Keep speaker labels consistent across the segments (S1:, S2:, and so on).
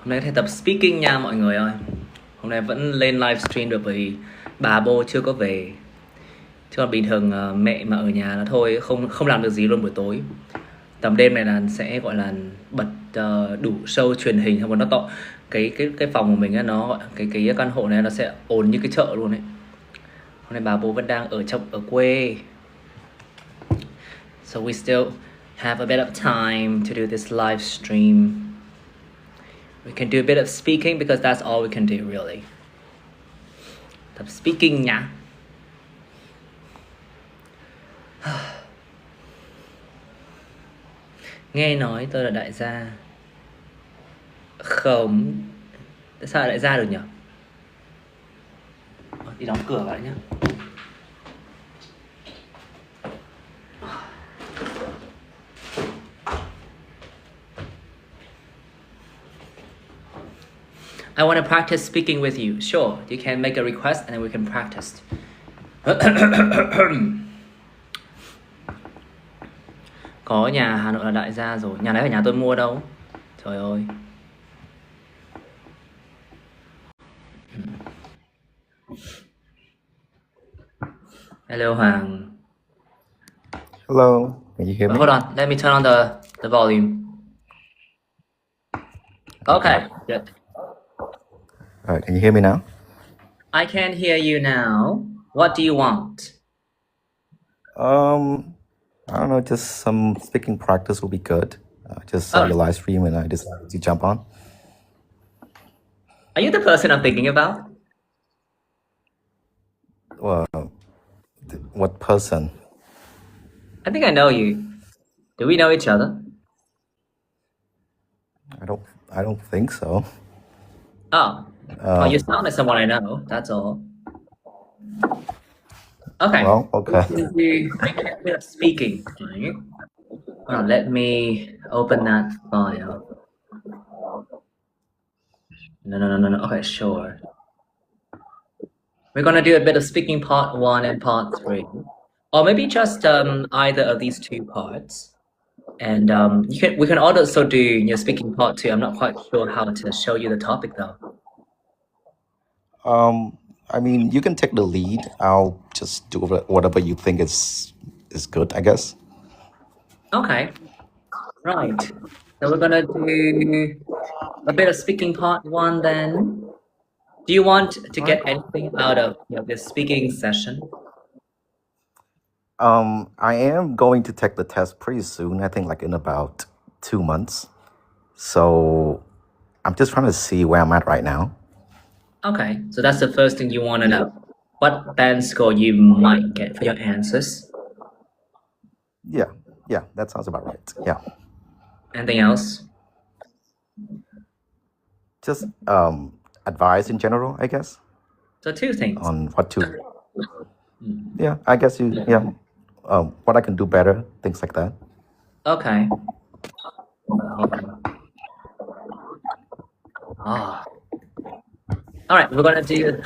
S1: Hôm nay thầy tập speaking nha mọi người ơi. Hôm nay vẫn lên livestream được bởi vì bà bô chưa có về. Chứ còn bình thường mẹ mà ở nhà là thôi không làm được gì luôn buổi tối. Tầm đêm này là sẽ gọi là bật đủ show truyền hình, không, nó to. Cái phòng của mình á, nó cái căn hộ này nó sẽ ồn như cái chợ luôn ấy. Hôm nay bà bố vẫn đang ở quê. So we still have a bit of time to do this live stream. We can do a bit of speaking because that's all we can do really. Tập speaking nhá. Nghe nói tôi là đại gia. Không. Tại sao là đại gia được nhỉ? Đi đóng cửa lại nhá. I want to practice speaking with you. Sure, you can make a request and then we can practice. Có nhà Hà Nội là đại gia rồi. Nhà đấy ở nhà tôi mua đâu. Trời ơi. Hello Hoàng.
S2: Hello, can you hear me?
S1: Hold on, let me turn on the volume. Okay, good.
S2: All right, can you hear me now?
S1: I can hear you now. What do you want?
S2: I don't know, just some speaking practice will be good. Just saw your live stream and I decided to jump on.
S1: Are you the person I'm thinking about?
S2: Well, what person?
S1: I think I know you. Do we know each other?
S2: I don't think so.
S1: Oh. Well, you sound like someone I know, that's all. Okay.
S2: Well, okay.
S1: Speaking. Right? Well, let me open that file. No. Okay, sure. We're gonna do a bit of speaking part 1 and part 3. Or maybe just either of these two parts. And we can also do your speaking part 2. I'm not quite sure how to show you the topic though.
S2: I mean, you can take the lead. I'll just do whatever you think is good, I guess.
S1: Okay. Right. So we're gonna do a bit of speaking part 1 then. Do you want to get anything out of this speaking session?
S2: I am going to take the test pretty soon. I think like in about 2 months. So I'm just trying to see where I'm at right now.
S1: Okay, so that's the first thing you want to know. What band score you might get for your answers?
S2: Yeah, that sounds about right. Yeah.
S1: Anything else?
S2: Just advice in general, I guess.
S1: So 2 things.
S2: On what to. Yeah, I guess what I can do better, things like that.
S1: Okay. All right, we're gonna do.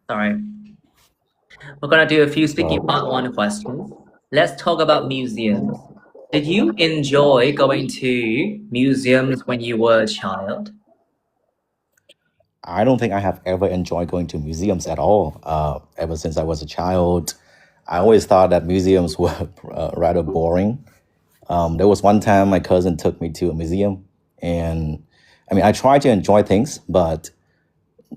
S1: Sorry. We're gonna do a few speaking part 1 questions. Let's talk about museums. Did you enjoy going to museums when you were a child?
S2: I don't think I have ever enjoyed going to museums at all. Ever since I was a child, I always thought that museums were rather boring. There was one time my cousin took me to a museum, and I mean, I tried to enjoy things, but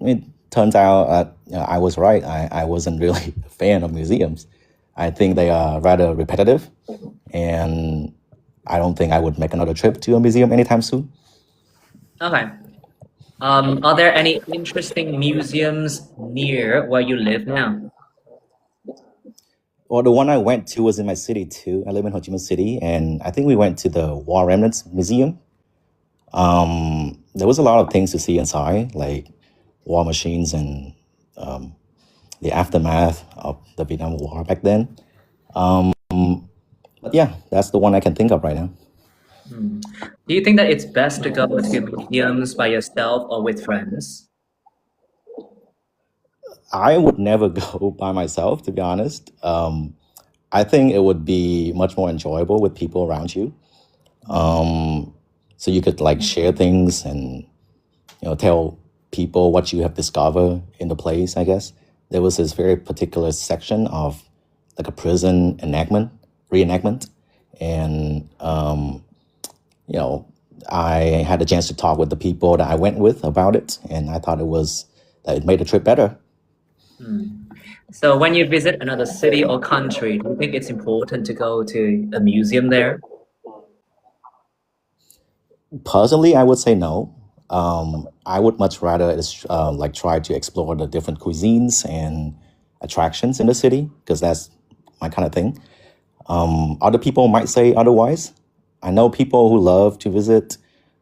S2: it turns out I was right. I wasn't really a fan of museums. I think they are rather repetitive, and I don't think I would make another trip to a museum anytime soon.
S1: Okay. Are there any interesting museums near where you live now?
S2: Well, the one I went to was in my city too. I live in Ho Chi Minh City, and I think we went to the War Remnants Museum. There was a lot of things to see inside, like war machines and the aftermath of the Vietnam War back then. But yeah, that's the one I can think of right now.
S1: Do you think that it's best to go to museums by yourself or with friends?
S2: I would never go by myself, to be honest. I think it would be much more enjoyable with people around you. so you could like share things and tell people what you have discovered in the place. I guess there was this very particular section of like a prison reenactment, and I had a chance to talk with the people that I went with about it, and I thought that it made the trip better.
S1: So when you visit another city or country, do you think it's important to go to a museum there?
S2: Personally, I would say no. I would much rather like try to explore the different cuisines and attractions in the city because that's my kind of thing. Other people might say otherwise. I know people who love to visit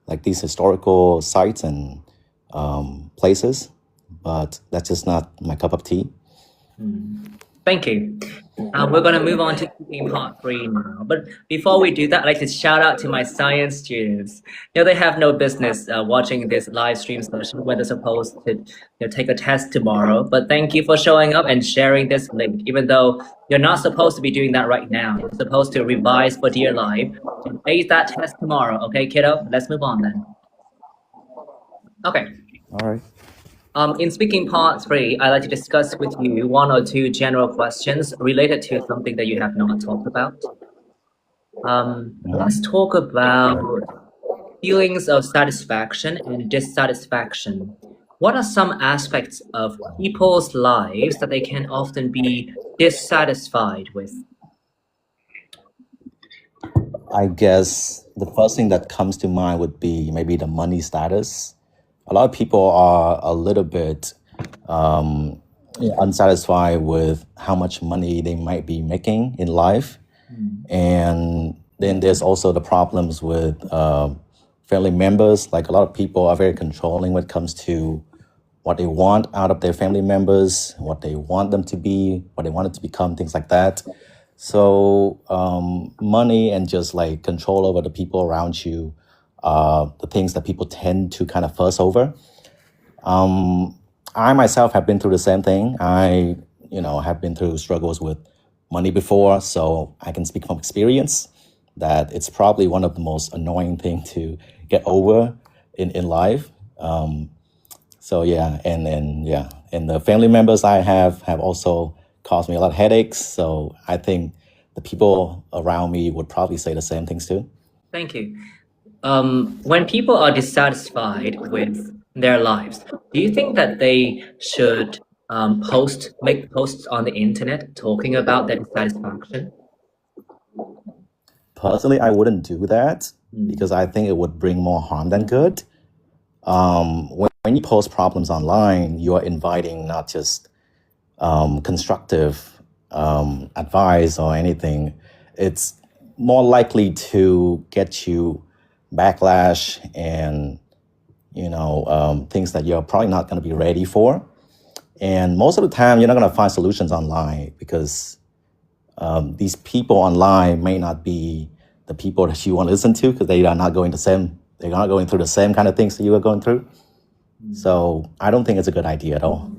S2: like these historical sites and places, but that's just not my cup of tea.
S1: Thank you. We're going to move on to cooking part 3 now. But before we do that, I'd like to shout out to my science students. They have no business watching this live stream session when they're supposed to take a test tomorrow. But thank you for showing up and sharing this link, even though you're not supposed to be doing that right now. You're supposed to revise for dear life and ace that test tomorrow. Okay, kiddo? Let's move on then. Okay.
S2: All right.
S1: In speaking part 3, I'd like to discuss with you 1 or 2 general questions related to something that you have not talked about. Let's talk about feelings of satisfaction and dissatisfaction. What are some aspects of people's lives that they can often be dissatisfied with?
S2: I guess the first thing that comes to mind would be maybe the money status. A lot of people are a little bit unsatisfied with how much money they might be making in life. And then there's also the problems with family members. Like a lot of people are very controlling when it comes to what they want out of their family members, what they want them to be, what they want it to become, things like that. So money and just like control over the people around you, the things that people tend to kind of fuss over. I myself have been through the same thing. I, have been through struggles with money before, so I can speak from experience that it's probably one of the most annoying things to get over in life. So yeah, and the family members I have also caused me a lot of headaches. So I think the people around me would probably say the same things too.
S1: Thank you. When people are dissatisfied with their lives, do you think that they should make posts on the internet talking about their dissatisfaction?
S2: Personally, I wouldn't do that because I think it would bring more harm than good. When you post problems online, you are inviting not just constructive advice or anything. It's more likely to get you backlash and things that you're probably not going to be ready for. And most of the time, you're not going to find solutions online because these people online may not be the people that you want to listen to because they are not going they're not going through the same kind of things that you are going through. So I don't think it's a good idea at all.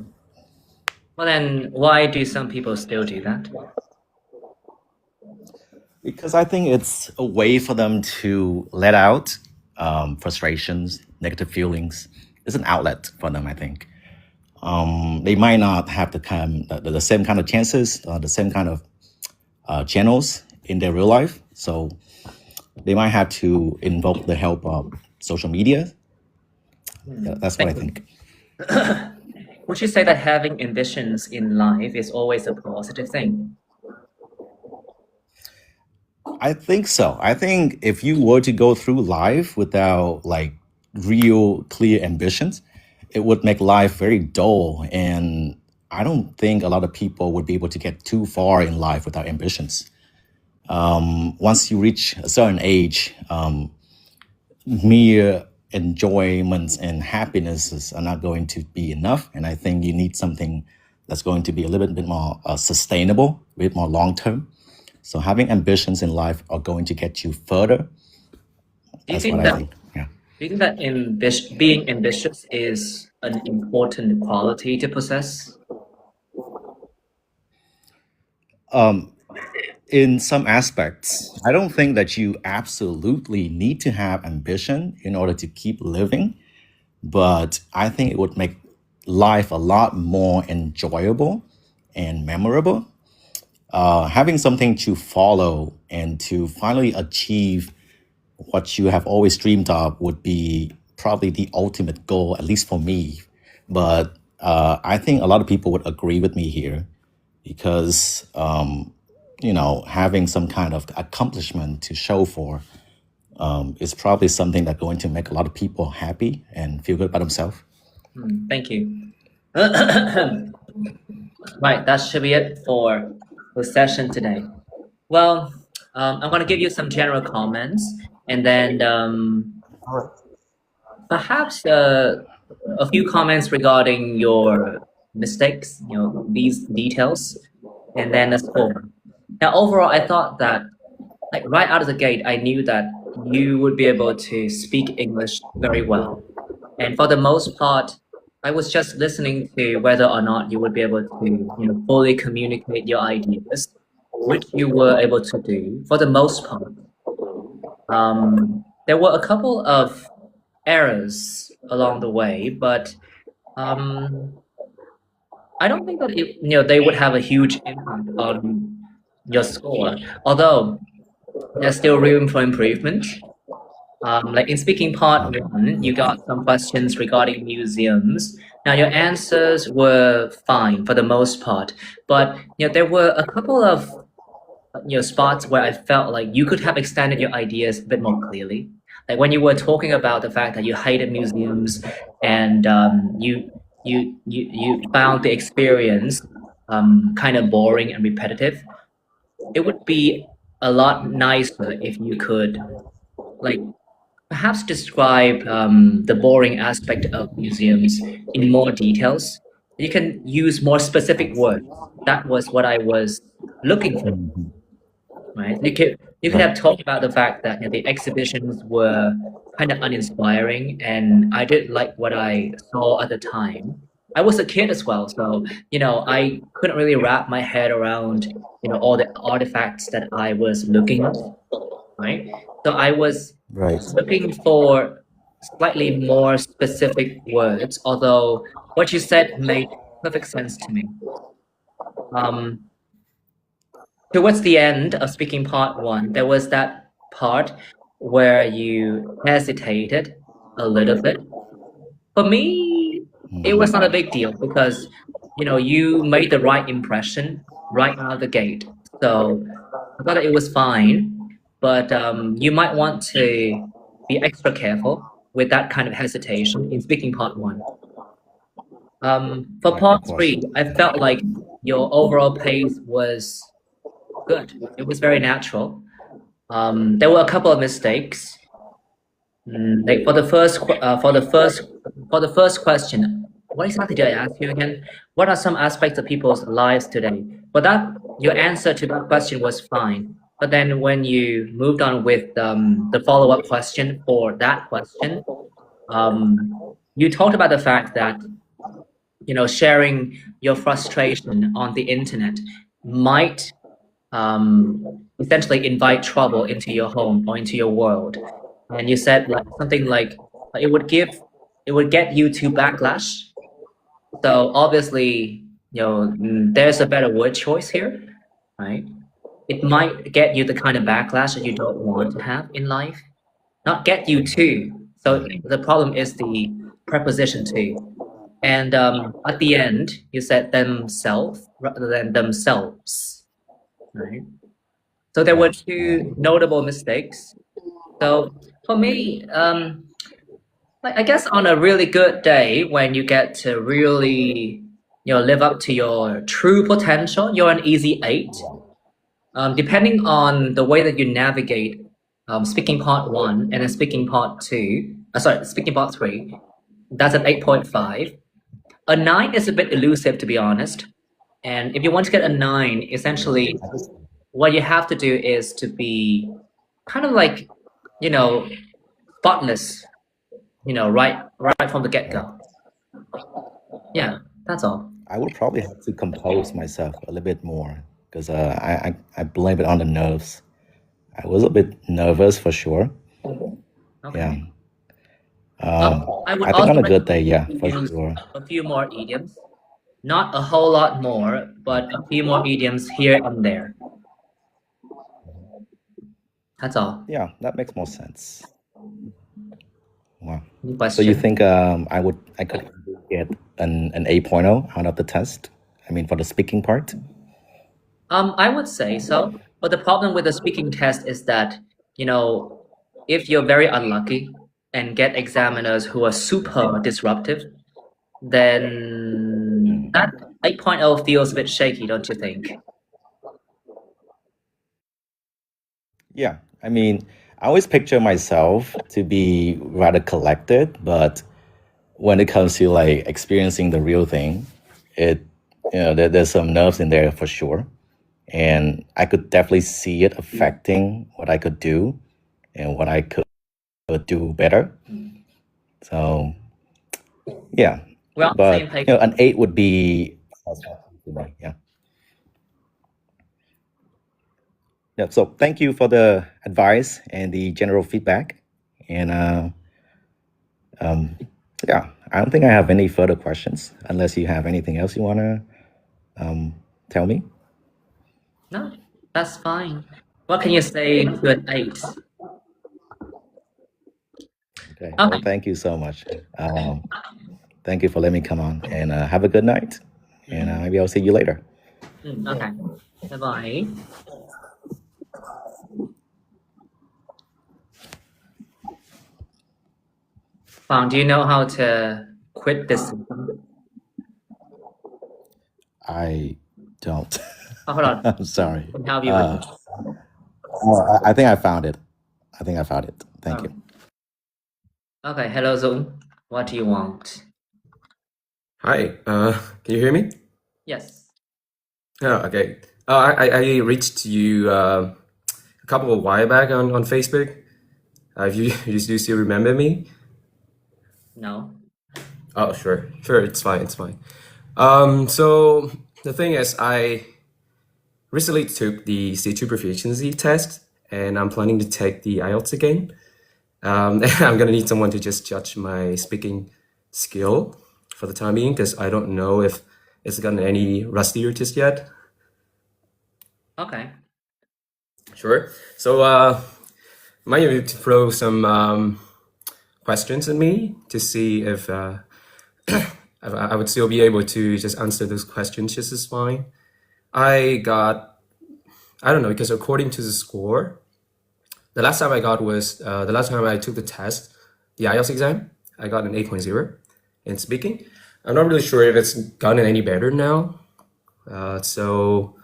S1: Well, then why do some people still do that?
S2: Because I think it's a way for them to let out frustrations, negative feelings. It's an outlet for them, I think. They might not have the same kind of chances, the same kind of channels in their real life. So they might have to invoke the help of social media. That's what I think.
S1: Would you say that having ambitions in life is always a positive thing?
S2: I think so. I think if you were to go through life without like real clear ambitions, it would make life very dull. And I don't think a lot of people would be able to get too far in life without ambitions. Once you reach a certain age, mere enjoyments and happinesses are not going to be enough. And I think you need something that's going to be a little bit more sustainable, a bit more long term. So having ambitions in life are going to get you further. That's what I think. Yeah.
S1: Do you think that being ambitious is an important quality to possess?
S2: in some aspects, I don't think that you absolutely need to have ambition in order to keep living, but I think it would make life a lot more enjoyable and memorable. Having something to follow and to finally achieve what you have always dreamed of would be probably the ultimate goal, at least for me. But I think a lot of people would agree with me here because, having some kind of accomplishment to show for is probably something that's going to make a lot of people happy and feel good about themselves.
S1: Thank you. Right, that should be it for the session today. Well, I'm going to give you some general comments, and then perhaps a few comments regarding your mistakes, these details, and then a score. Now, overall, I thought that, like, right out of the gate, I knew that you would be able to speak English very well. And for the most part, I was just listening to whether or not you would be able to, fully communicate your ideas, which you were able to do for the most part. There were a couple of errors along the way, but I don't think that they would have a huge impact on your score. Although there's still room for improvement. Like in speaking part 1, you got some questions regarding museums. Now your answers were fine for the most part, but there were a couple of spots where I felt like you could have extended your ideas a bit more clearly. Like when you were talking about the fact that you hated museums and you found the experience kind of boring and repetitive. It would be a lot nicer if you could, like, perhaps describe the boring aspect of museums in more details. You can use more specific words. That was what I was looking for. Right? You could have talked about the fact that the exhibitions were kind of uninspiring, and I didn't like what I saw at the time. I was a kid as well, so I couldn't really wrap my head around all the artifacts that I was looking at. Right? So I was
S2: Right.
S1: looking for slightly more specific words, although what you said made perfect sense to me. Towards the end of speaking part 1, there was that part where you hesitated a little bit. For me, it was not a big deal because you made the right impression right out of the gate. So I thought that it was fine, but you might want to be extra careful with that kind of hesitation in speaking part 1. For part 3, I felt like your overall pace was good. It was very natural. There were a couple of mistakes. Like for the first question, what exactly did I ask you again? What are some aspects of people's lives today? But your answer to that question was fine. But then when you moved on with the follow-up question for that question, you talked about the fact that sharing your frustration on the internet might essentially invite trouble into your home or into your world. And you said something like it would get you to backlash. So obviously, there's a better word choice here, right? It might get you the kind of backlash that you don't want to have in life. Not get you to. So the problem is the preposition to. And at the end, you said themselves rather than themselves, right? So there were 2 notable mistakes. So for me, I guess on a really good day when you get to really live up to your true potential, you're an easy 8. Depending on the way that you navigate speaking part 1 and then speaking part 2, speaking part 3, that's an 8.5. A 9 is a bit elusive, to be honest. And if you want to get a 9, essentially what you have to do is to be kind of like, spotless, right from the get-go. Yeah, that's all.
S2: I would probably have to compose myself a little bit more because I blame it on the nerves. I was a bit nervous for sure.
S1: Okay.
S2: Yeah.
S1: I would
S2: I think
S1: also
S2: on a good day,
S1: recommend
S2: yeah,
S1: you
S2: for
S1: use
S2: sure.
S1: a few more idioms. Not a whole lot more, but a few more idioms here and there. That's all.
S2: Yeah, that makes more sense. Wow.
S1: Any
S2: So you
S1: question?
S2: think I could get an 8.0 out of the test? I mean, for the speaking part?
S1: I would say so. But the problem with the speaking test is that, you know, if you're very unlucky and get examiners who are super disruptive, then that 8.0 feels a bit shaky, don't you think?
S2: Yeah. I mean, I always picture myself to be rather collected, but when it comes to like experiencing the real thing, it there's some nerves in there for sure. And I could definitely see it affecting what I could do and what I could do better. So yeah.
S1: We're on the same
S2: But
S1: page.
S2: an 8 would be yeah. Yeah. So thank you for the advice and the general feedback. And yeah, I don't think I have any further questions unless you have anything else you want to tell me.
S1: No, that's fine. What can you say to an 8?
S2: Okay. Well,
S1: Okay.
S2: thank you so much. Thank you for letting me come on and have a good night. And maybe I'll see you later.
S1: Okay. Bye-bye. Fang, do you know how to quit this system?
S2: I don't.
S1: Oh, hold on.
S2: I'm sorry.
S1: Can help you with this.
S2: I think I found it. I think I found it. Thank you.
S1: Okay, hello Zoom. What do you want?
S3: Hi, can you hear me?
S1: Yes.
S3: Oh, okay. I reached you a couple of while back on Facebook. If you you still remember me?
S1: No.
S3: Oh, sure, it's fine, it's fine. So the thing is, I recently took the C2 proficiency test, and I'm planning to take the IELTS again. And I'm gonna need someone to just judge my speaking skill for the time being, because I don't know if it's gotten any rustier just yet.
S1: Okay.
S3: Sure. So, might you throw some questions at me to see if I would still be able to just answer those questions just as fine. I don't know, because according to the score, the last time I took the test, the IELTS exam, I got an 8.0 in speaking. I'm not really sure if it's gotten any better now. So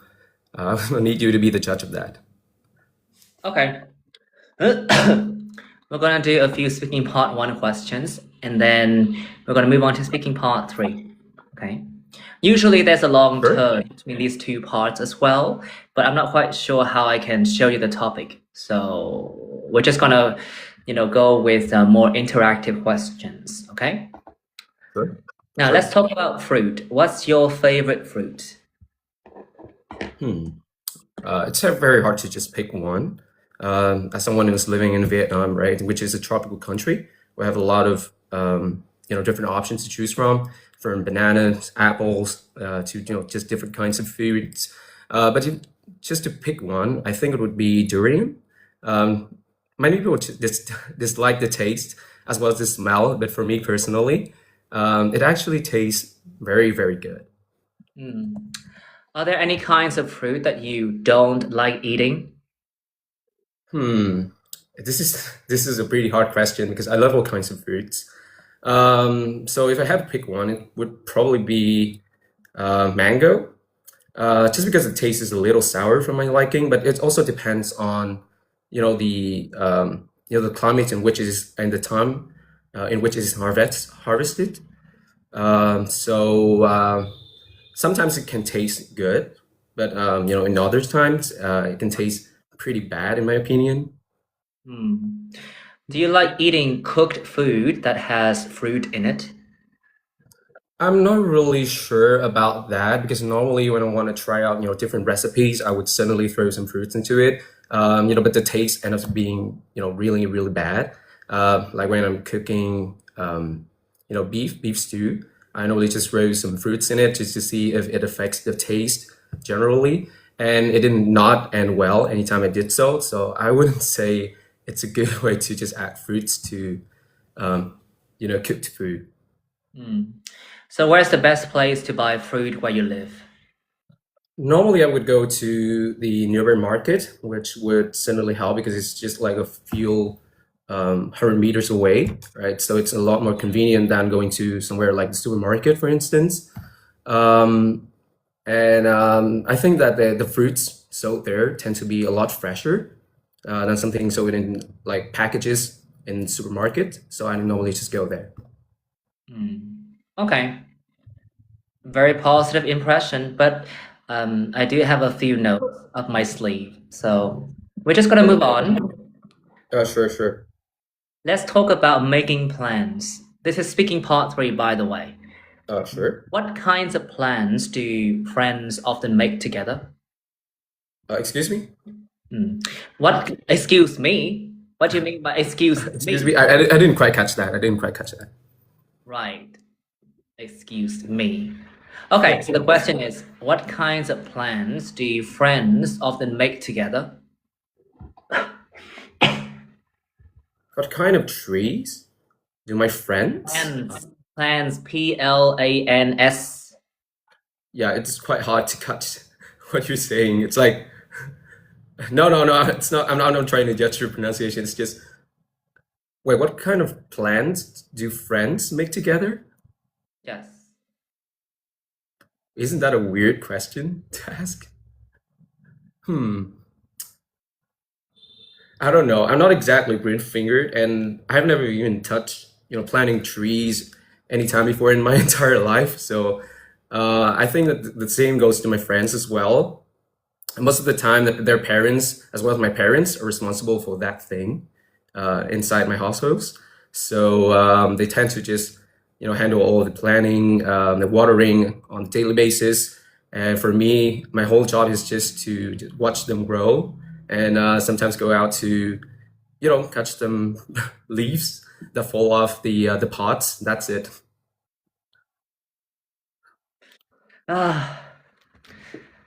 S3: I need you to be the judge of that.
S1: Okay. We're gonna do a few speaking part 1 questions, and then we're gonna move on to speaking part 3. Okay. Usually there's a long
S3: Sure.
S1: turn between these two parts as well, but I'm not quite sure how I can show you the topic. So we're just gonna, go with more interactive questions. Okay.
S3: Sure.
S1: Now
S3: Sure.
S1: let's talk about fruit. What's your favorite fruit?
S3: It's very hard to just pick one. As someone who's living in Vietnam, right, which is a tropical country, we have a lot of different options to choose from bananas, apples, to just different kinds of foods. But just to pick one, I think it would be durian. Many people dislike the taste as well as the smell, but for me personally, it actually tastes very, very good.
S1: Are there any kinds of fruit that you don't like eating?
S3: This is a pretty hard question because I love all kinds of fruits. So if I had to pick one, it would probably be mango. Just because the taste is a little sour for my liking, but it also depends on the climate in which it is and the time in which it is harvested. Sometimes it can taste good, but in other times it can taste pretty bad in my opinion.
S1: Do you like eating cooked food that has fruit in it?
S3: I'm not really sure about that because normally when I want to try out, different recipes, I would suddenly throw some fruits into it. But the taste ends up being, really, really bad. Like when I'm cooking, beef stew, I normally just throw some fruits in it just to see if it affects the taste generally. And it did not end well anytime I did so. So I wouldn't say it's a good way to just add fruits to, cooked food.
S1: So where's the best place to buy fruit where you live?
S3: Normally, I would go to the nearby market, which would certainly help because it's just like a few 100 meters away, right? So it's a lot more convenient than going to somewhere like the supermarket, for instance. Um, and I think that the fruits sold there tend to be a lot fresher than something sold in like packages in supermarket. So I normally just go there.
S1: Okay, very positive impression, but I do have a few notes up my sleeve. So we're just gonna move on.
S3: Sure, sure.
S1: Let's talk about making plans. This is speaking part 3, by the way.
S3: Sure.
S1: What kinds of plans do friends often make together?
S3: Excuse me?
S1: Excuse me? What do you mean by excuse
S3: Excuse
S1: me?
S3: me. I didn't quite catch that. I didn't quite catch that.
S1: Right. Excuse me. Okay, so the question is, what kinds of plans do friends often make together?
S3: What kind of trees do my friends?
S1: Plans, Plans.
S3: Yeah, it's quite hard to catch what you're saying. It's like, no, it's not. I'm not trying to judge your pronunciation. It's just, wait, what kind of plans do friends make together?
S1: Yes.
S3: Isn't that a weird question to ask? I don't know. I'm not exactly green fingered, and I've never even touched, planting trees anytime before in my entire life. So I think that the same goes to my friends as well. And most of the time, that their parents, as well as my parents, are responsible for that thing inside my households. So they tend to just, handle all the planning, the watering on a daily basis. And for me, my whole job is just to watch them grow and sometimes go out to, catch them leaves that fall off the pots. That's it.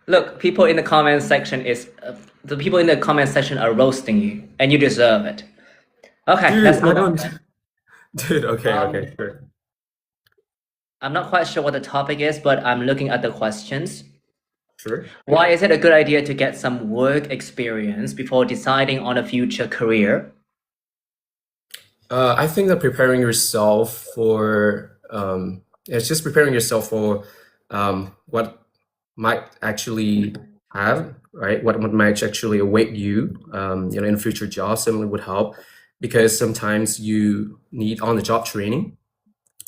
S1: Look, people in the comment section the people in the comment section are roasting you, and you deserve it. Okay,
S3: Dude,
S1: let's
S3: I
S1: move on.
S3: don't. Dude, okay, sure.
S1: I'm not quite sure what the topic is, but I'm looking at the questions.
S3: Sure.
S1: Why is it a good idea to get some work experience before deciding on a future career?
S3: I think that preparing yourself for it's just preparing yourself for what might actually have, right? What might actually await you, in a future job certainly would help because sometimes you need on-the-job training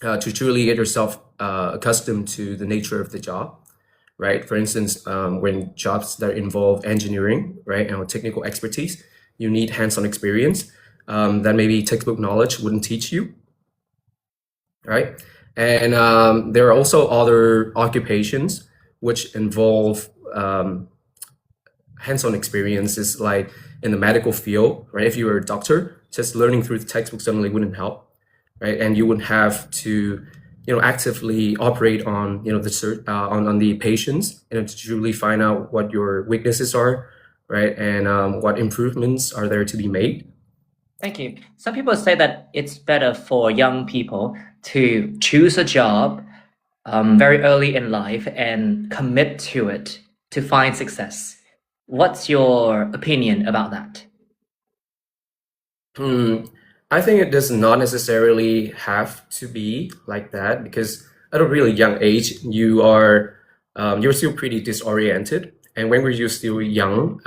S3: to truly get yourself accustomed to the nature of the job, right? For instance, when jobs that involve engineering, right, and technical expertise, you need hands-on experience that maybe textbook knowledge wouldn't teach you, right? And there are also other occupations which involve hands-on experiences, like in the medical field, right? If you were a doctor, just learning through the textbook certainly wouldn't help, right? And you would have to, actively operate on, on the patients, to truly find out what your weaknesses are, right? And what improvements are there to be made.
S1: Thank you. Some people say that it's better for young people to choose a job very early in life and commit to it to find success. What's your opinion about that?
S3: I think it does not necessarily have to be like that because at a really young age, you're still pretty disoriented. And when you're still young,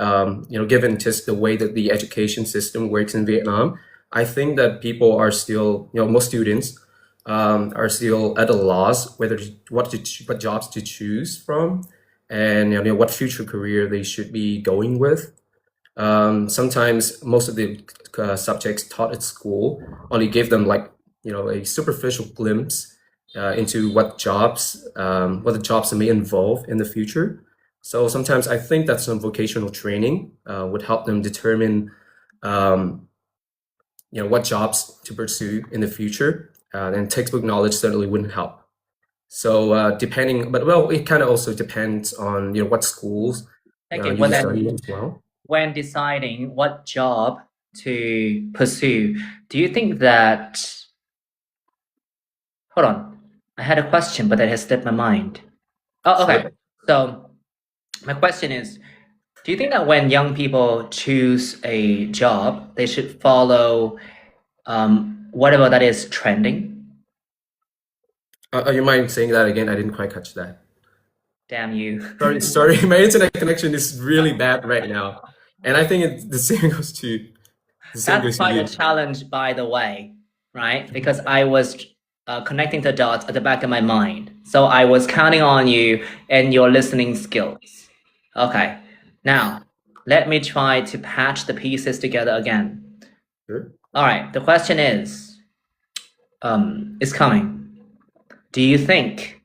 S3: given just the way that the education system works in Vietnam, I think that people are still, most students are still at a loss whether what jobs to choose from, and what future career they should be going with. Sometimes most of the subjects taught at school only give them like a superficial glimpse into what the jobs may involve in the future. So sometimes I think that some vocational training would help them determine, what jobs to pursue in the future. And textbook knowledge certainly wouldn't help. So it kind of also depends on what schools
S1: Okay,
S3: you
S1: well
S3: study
S1: then,
S3: as well.
S1: when deciding what job to pursue, do you think that... Hold on. I had a question, but that has slipped my mind. Oh, okay.
S3: Sure.
S1: So my question is, do you think that when young people choose a job, they should follow whatever that is trending?
S3: You mind saying that again? I didn't quite catch that.
S1: Damn you.
S3: Sorry. My internet connection is really bad right now, and I think the same goes to
S1: That's quite
S3: you.
S1: a challenge, by the way, right? Because I was connecting the dots at the back of my mind. So I was counting on you and your listening skills. Okay, now let me try to patch the pieces together again.
S3: Sure.
S1: All right, the question is coming. Do you think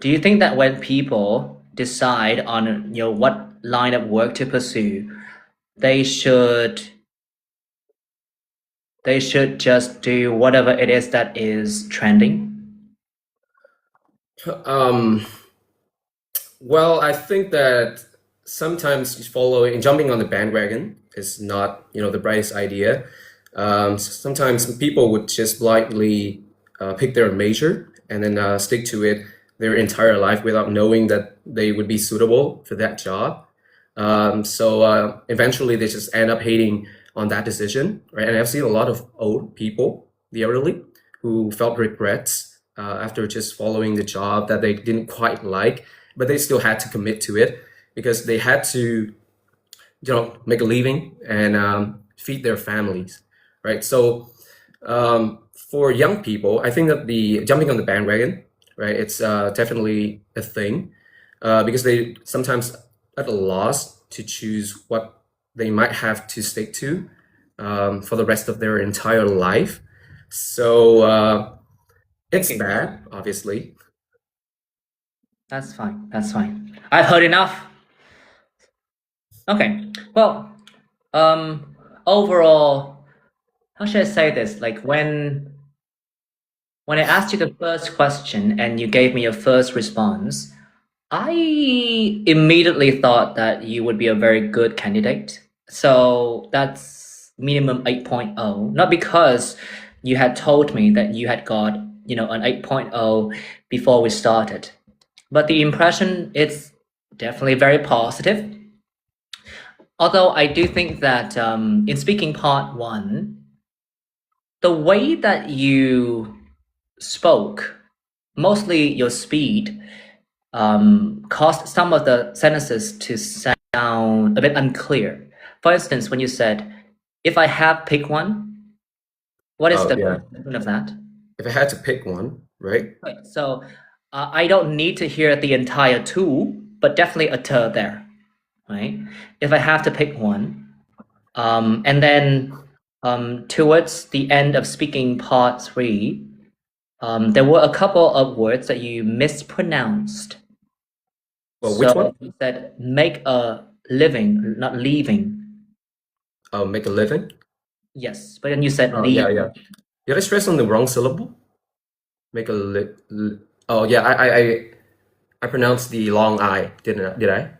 S1: that when people decide on what line of work to pursue, they should just do whatever it is that is trending?
S3: Well, I think that sometimes jumping on the bandwagon is not, the brightest idea. Sometimes people would just blindly pick their major and then stick to it their entire life without knowing that they would be suitable for that job. So eventually they just end up hating on that decision, right? And I've seen a lot of old people, the elderly, who felt regrets after just following the job that they didn't quite like, but they still had to commit to it because they had to, make a living and feed their families, right? So for young people, I think that the jumping on the bandwagon, right, it's definitely a thing because they sometimes at a loss to choose what they might have to stick to for the rest of their entire life. So it's
S1: Okay.
S3: bad, obviously.
S1: That's fine. That's fine. I've heard enough. Okay. Well, overall, how should I say this? Like when I asked you the first question and you gave me your first response, I immediately thought that you would be a very good candidate. So that's minimum 8.0. Not because you had told me that you had got, an 8.0 before we started. But the impression is definitely very positive. Although I do think that in speaking part one, the way that you spoke, mostly your speed, caused some of the sentences to sound a bit unclear. For instance, when you said, if I have pick one, what is
S3: Oh
S1: the
S3: yeah.
S1: meaning of that?
S3: If I had to pick one, right?
S1: Right. So I don't need to hear the entire two, but definitely a "t" there, right? If I have to pick one, and then towards the end of speaking part three, there were a couple of words that you mispronounced.
S3: Well, which one?
S1: So you said make a living, not leaving.
S3: Make a living.
S1: Yes, but then you said
S3: Oh
S1: leave.
S3: yeah. Did I stress on the wrong syllable? Make a oh yeah, I pronounced the long I, didn't I? Did I?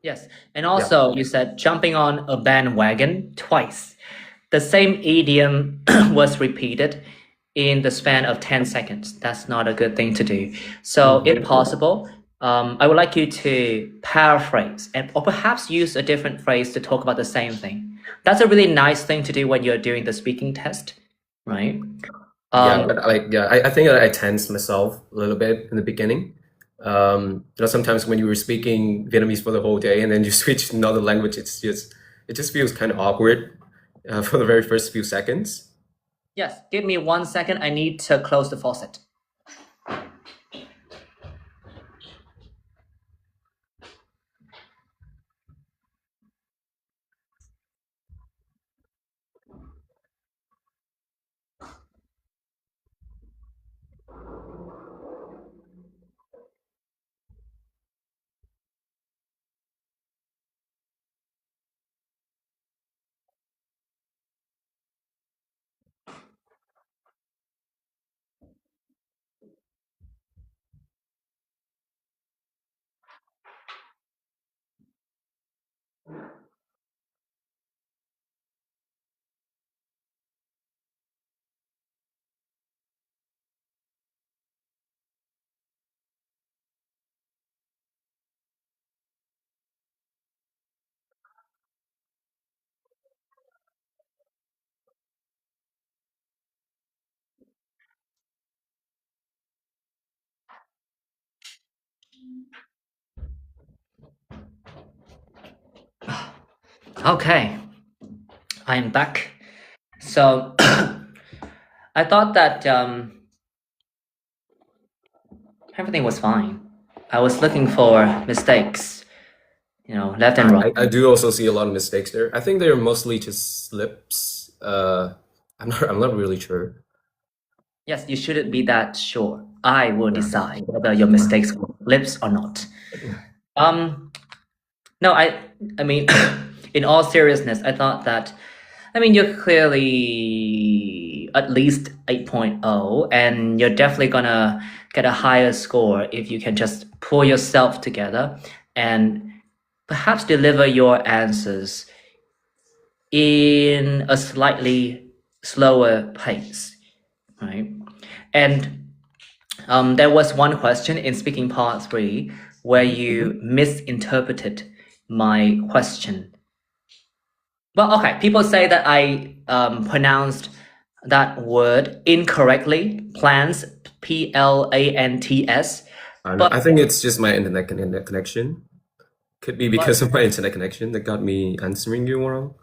S1: Yes, and also you said jumping on a bandwagon twice. The same idiom was repeated in the span of 10 seconds. That's not a good thing to do. So if possible, I would like you to paraphrase or perhaps use a different phrase to talk about the same thing. That's a really nice thing to do when you're doing the speaking test, right?
S3: Yeah, but I think that I tense myself a little bit in the beginning. Sometimes when you were speaking Vietnamese for the whole day and then you switch to another language, it just feels kind of awkward for the very first few seconds.
S1: Yes, give me 1 second. I need to close the faucet. Okay, I am back. So I thought that everything was fine. I was looking for mistakes, left and right.
S3: I do also see a lot of mistakes there. I think they're mostly just slips. I'm not really sure.
S1: Yes, you shouldn't be that sure. I will decide whether your mistakes were lips or not. No, I mean, in all seriousness, I thought that, you're clearly at least 8.0, and you're definitely gonna get a higher score if you can just pull yourself together and perhaps deliver your answers in a slightly slower pace, right? And there was one question in speaking part 3 where you misinterpreted my question. Well, okay, people say that I pronounced that word incorrectly, plants, plants. But
S3: I think it's just my internet connection. Could be because of my internet connection that got me answering you wrong.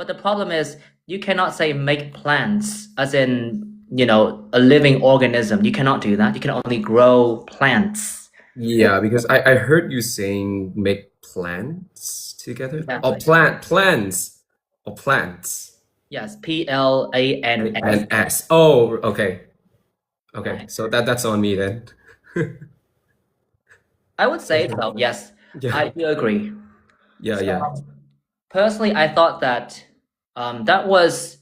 S1: but the problem is you cannot say make plants as in, a living organism. You cannot do that. You can only grow plants.
S3: Yeah, because I heard you saying make plants together. Oh,
S1: Exactly.
S3: plants. Or plants.
S1: Yes, plants.
S3: And S. Oh, okay. Okay.
S1: Right.
S3: So that's on me then.
S1: I would say so. Yes,
S3: Yeah.
S1: I do agree.
S3: Yeah,
S1: So,
S3: yeah.
S1: personally, I thought that that was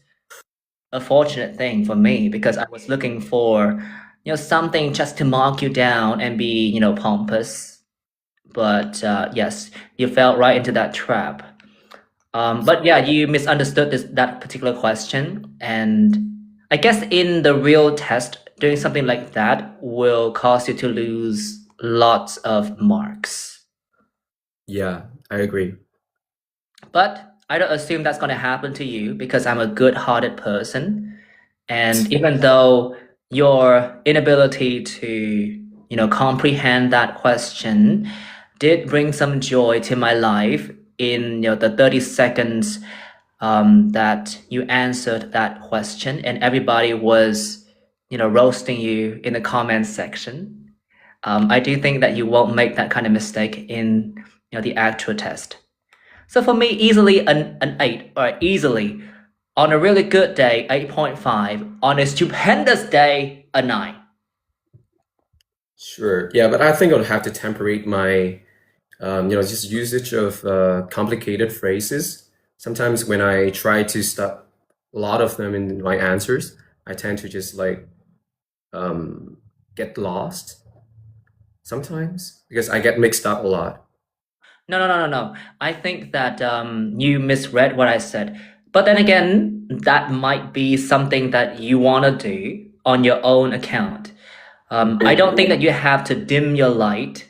S1: a fortunate thing for me because I was looking for, something just to mark you down and be, pompous. But yes, you fell right into that trap. But yeah, you misunderstood that particular question, and I guess in the real test, doing something like that will cause you to lose lots of marks.
S3: Yeah, I agree.
S1: But I don't assume that's going to happen to you because I'm a good-hearted person. And even though your inability to, comprehend that question did bring some joy to my life in, the 30 seconds that you answered that question, and everybody was, roasting you in the comments section. I do think that you won't make that kind of mistake in, the actual test. So for me, easily an 8, or easily, on a really good day, 8.5. On a stupendous day, a 9.
S3: Sure. Yeah, but I think I'll have to temperate my, just usage of complicated phrases. Sometimes when I try to stuff a lot of them in my answers, I tend to just get lost sometimes because I get mixed up a lot.
S1: No. I think that you misread what I said. But then again, that might be something that you want to do on your own account. I don't think that you have to dim your light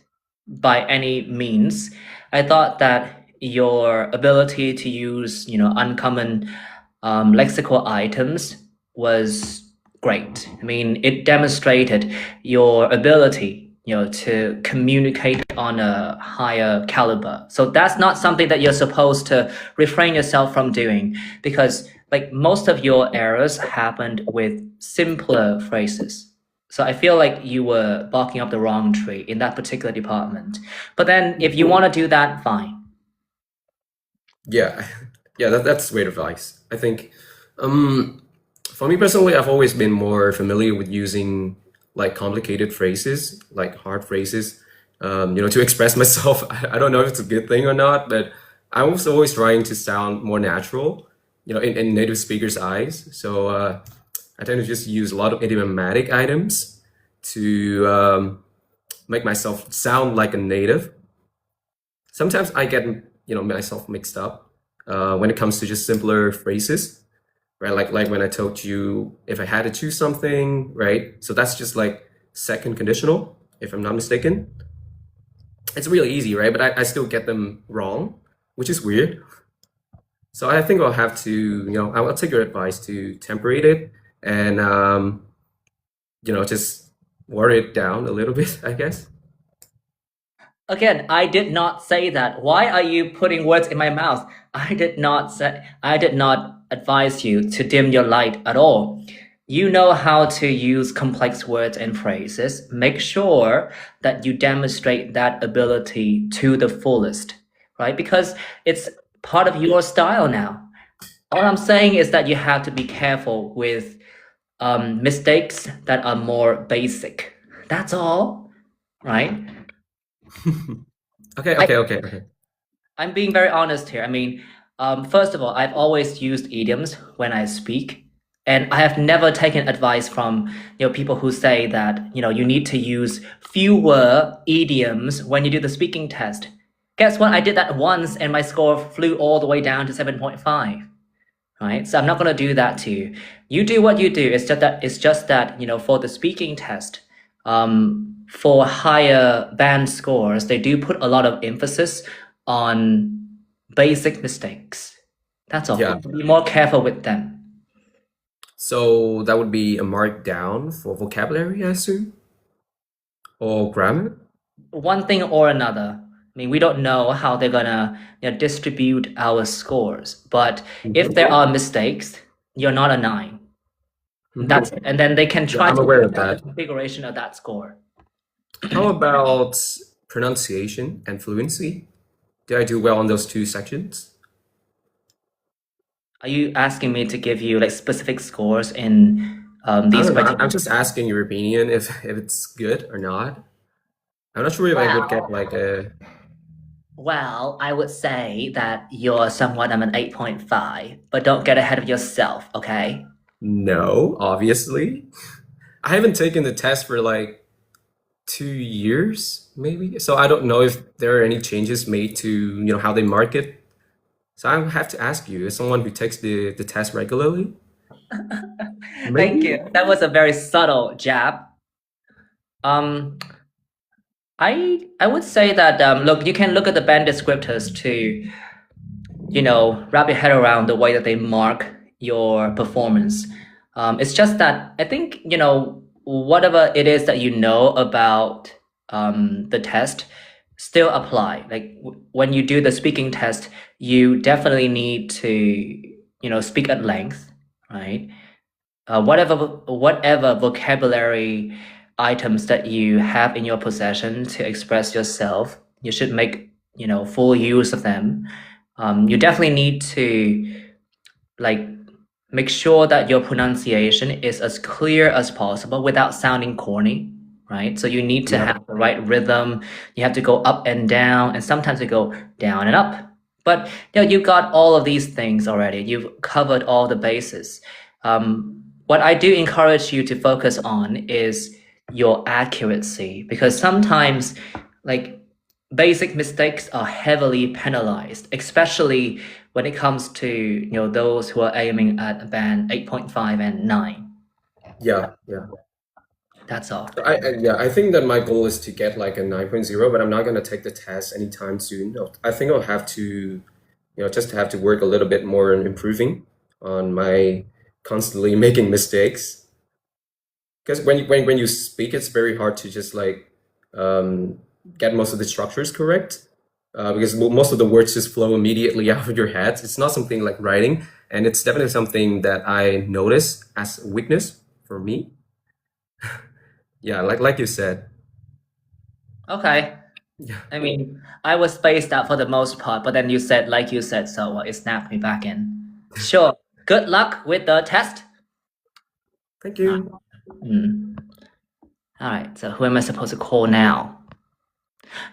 S1: by any means. I thought that your ability to use, uncommon lexical items was great. It demonstrated your ability, to communicate on a higher caliber. So that's not something that you're supposed to refrain yourself from doing because like most of your errors happened with simpler phrases. So I feel like you were barking up the wrong tree in that particular department. But then if you want to do that, fine.
S3: Yeah, yeah, that's great advice. I think, for me personally, I've always been more familiar with using like complicated phrases, like hard phrases, to express myself. I don't know if it's a good thing or not, but I was always trying to sound more natural, in native speakers' eyes. So I tend to just use a lot of idiomatic items to make myself sound like a native. Sometimes I get myself mixed up when it comes to just simpler phrases, right? Like when I told you if I had to choose something, right? So that's just like second conditional, if I'm not mistaken. It's really easy, right? But I still get them wrong, which is weird. So I think I'll have to, I'll take your advice to temperate it and just water it down a little bit, I guess.
S1: Again, I did not say that. Why are you putting words in my mouth? I did not advise you to dim your light at all. You know how to use complex words and phrases. Make sure that you demonstrate that ability to the fullest, right? Because it's part of your style now. All I'm saying is that you have to be careful with mistakes that are more basic. That's all, right?
S3: Okay.
S1: I'm being very honest here. I mean, first of all, I've always used idioms when I speak, and I have never taken advice from people who say that you need to use fewer idioms when you do the speaking test. Guess what? I did that once, and my score flew all the way down to 7.5. Right? So I'm not going to do that to you. You do what you do. It's just that for the speaking test, for higher band scores, they do put a lot of emphasis on basic mistakes. That's all.
S3: Yeah.
S1: Be more careful with them.
S3: So that would be a mark down for vocabulary, I assume, or grammar.
S1: One thing or another. I mean, we don't know how they're gonna distribute our scores, but if there are mistakes, you're not a 9. And then they can try
S3: I'm
S1: to
S3: aware of
S1: figure out
S3: that.
S1: the configuration of that score.
S3: How about pronunciation and fluency? Did I do well on those two sections?
S1: Are you asking me to give you like specific scores in these
S3: I don't know.
S1: criteria?
S3: I'm just asking your opinion if it's good or not. I'm not sure if I would get like a.
S1: Well, I would say that you're somewhat of an 8.5, but don't get ahead of yourself, okay?
S3: No, obviously. I haven't taken the test for like 2 years, maybe. So I don't know if there are any changes made to how they market. So I have to ask you, as someone who takes the test regularly.
S1: Thank you. That was a very subtle jab. I would say that look, you can look at the band descriptors to wrap your head around the way that they mark your performance. It's just that I think whatever it is that you know about the test still apply. Like when you do the speaking test, you definitely need to speak at length, right? Whatever vocabulary items that you have in your possession to express yourself, you should make full use of them. You definitely need to make sure that your pronunciation is as clear as possible without sounding corny, right? So you need to have the right rhythm. You have to go up and down, and sometimes you go down and up. But you've got all of these things already. You've covered all the bases. What I do encourage you to focus on is your accuracy, because sometimes basic mistakes are heavily penalized, especially when it comes to those who are aiming at a band 8.5 and 9.
S3: Yeah.
S1: That's all.
S3: I think that my goal is to get like a 9.0, but I'm not gonna take the test anytime soon. I think I'll have to, just have to work a little bit more on improving on my constantly making mistakes. Because when you speak, it's very hard to just get most of the structures correct. Because most of the words just flow immediately out of your head. It's not something like writing, and it's definitely something that I notice as a weakness for me. Yeah, like you said.
S1: Okay.
S3: Yeah.
S1: I mean, I was spaced out for the most part, but then you said, so it snapped me back in. Sure. Good luck with the test.
S3: Thank you.
S1: All right. So who am I supposed to call now?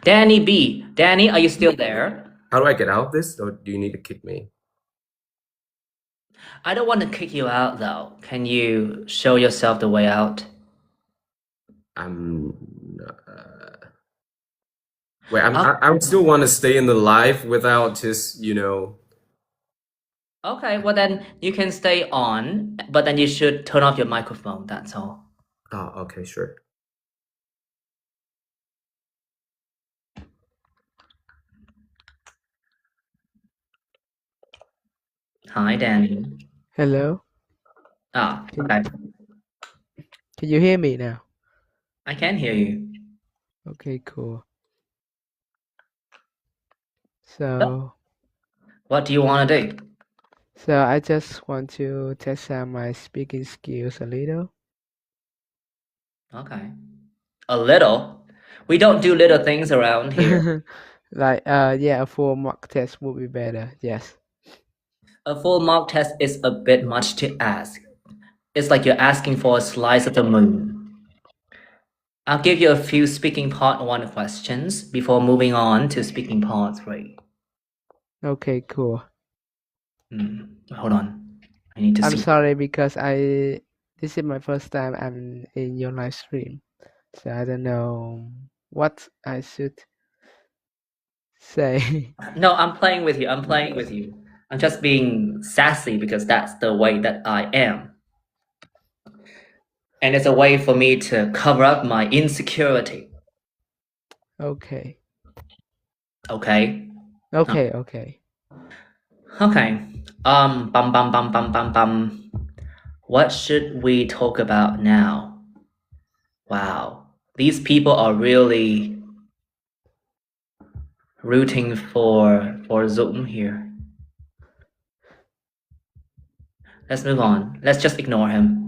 S1: Danny B. Danny, are you still there?
S3: How do I get out of this, or do you need to kick me?
S1: I don't want to kick you out, though. Can you show yourself the way out?
S3: Wait, I still want to stay in the live without just
S1: Okay, well then you can stay on, but then you should turn off your microphone, that's all.
S3: Oh, okay, sure.
S1: Hi, Danny.
S4: Hello.
S1: Okay.
S4: Can you hear me now?
S1: I can hear you.
S4: Okay, cool. So
S1: What do you want to do?
S4: so I just want to test out my speaking skills a little.
S1: Okay. A little? We don't do little things around here.
S4: Like yeah, a full mock test would be better. Yes.
S1: A full mock test is a bit much to ask. It's like you're asking for a slice of the moon. I'll give you a few speaking part 1 questions before moving on to speaking part 3.
S4: Okay, cool.
S1: Hold on. I need to
S4: I'm
S1: see.
S4: sorry because this is my first time I'm in your live stream. So I don't know what I should say.
S1: No, I'm playing with you. I'm playing with you. I'm just being sassy because that's the way that I am. And it's a way for me to cover up my insecurity.
S4: Okay.
S1: Okay?
S4: Okay, okay.
S1: Okay. Bum bum bum bum bum bum. What should we talk about now? Wow. These people are really rooting for Zoom here. Let's move on. Let's just ignore him.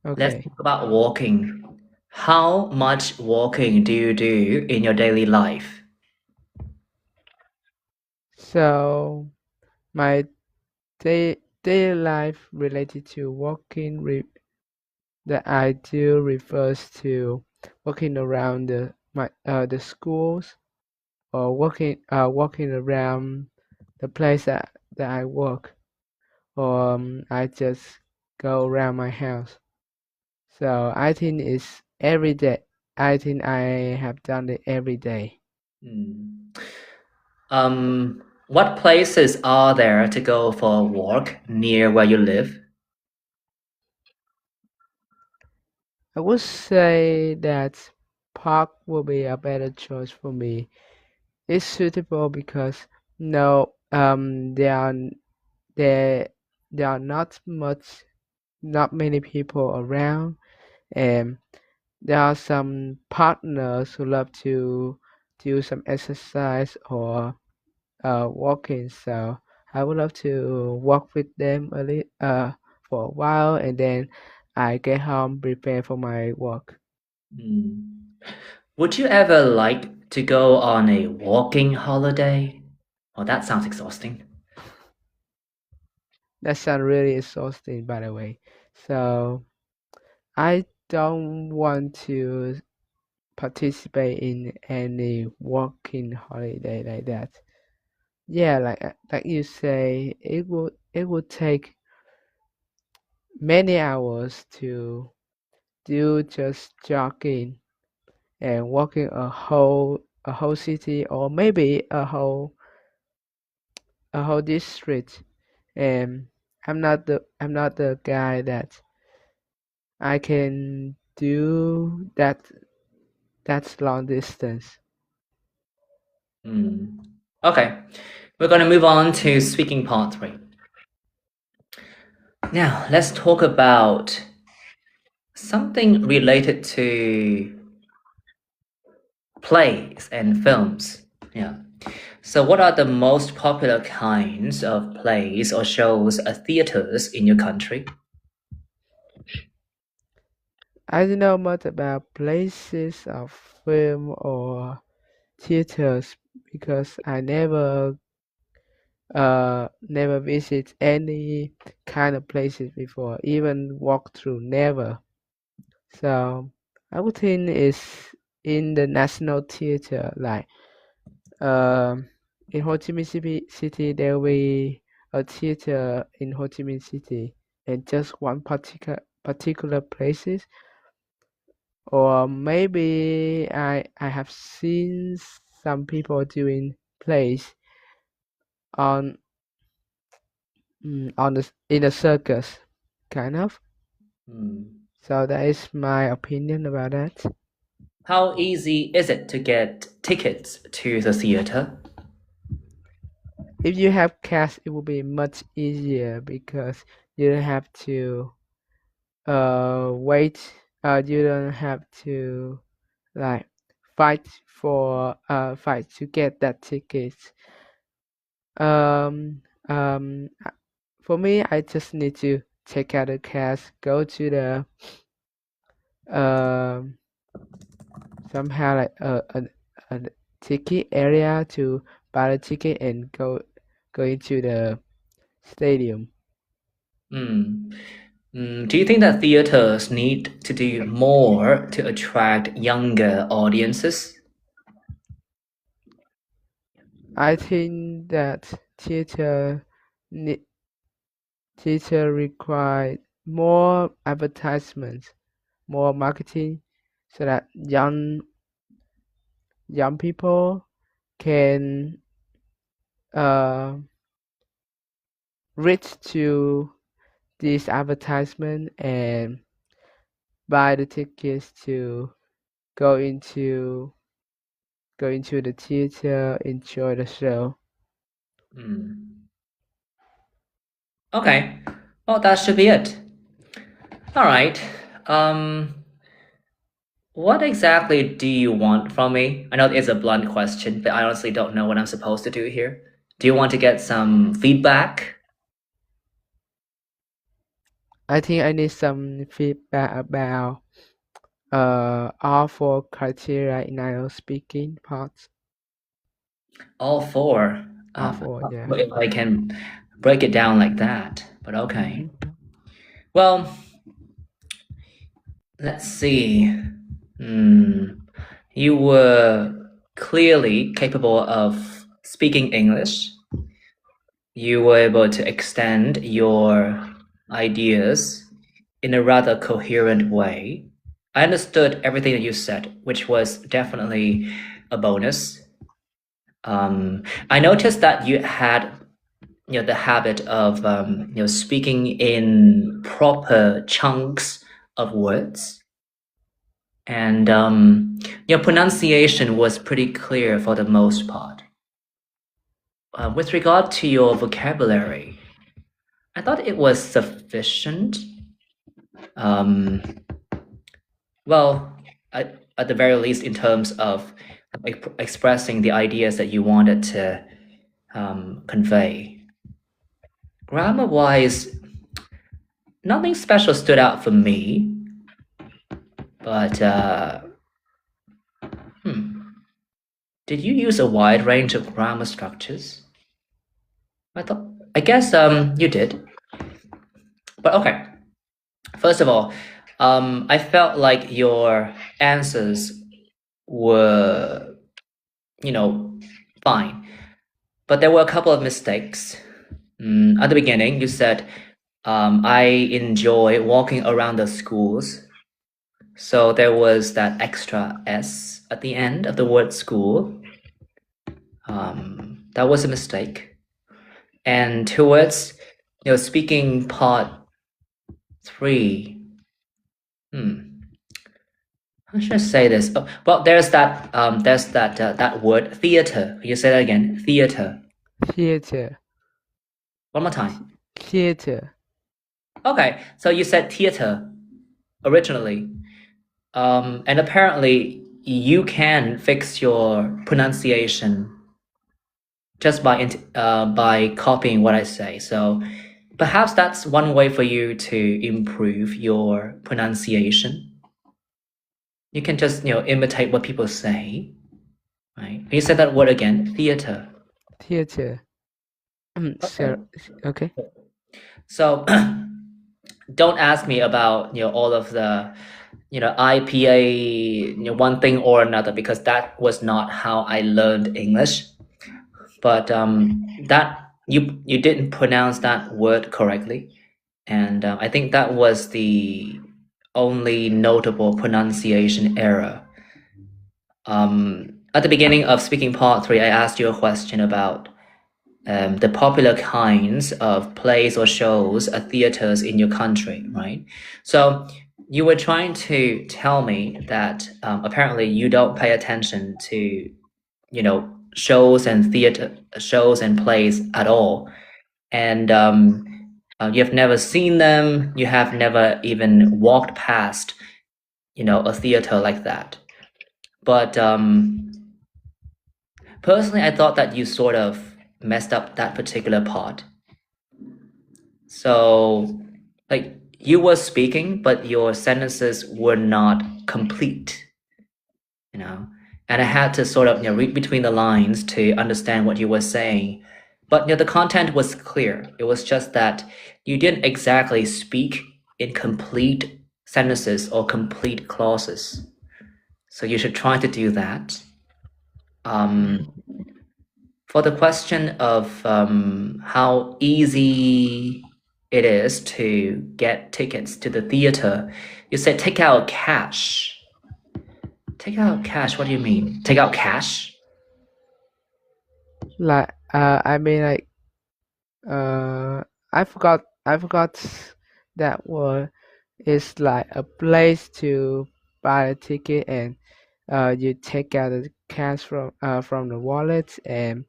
S1: Let's
S4: Okay.
S1: talk about walking. How much walking do you do in your daily life?
S4: So my daily life related to walking that I do refers to walking around the schools or walking around the place that I work, or I just go around my house. So I think it's every day. I think I have done it every day.
S1: What places are there to go for a walk near where you live?
S4: I would say that park will be a better choice for me. It's suitable because no, there there are not many people around, and there are some partners who love to do some exercise or walking. So I would love to walk with them for a while, and then I get home prepare for my work.
S1: Would you ever like to go on a walking holiday? Oh, that sounds exhausting.
S4: That sounds really exhausting, by the way. So I don't want to participate in any walking holiday like that. Yeah, like you say, it would take many hours to do just jogging and walking a whole city or maybe a whole district. And I'm not the guy that I can do that's long distance.
S1: Okay, we're gonna move on to speaking part 3. Now, let's talk about something related to plays and films. Yeah. So what are the most popular kinds of plays or shows at theaters in your country?
S4: I don't know much about places of film or theaters because I never visit any kind of places before, even walk through never. So I would think it's in the National Theater, like in Ho Chi Minh City, there will be a theater in Ho Chi Minh City, and just one particular places, or maybe I have seen some people doing plays on in a circus, kind of. So that is my opinion about that.
S1: How easy is it to get tickets to the theater?
S4: If you have cash, it will be much easier because you don't have to wait. You don't have to like fight to get that ticket. Um, um, for me, I just need to take out the cash, go to the somehow like a ticket area to buy the ticket and go into the stadium.
S1: Do you think that theaters need to do more to attract younger audiences?
S4: I think that theater ne- theater require more advertisements, more marketing, so that young people can reach to this advertisement and buy the tickets to go into the theater, enjoy the show.
S1: Okay, well, that should be it. All right. What exactly do you want from me? I know it's a blunt question, but I honestly don't know what I'm supposed to do here. Do you want to get some feedback?
S4: I think I need some feedback about all four criteria in IELTS speaking parts.
S1: All four.
S4: All four, yeah.
S1: If I can break it down like that, but okay. Well, let's see. You were clearly capable of speaking English. You were able to extend your ideas in a rather coherent way. I understood everything that you said, which was definitely a bonus. I noticed that you had the habit of speaking in proper chunks of words, and your pronunciation was pretty clear for the most part. With regard to your vocabulary, I thought it was sufficient. Well, at the very least, in terms of expressing the ideas that you wanted to convey. Grammar-wise, nothing special stood out for me, but did you use a wide range of grammar structures? I guess you did. But okay. First of all, I felt like your answers were, fine. But there were a couple of mistakes. At the beginning, you said, I enjoy walking around the schools. So there was that extra S at the end of the word school. That was a mistake. And towards, speaking part 3, how should I say this? Oh, well, there's that word theater. Can you say that again? Theater.
S4: Theater.
S1: One more time.
S4: Theater.
S1: Okay, so you said theater originally, and apparently you can fix your pronunciation just by copying what I say. So perhaps that's one way for you to improve your pronunciation. You can just imitate what people say, right? You said that word again, theater.
S4: Theater. So, okay.
S1: So don't ask me about all of the IPA one thing or another, because that was not how I learned English. But that you didn't pronounce that word correctly, and I think that was the only notable pronunciation error. At the beginning of speaking part 3, I asked you a question about the popular kinds of plays or shows at theaters in your country, right? So you were trying to tell me that apparently you don't pay attention to, shows and plays at all, and you have never seen them. You have never even walked past, a theater like that. But personally, I thought that you sort of messed up that particular part. So, like, you were speaking, but your sentences were not complete, you know? And I had to sort of, you know, read between the lines to understand what you were saying. But, you know, the content was clear. It was just that you didn't exactly speak in complete sentences or complete clauses. So you should try to do that. For the question of how easy it is to get tickets to the theater, you said take out cash. Take out cash, what do you mean? Take out cash?
S4: Like I mean like I forgot that word. It's like a place to buy a ticket and you take out the cash from the wallet and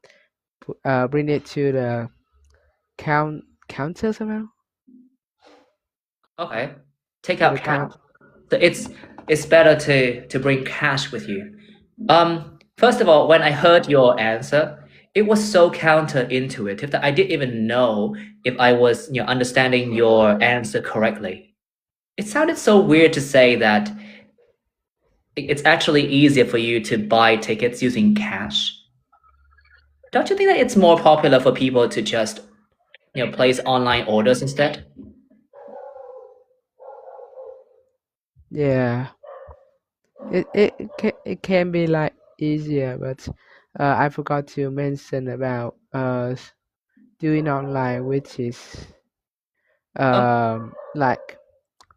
S4: bring it to the counter somehow.
S1: Okay. Take
S4: To
S1: out
S4: the
S1: cash.
S4: count.
S1: So it's better to bring cash with you. First of all, when I heard your answer, it was so counterintuitive that I didn't even know if I was, you know, understanding your answer correctly. It sounded so weird to say that it's actually easier for you to buy tickets using cash. Don't you think that it's more popular for people to just, you know, place online orders instead?
S4: Yeah. It can be like easier, but I forgot to mention about doing online, which is like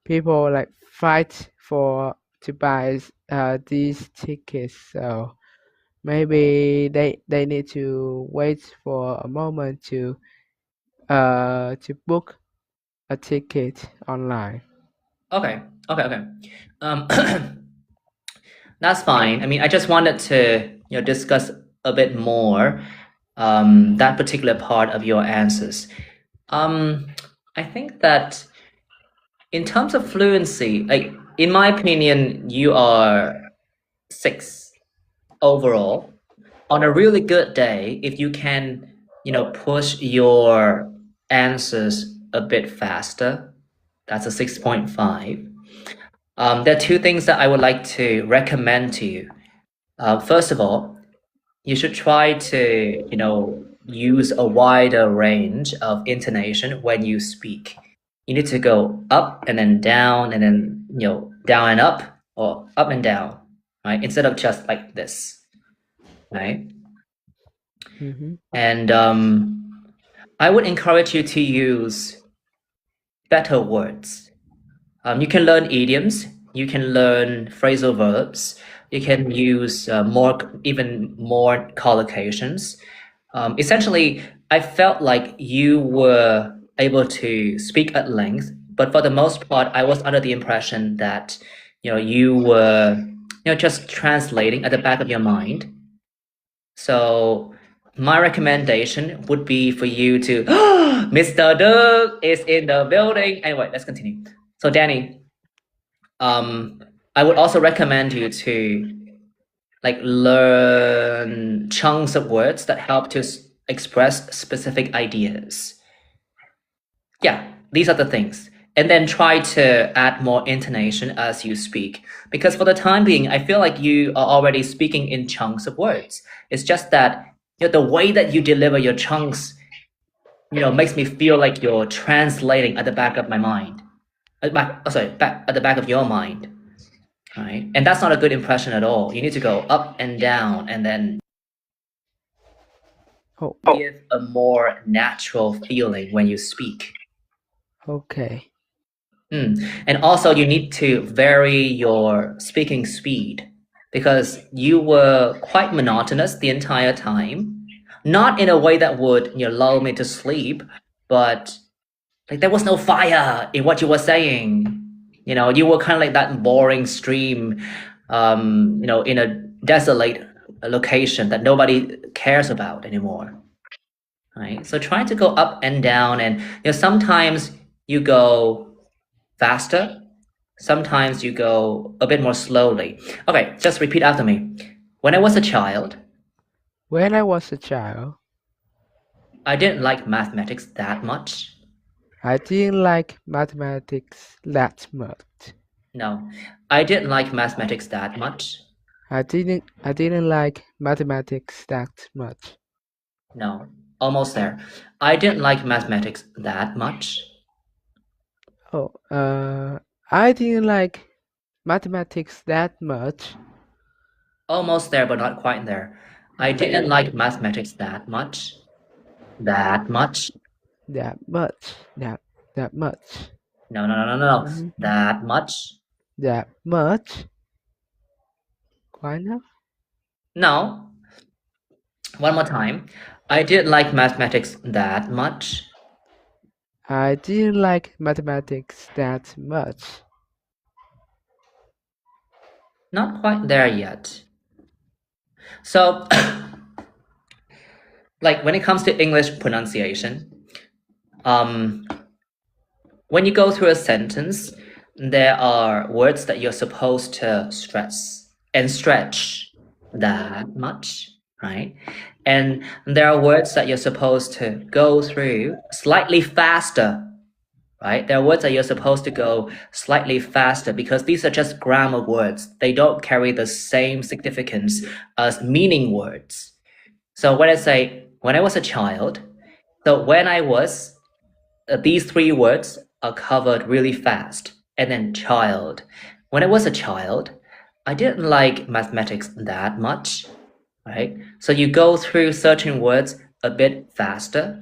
S4: people like fight for to buy these tickets. So maybe they need to wait for a moment to book a ticket online.
S1: Okay. Um, that's fine. I mean, I just wanted to, you know, discuss a bit more that particular part of your answers. I think that in terms of fluency, like in my opinion, you are 6 overall. On a really good day, if you can, you know, push your answers a bit faster, that's a 6.5. There are 2 things that I would like to recommend to you. First of all, you should try to, you know, use a wider range of intonation when you speak. You need to go up and then, you know, down and up or up and down, right? Instead of just like this, right? And I would encourage you to use better words. You can learn idioms, you can learn phrasal verbs, you can use even more collocations. Essentially, I felt like you were able to speak at length, but for the most part, I was under the impression that, you know, you were, you know, just translating at the back of your mind. So my recommendation would be for you to, Mr. Doug is in the building. Anyway, let's continue. So Danny, I would also recommend you to like learn chunks of words that help to express specific ideas. Yeah, these are the things. And then try to add more intonation as you speak. Because for the time being, I feel like you are already speaking in chunks of words. It's just that, you know, the way that you deliver your chunks, you know, makes me feel like you're translating at the back of my mind. Back at the back of your mind. Right? And that's not a good impression at all. You need to go up and down and then give a more natural feeling when you speak.
S4: Okay.
S1: And also you need to vary your speaking speed because you were quite monotonous the entire time. Not in a way that would, you know, lull me to sleep, but like there was no fire in what you were saying. You know, you were kind of like that boring stream, you know, in a desolate location that nobody cares about anymore. Right? So try to go up and down, and you know, sometimes you go faster, sometimes you go a bit more slowly. Okay, just repeat after me. When I was a child,
S4: When I was a child,
S1: I didn't like mathematics that much.
S4: I didn't like mathematics that much.
S1: No, I didn't like mathematics that much.
S4: I didn't like mathematics that much.
S1: No, almost there. I didn't like mathematics that much.
S4: Oh, I didn't like mathematics that much.
S1: Almost there, but not quite there. I didn't like mathematics that much. That much.
S4: That much. That much.
S1: No.
S4: Mhm.
S1: That much.
S4: That much. Quite enough.
S1: No. One more time. I didn't like mathematics that much.
S4: I didn't like mathematics that much.
S1: Not quite there yet. So, like when it comes to English pronunciation, when you go through a sentence, there are words that you're supposed to stress and stretch that much, right? And there are words that you're supposed to go through slightly faster, right? There are words that you're supposed to go slightly faster because these are just grammar words. They don't carry the same significance as meaning words. So when I say, when I was a child, so when I was, these three words are covered really fast. And then child. When I was a child, I didn't like mathematics that much, right? So you go through certain words a bit faster,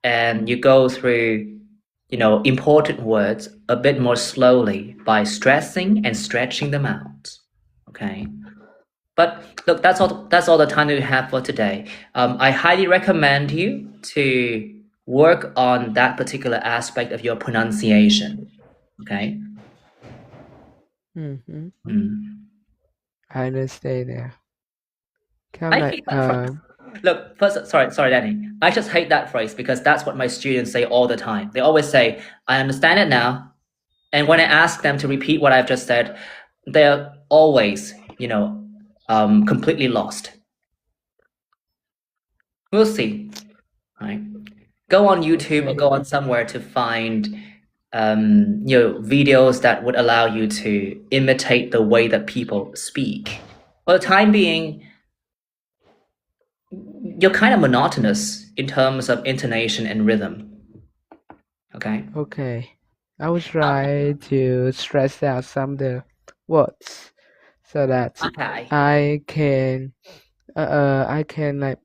S1: and you go through, important words a bit more slowly by stressing and stretching them out. Okay. But look, that's all the time that we have for today. I highly recommend you to work on that particular aspect of your pronunciation. Okay.
S4: Mm-hmm.
S1: Mm.
S4: I understand now. Kind
S1: I
S4: of like
S1: hate that phrase. Look, first, sorry, Danny. I just hate that phrase because that's what my students say all the time. They always say, "I understand it now," and when I ask them to repeat what I've just said, they're always, completely lost. We'll see. Right? Go on YouTube or go on somewhere to find videos that would allow you to imitate the way that people speak. For the time being, you're kind of monotonous in terms of intonation and rhythm. Okay.
S4: Okay. I will try to stress out some of the words so that
S1: Okay.
S4: I can like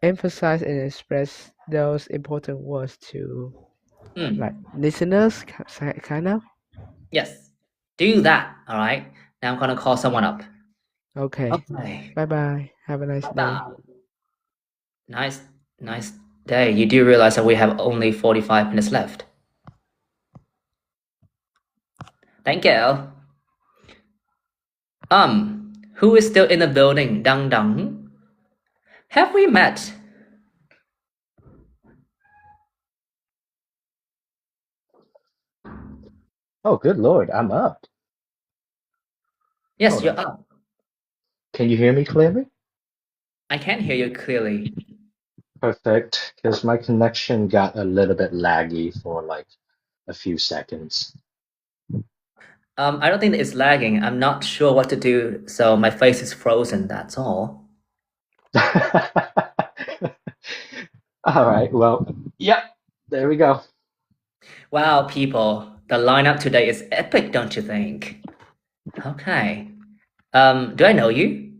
S4: emphasize and express those important words to like listeners, kind of.
S1: Yes. Do that. All right. Now I'm gonna call someone up.
S4: Okay.
S1: Okay.
S4: Bye bye. Have a nice day.
S1: Nice day. You do realize that we have only 45 minutes left. Thank you. Who is still in the building? Dang Dang. Have we met?
S5: Oh, good Lord, I'm up.
S1: Yes,
S5: Hold
S1: you're
S5: on.
S1: up.
S5: Can you hear me clearly?
S1: I can hear you clearly.
S5: Perfect, because my connection got a little bit laggy for like a few seconds.
S1: I don't think that it's lagging. I'm not sure what to do, so my face is frozen, that's all.
S5: All right, well, yep, there we go.
S1: Wow, people, the lineup today is epic, don't you think? Okay. Do I know you?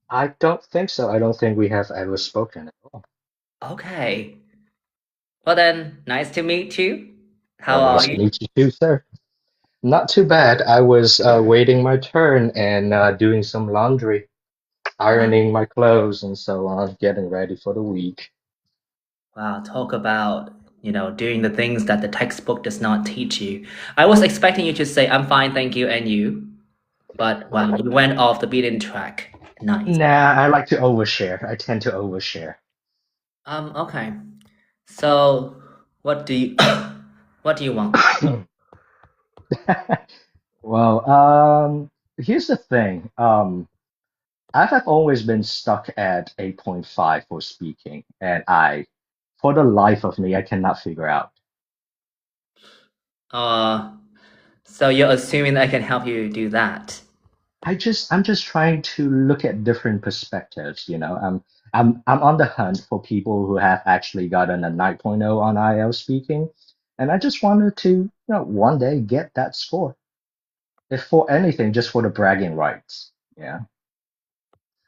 S5: I don't think so. I don't think we have ever spoken at all.
S1: Okay. Well then, nice to meet you. How
S5: Well,
S1: are
S5: nice to
S1: you?
S5: meet you too, sir. Not too bad. I was waiting my turn and doing some laundry, ironing my clothes and so on, getting ready for the week.
S1: Wow, talk about, doing the things that the textbook does not teach you. I was expecting you to say, I'm fine, thank you, and you. But wow, you went off the beaten track. Nice.
S5: Nah, I like to overshare. I tend to overshare.
S1: Okay. So, what do you what do you want?
S5: Well, here's the thing. I have always been stuck at 8.5 for speaking, and for the life of me, I cannot figure out.
S1: Uh, so you're assuming I can help you do that?
S5: I'm just trying to look at different perspectives, you know. I'm on the hunt for people who have actually gotten a 9.0 on IELTS speaking, and I just wanted to, one day get that score. If for anything, just for the bragging rights. Yeah.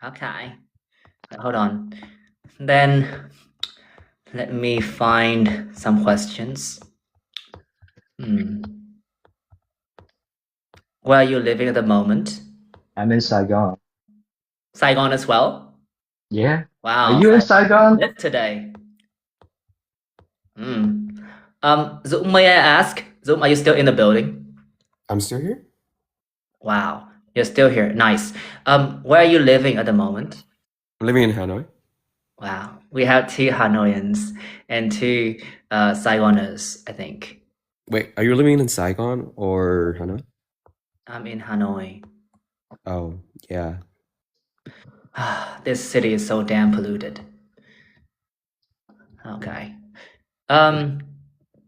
S1: Okay. Hold on. Then let me find some questions. Where are you living at the moment?
S5: I'm in Saigon.
S1: Saigon as well?
S5: Yeah. Are
S1: Wow,
S5: you in
S1: Saigon
S5: Saigon?
S1: lit today. Zoom, may I ask? Zoom, are you still in the building?
S3: I'm still here.
S1: Wow, you're still here. Nice. Where are you living at the moment?
S3: I'm living in Hanoi.
S1: Wow, we have two Hanoians and two Saigoners, I think.
S3: Wait, are you living in Saigon or Hanoi?
S1: I'm in Hanoi.
S3: Oh, yeah.
S1: This city is so damn polluted. Okay.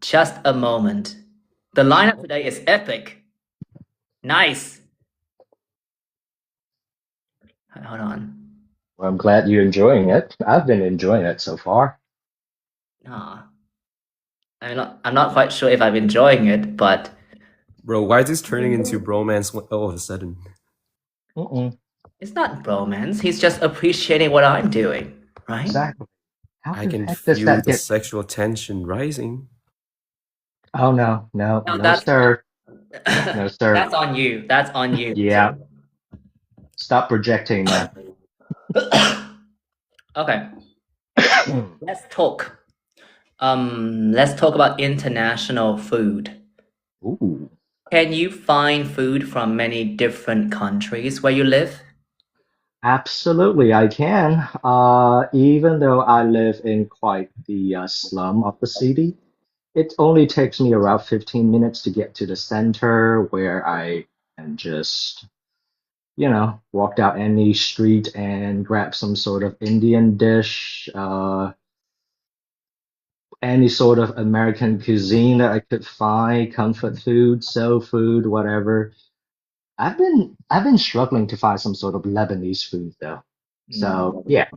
S1: Just a moment. The lineup today is epic. Nice. Hold on.
S5: Well, I'm glad you're enjoying it. I've been enjoying it so far.
S1: Ah, I'm not quite sure if I'm enjoying it, but
S3: Bro, why is this turning into bromance all of a sudden?
S5: Mm-mm.
S1: it's not bromance. He's just appreciating what I'm doing, right?
S5: Exactly. How
S3: I
S5: the
S3: can
S5: heck does
S3: feel
S5: that
S3: the
S5: get?
S3: sexual tension rising.
S5: Oh no, no,
S1: No,
S5: no, sir. No, sir.
S1: that's on you. That's on you.
S5: Yeah. Stop projecting now.
S1: Okay, let's talk. Let's talk about international food.
S5: Ooh.
S1: Can you find food from many different countries where you live?
S5: Absolutely, I can. Even though I live in quite the slum of the city, it only takes me around 15 minutes to get to the center where I can just, walk down any street and grab some sort of Indian dish, any sort of American cuisine that I could find, comfort food, soul food, whatever. I've been struggling to find some sort of Lebanese food though. So yeah,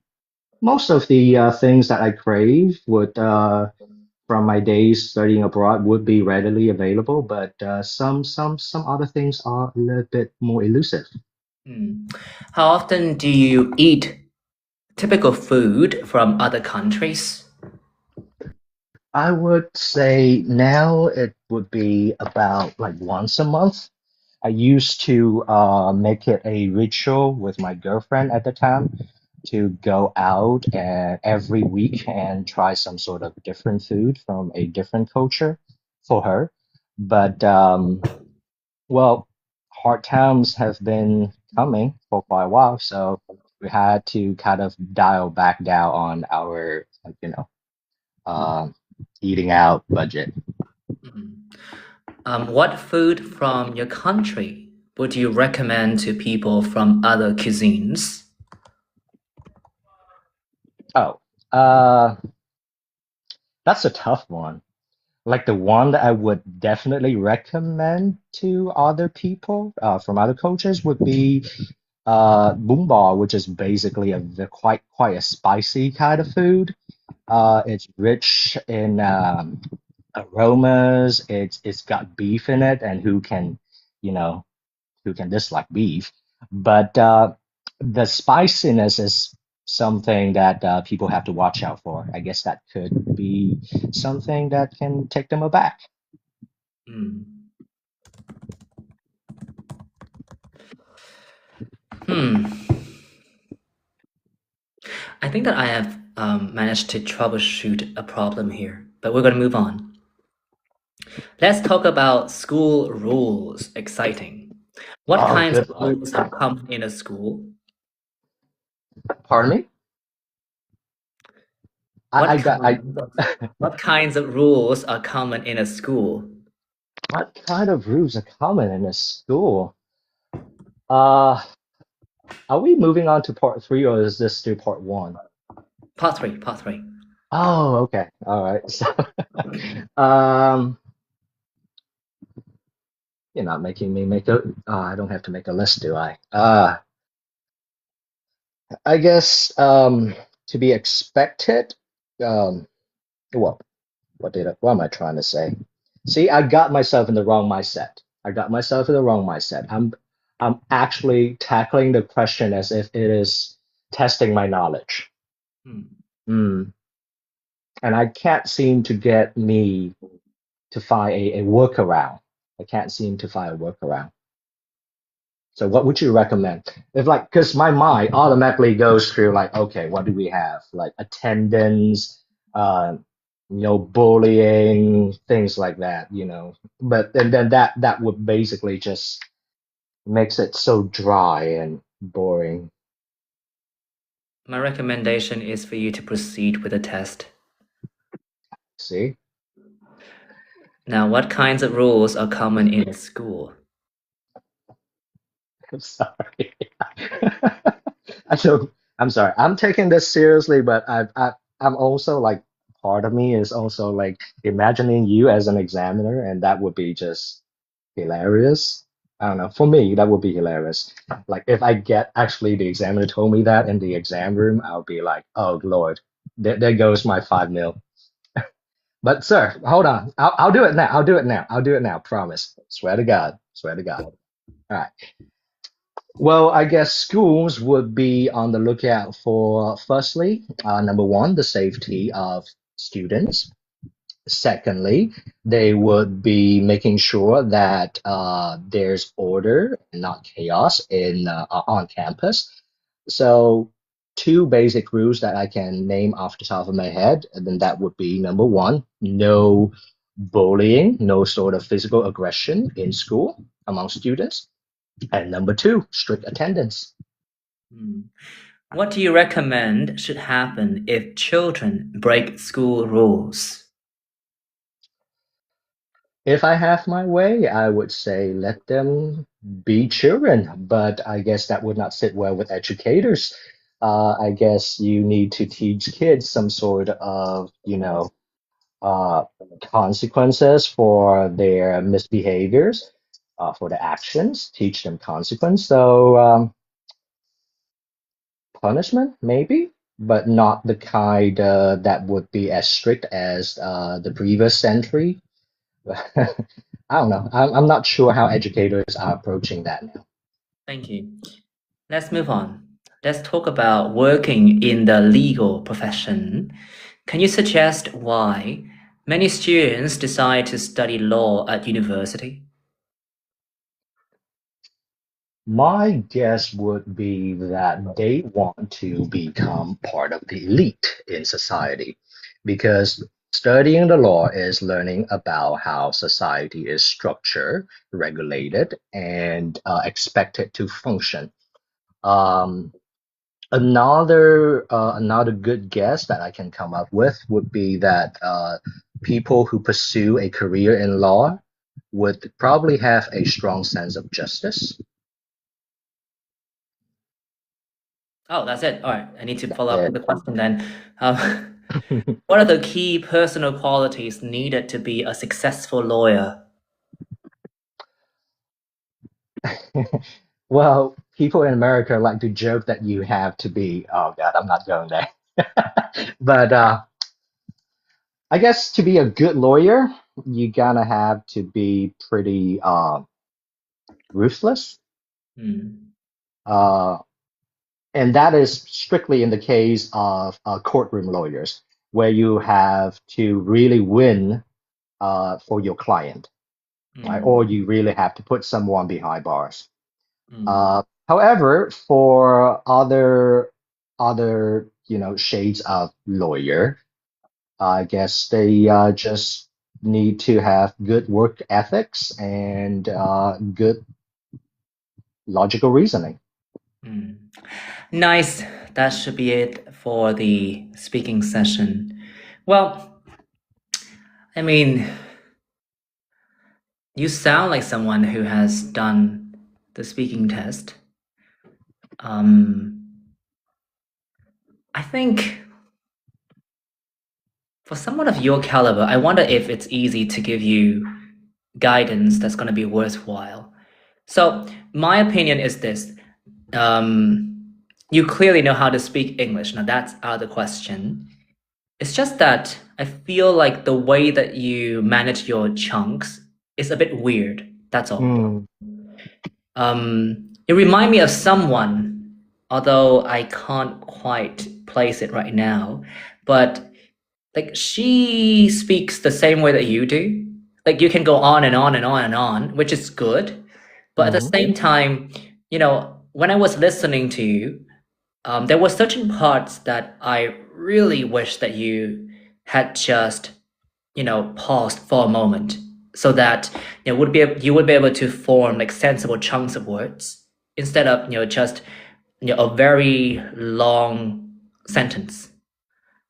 S5: most of the things that I crave would from my days studying abroad would be readily available, but some other things are a little bit more elusive.
S1: How often do you eat typical food from other countries?
S5: I would say now it would be about like once a month. I used to make it a ritual with my girlfriend at the time to go out and every week and try some sort of different food from a different culture for her. But well, hard times have been coming for quite a while, so we had to kind of dial back down on our, like, uh, eating out budget.
S1: What food from your country would you recommend to people from other cuisines?
S5: Oh, that's a tough one. Like the one that I would definitely recommend to other people from other cultures would be bún bò, which is basically quite a spicy kind of food. It's rich in aromas. It's got beef in it, and you know, who can dislike beef? But the spiciness is something that people have to watch out for. I guess that could be something that can take them aback.
S1: Hmm. Hmm. I think that I have managed to troubleshoot a problem here, but we're going to move on. Let's talk about school rules. Exciting. What
S5: Oh,
S1: kinds
S5: good
S1: of
S5: luck.
S1: rules are common in a school?
S5: Pardon me? I
S1: What
S5: got I
S1: kinds of, what kinds of rules are common in a school?
S5: what kind of rules are common in a school? Uh Are we moving on to part 3 or is this still part 1?
S1: Part three, part three.
S5: Oh, okay. All right. So, um, you're not making me make a. I don't have to make a list, do I? I guess to be expected. Well, what am I trying to say? See, I got myself in the wrong mindset. I'm actually tackling the question as if it is testing my knowledge.
S1: Hmm.
S5: Mm. And I can't seem to get me to find a workaround. I can't seem to find a workaround. So what would you recommend? If like, because my mind automatically goes through like, okay, what do we have? Like attendance, uh, bullying, things like that. But and then that would basically just makes it so dry and boring.
S1: My recommendation is for you to proceed with the test.
S5: See?
S1: Now, what kinds of rules are common in a school?
S5: I'm sorry. I don't, I'm sorry. I'm taking this seriously, but I'm also like part of me is also like imagining you as an examiner, and that would be just hilarious. I don't know. For me, that would be hilarious. Like if I get actually the examiner told me that in the exam room, I'll be like, oh Lord, there goes my 5 mil. But sir, hold on. I'll do it now. I'll do it now. I'll do it now. Promise. Swear to God. Swear to God. All right. Well, I guess schools would be on the lookout for, firstly, number one, the safety of students. Secondly, they would be making sure that there's order and not chaos on campus. So, two basic rules that I can name off the top of my head, and then that would be number one, no bullying, no sort of physical aggression in school among students. And number two, strict attendance.
S1: Hmm. What do you recommend should happen if children break school rules?
S5: If I have my way, I would say let them be children, but I guess that would not sit well with educators. I guess you need to teach kids some sort of, uh, consequences for their misbehaviors, for their actions, teach them consequence. So, punishment, maybe, but not the kind that would be as strict as the previous century. I don't know. I'm not sure how educators are approaching that now.
S1: Thank you. Let's move on. Let's talk about working in the legal profession. Can you suggest why many students decide to study law at university?
S5: My guess would be that they want to become part of the elite in society because studying the law is learning about how society is structured, regulated, and expected to function. Um, another good guess that I can come up with would be that people who pursue a career in law would probably have a strong sense of justice.
S1: Oh, that's it. All right. I need to
S5: That's
S1: follow up with
S5: it.
S1: the question then. What are the key personal qualities needed to be a successful lawyer?
S5: Well, people in America like to joke that you have to be, oh God, I'm not going there. But I guess to be a good lawyer, you gotta have to be pretty ruthless.
S1: Hmm.
S5: Uh, and that is strictly in the case of courtroom lawyers, where you have to really win for your client, right? Or
S1: Hmm.
S5: you really have to put someone behind bars.
S1: Hmm.
S5: However, for other shades of lawyer, I guess they just need to have good work ethics and good logical reasoning.
S1: Hmm. Nice. That should be it for the speaking session. Well, I mean, you sound like someone who has done the speaking test. I think for someone of your caliber, I wonder if it's easy to give you guidance that's going to be worthwhile. So my opinion is this. You clearly know how to speak English. Now that's out of the question. It's just that I feel like the way that you manage your chunks is a bit weird. That's all.
S5: Mm.
S1: You remind me of someone, although I can't quite place it right now. But like she speaks the same way that you do. Like you can go on and on and on and on, which is good. But at the
S5: Mhm.
S1: same time, when I was listening to you, there were certain parts that I really wish that you had just, paused for a moment so that you would be able to form like sensible chunks of words instead of just a very long sentence.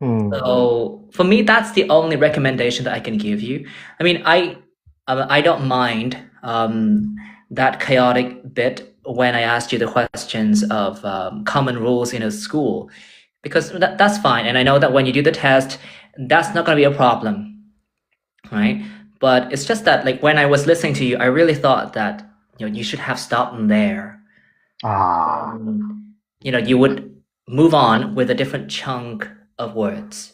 S5: Mm.
S1: So for me, that's the only recommendation that I can give you. I mean, I don't mind that chaotic bit when I asked you the questions of common rules in a school, because that's fine. And I know that when you do the test, that's not going to be a problem, right? But it's just that like when I was listening to you, I really thought that you should have stopped there.
S5: Ah.
S1: You would move on with a different chunk of words.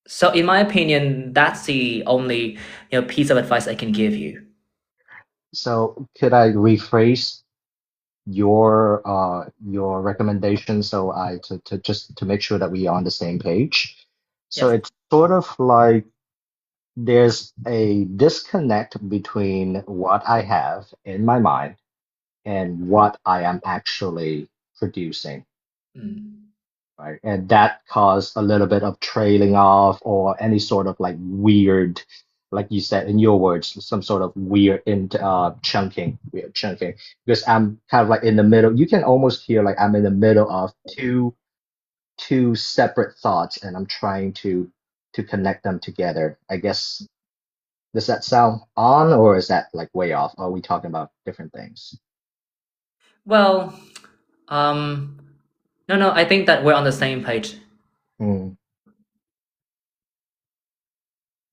S1: So in my opinion, that's the only piece of advice I can give you.
S5: So could I rephrase your recommendation so to just to make sure that we are on the same page? So
S1: Yes.
S5: it's sort of like there's a disconnect between what I have in my mind and what I am actually producing,
S1: Mm.
S5: right? And that caused a little bit of trailing off or any sort of like weird, like you said in your words, some sort of weird chunking, because I'm kind of like in the middle. You can almost hear like I'm in the middle of two separate thoughts, and I'm trying to connect them together. I guess, does that sound on, or is that like way off? Are we talking about different things?
S1: Well, no, I think that we're on the same page.
S5: Hmm.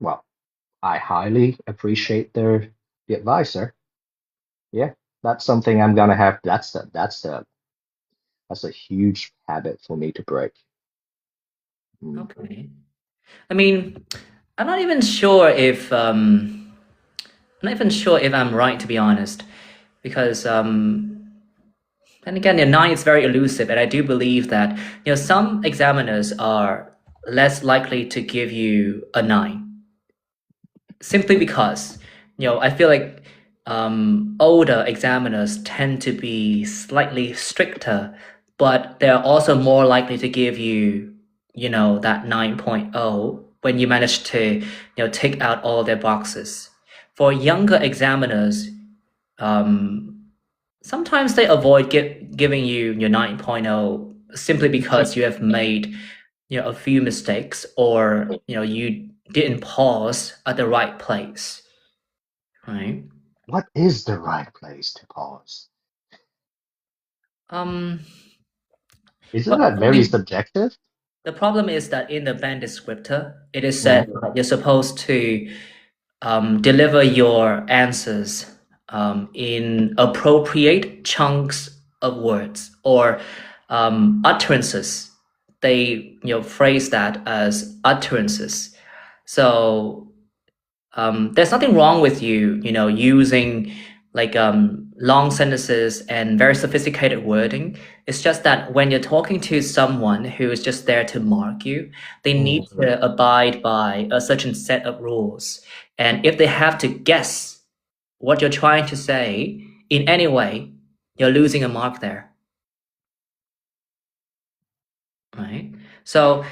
S5: Well, I highly appreciate the advice, sir. Yeah, that's something I'm gonna have. That's a huge habit for me to break. Mm.
S1: Okay. I mean, I'm not even sure if I'm right, to be honest, because and again, 9 is very elusive, and I do believe that some examiners are less likely to give you a 9 simply because I feel like older examiners tend to be slightly stricter, but they're also more likely to give you that 9.0 when you manage to tick out all their boxes. For younger examiners, um, sometimes they avoid giving you your 9.0 simply because you have made a few mistakes, or you didn't pause at the right place, right?
S5: What is the right place to pause?
S1: um
S5: Isn't
S1: well,
S5: that very subjective?
S1: the problem is that in the band descriptor it is
S5: Mm.
S1: said that you're supposed to deliver your answers in appropriate chunks of words or utterances. They phrase that as utterances. So there's nothing wrong with you using like long sentences and very sophisticated wording. It's just that when you're talking to someone who is just there to mark you, they need
S5: Mm.
S1: to abide by a certain set of rules. And if they have to guess what you're trying to say in any way, you're losing a mark there, right? So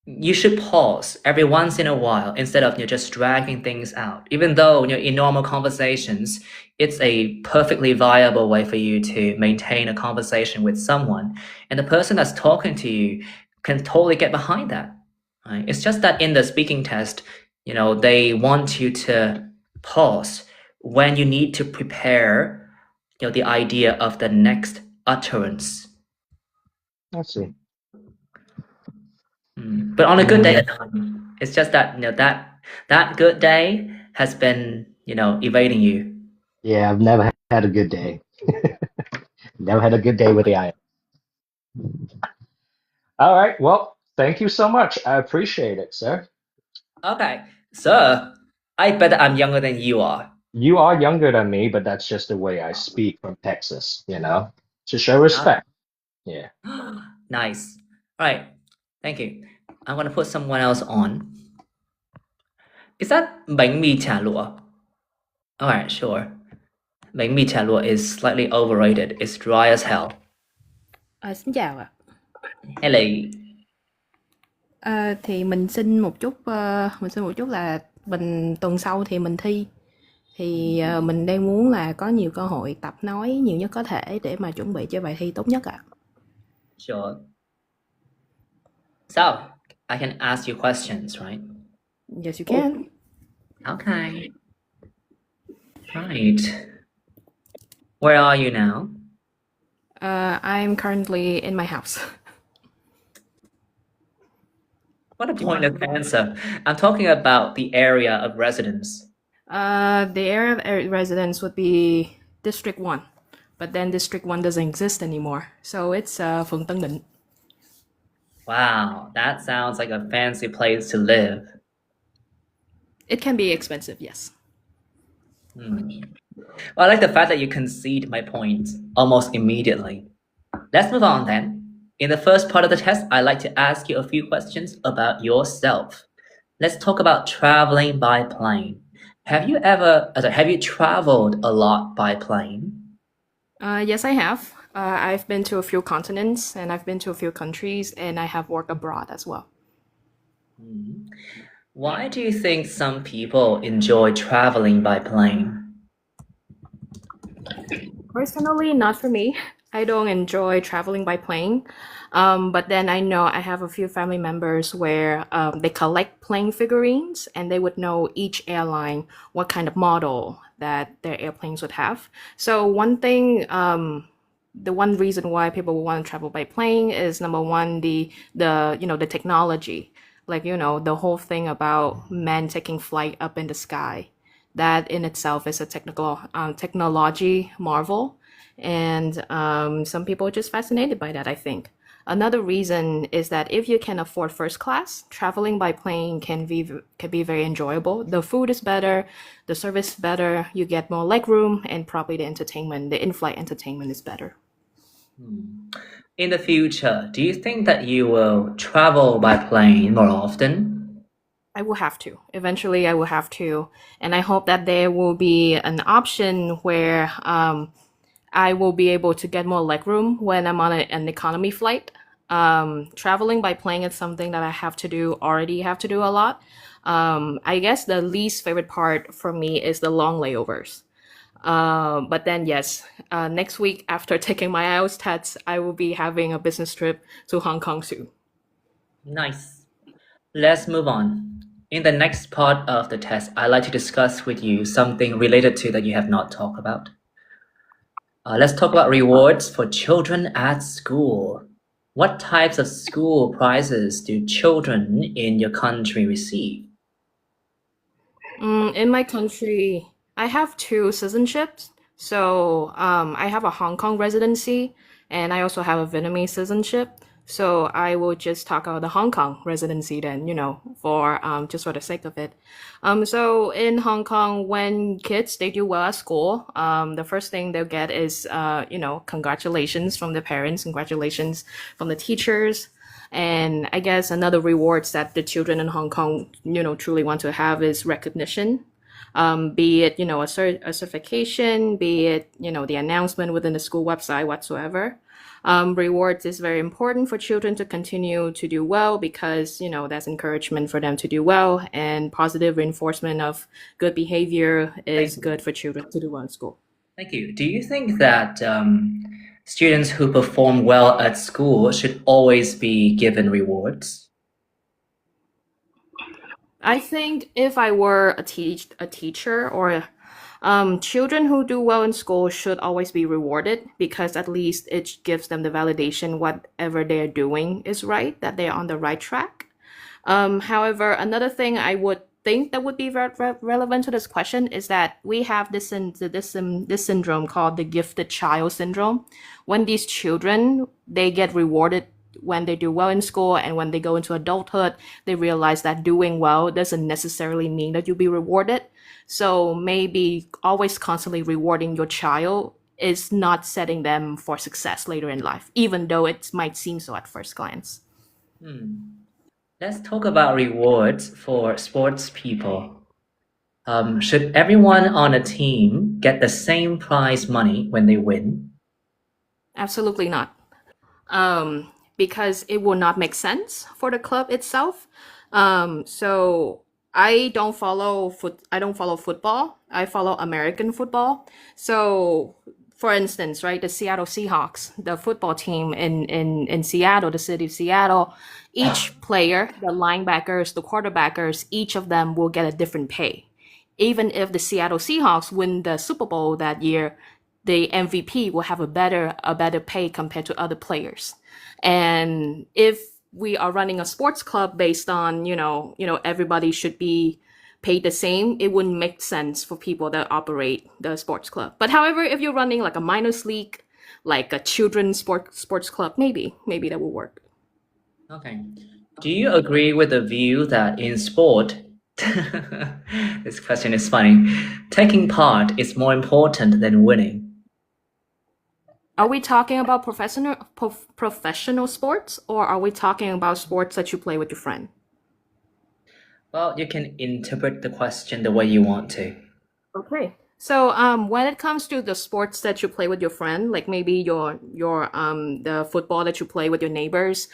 S1: you should pause every once in a while instead of just dragging things out. Even though in normal conversations, it's a perfectly viable way for you to maintain a conversation with someone, and the person that's talking to you can totally get behind that. Right? It's just that in the speaking test, they want you to pause when you need to prepare, the idea of the next utterance.
S5: I see.
S1: But on a good day, it's just that that good day has been evading you.
S5: Yeah, I've never had a good day. Never had a good day with the island. All right. Well, thank you so much. I appreciate it, sir.
S1: Okay, sir, I bet I'm younger than you are.
S5: You are younger than me, but that's just the way I speak from Texas, to show
S1: Ah,
S5: respect. Yeah.
S1: nice. All right, thank you. I'm gonna put someone else on. Is that bánh mì chả lụa? All right, sure. Bánh mì chả lụa is slightly overrated. It's dry as hell.
S6: Xin chào ạ.
S1: Hello.
S6: Thì mình xin một chút là tuần sau thì mình thi. Thì mình đang muốn là có nhiều cơ hội tập nói nhiều nhất có thể để mà chuẩn bị cho bài thi tốt nhất ạ.
S1: Sure. So, I can ask you questions, right?
S6: Yes, you can.
S1: Okay. Right. Where are you now?
S6: I'm currently in my house.
S1: What a pointless answer. I'm talking about the area of residence.
S6: The area of residence would be District 1. But then District 1 doesn't exist anymore. So it's phường Tân Định.
S1: Wow, that sounds like a fancy place to live.
S6: It can be expensive, yes.
S1: Well, I like the fact that you concede my point almost immediately. Let's move on then. In the first part of the test, I'd like to ask you a few questions about yourself. Let's talk about traveling by plane. Have you traveled a lot by plane?
S6: Yes, I have. I've been to a few continents and I've been to a few countries and I have worked abroad as well.
S1: Why do you think some people enjoy traveling by plane?
S6: Personally, not for me. I don't enjoy traveling by plane. But then I know I have a few family members where they collect plane figurines and they would know each airline what kind of model that their airplanes would have. So one thing, the one reason why people would want to travel by plane is number one, the technology, like the whole thing about men taking flight up in the sky. That in itself is a technology marvel, and some people are just fascinated by that, I think. Another reason is that if you can afford first class, traveling by plane can be very enjoyable. The food is better, the service is better, you get more leg room, and probably the in-flight entertainment is better.
S1: In the future, do you think that you will travel by plane more often?
S6: I will have to. Eventually, I will have to. And I hope that there will be an option where I will be able to get more legroom when I'm on an economy flight. Traveling by plane is something that already have to do a lot. I guess the least favorite part for me is the long layovers. But then, yes, next week after taking my IELTS tests, I will be having a business trip to Hong Kong soon.
S1: Nice. Let's move on. In the next part of the test, I'd like to discuss with you something related to that you have not talked about. Let's talk about rewards for children at school. What types of school prizes do children in your country receive?
S6: In my country, I have two citizenships. So I have a Hong Kong residency and I also have a Vietnamese citizenship. So I will just talk about the Hong Kong residency then, for just for the sake of it. So in Hong Kong, when kids they do well at school, the first thing they'll get is congratulations from the parents, congratulations from the teachers. And I guess another rewards that the children in Hong Kong, truly want to have is recognition. Be it, a certification, be it, the announcement within the school website whatsoever. Rewards is very important for children to continue to do well because, that's encouragement for them to do well, and positive reinforcement of good behavior is good for children to do well in school.
S1: Thank you. Do you think that students who perform well at school should always be given rewards?
S6: I think if I were a teacher or Children who do well in school should always be rewarded because at least it gives them the validation whatever they're doing is right, that they're on the right track. However, another thing I would think that would be relevant to this question is that we have this syndrome called the gifted child syndrome. When these children, they get rewarded when they do well in school, and when they go into adulthood, they realize that doing well doesn't necessarily mean that you'll be rewarded. So maybe always constantly rewarding your child is not setting them for success later in life, even though it might seem so at first glance.
S1: Let's talk about rewards for sports people. Should everyone on a team get the same prize money when they win?
S6: Absolutely not. Because it will not make sense for the club itself. So I don't follow football. I follow American football. So for instance, right, the Seattle Seahawks, the football team in Seattle, the city of Seattle, each player, the linebackers, the quarterbackers, each of them will get a different pay. Even if the Seattle Seahawks win the Super Bowl that year, the MVP will have a better pay compared to other players. And if we are running a sports club based on, everybody should be paid the same, it wouldn't make sense for people that operate the sports club. But however, if you're running like a minors league, like a children's sports club, maybe that will work.
S1: Okay. Do you agree with the view that in sport, this question is funny, taking part is more important than winning?
S6: Are we talking about professional sports, or are we talking about sports that you play with your friend?
S1: Well, you can interpret the question the way you want to.
S6: Okay. So when it comes to the sports that you play with your friend, like maybe your the football that you play with your neighbors,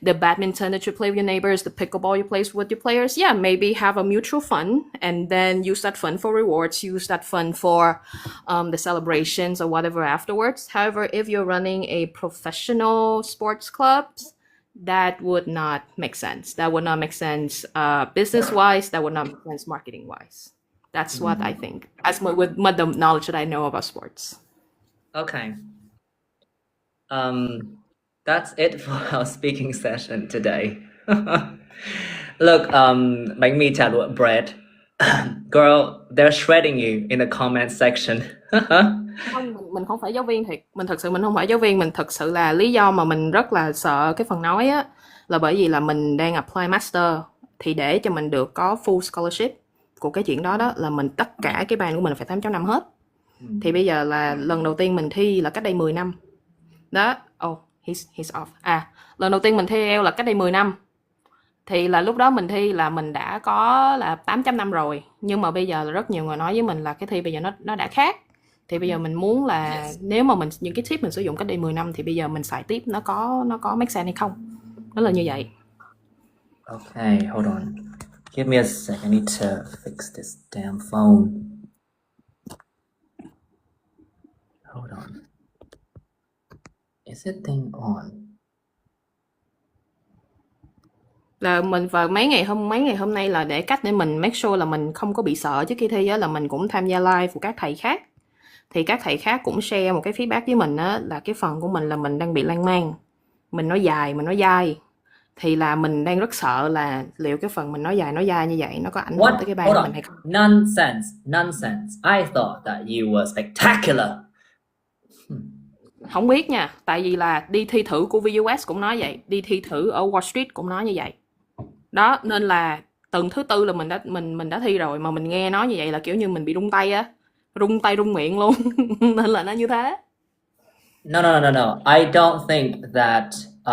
S6: the badminton that you play with your neighbors, the pickleball you play with your players, yeah, maybe have a mutual fund and then use that fund for rewards, use that fund for the celebrations or whatever afterwards. However, if you're running a professional sports club, that would not make sense. That would not make sense business-wise. That would not make sense marketing-wise. That's what I think, with the knowledge that I know about sports.
S1: Okay. That's it for our speaking session today. Look, bánh mì chả lụa bread. Girl, they're shredding you in the comment section.
S6: Mình không phải giáo viên thiệt. Mình thật sự mình không phải giáo viên. Mình thật sự là lý do mà mình rất là sợ cái phần nói á, là bởi vì là mình đang apply master. Thì để cho mình được có full scholarship của cái chuyện đó là mình tất cả cái bàn của mình phải 8.5 hết. Thì bây giờ là lần đầu tiên mình thi là cách đây 10 năm. Đó, he's off. Lần đầu tiên mình thi IELTS là cách đây 10 năm. Thì là lúc đó mình thi là mình đã có là 8.5 rồi. Nhưng mà bây giờ là rất nhiều người nói với mình là cái thi bây giờ nó đã khác. Thì bây giờ mình muốn là nếu mà những cái tip mình sử dụng cách đây 10 năm thì bây giờ mình xài tiếp nó có make sense hay không. Nó là như vậy.
S1: Okay, hold on. Give me a sec. I need to fix this damn phone. Hold on. Is it thing on?
S6: Là mình vào mấy ngày hôm nay là để cách để mình make sure là mình không có bị sợ trước khi thi á, là mình cũng tham gia live của các thầy khác. Thì các thầy khác cũng share một cái feedback với mình á, là cái phần của mình là mình đang bị lan man. Mình nói dài, mình nói dai. Thì là mình đang rất sợ là liệu cái phần mình nói dài như vậy nó có ảnh hưởng tới cái bài của mình hay không.
S1: Nonsense. I thought that you were spectacular.
S6: Không biết nha, tại vì là đi thi thử của VUS cũng nói vậy, đi thi thử ở Wall Street cũng nói như vậy. Đó, nên là tuần thứ tư là mình đã thi rồi mà mình nghe nói như vậy là kiểu như mình bị rung tay á, rung miệng luôn. Nên là nó như thế.
S1: No. I don't think that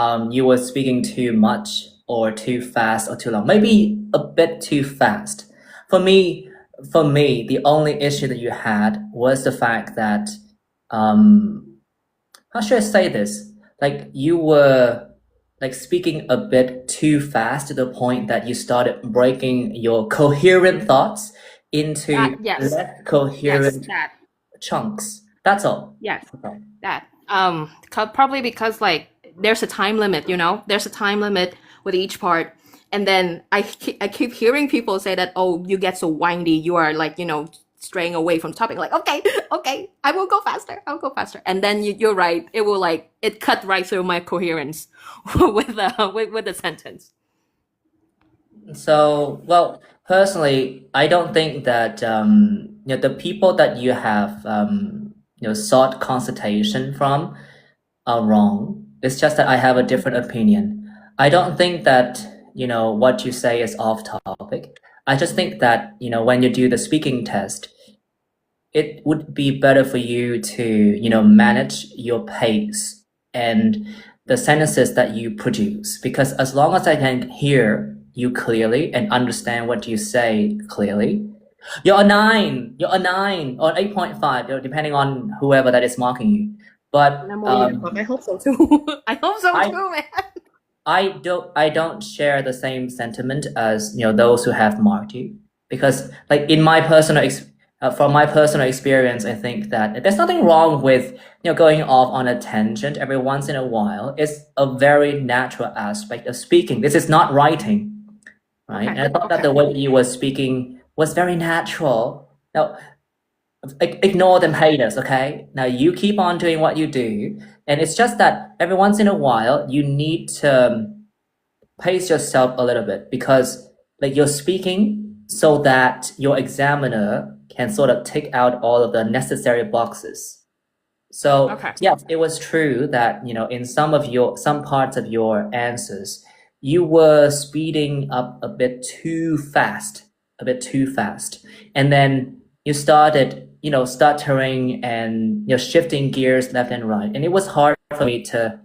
S1: you were speaking too much or too fast or too long. Maybe a bit too fast. For me, the only issue that you had was the fact that how should I say this? Like you were like speaking a bit too fast to the point that you started breaking your coherent thoughts into less coherent chunks. That's all.
S6: Yes, okay. That. Probably because like there's a time limit, there's a time limit with each part. And then I keep hearing people say that, oh, you get so windy, you are like, straying away from the topic. Like, okay, I will go faster. I'll go faster. And then you're right. It will like it cut right through my coherence with the sentence.
S1: So, well, personally, I don't think that the people that you have sought consultation from are wrong. It's just that I have a different opinion. I don't think that what you say is off topic. I just think that when you do the speaking test, it would be better for you to manage your pace and the sentences that you produce, because as long as I can hear you clearly and understand what you say clearly, you're a 9 or 8.5, depending on whoever that is marking you. But
S6: I hope so too. I hope so too, man.
S1: I don't share the same sentiment as those who have marked you, because like in my personal from my personal experience, I think that there's nothing wrong with going off on a tangent every once in a while. It's a very natural aspect of speaking. This is not writing, right?
S6: Okay.
S1: And I thought that the way you were speaking was very natural. Now, ignore them haters, okay? Now you keep on doing what you do, and it's just that every once in a while you need to pace yourself a little bit, because like you're speaking so that your examiner can sort of tick out all of the necessary boxes. So
S6: Okay.
S1: yes, it was true that in some parts of your answers you were speeding up a bit too fast, and then you started stuttering and shifting gears left and right, and it was hard for me to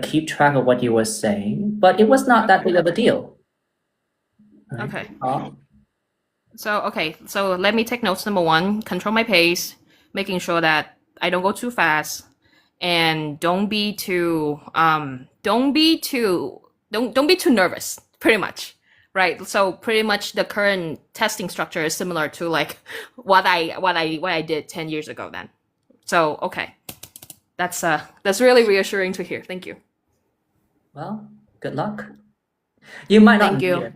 S1: keep track of what you were saying, but it was not that big of a deal. Right?
S6: Okay. So let me take notes. Number 1, control my pace, making sure that I don't go too fast, and don't be too nervous, pretty much. Right. So pretty much the current testing structure is similar to like what I did 10 years ago then. So okay. That's really reassuring to hear. Thank you.
S1: Well, good luck. You might not
S6: Thank
S1: need
S6: you.
S1: it.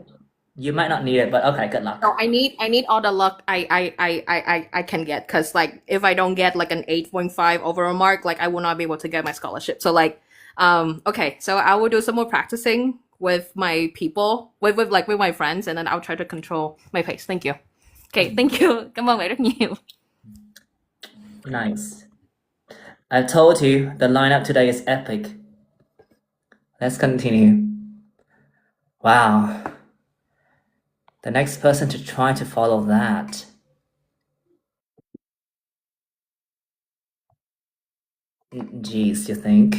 S1: You might not need it, but okay, good luck.
S6: No, I need all the luck I can get, because like if I don't get like an 8.5 overall mark, like I will not be able to get my scholarship. So like okay, so I will do some more practicing with my people, with my friends, and then I'll try to control my pace. Thank you. Okay, thank you. Cảm ơn bạn rất nhiều.
S1: Nice. I told you the lineup today is epic. Let's continue. Wow. The next person to try to follow that. Geez, you think?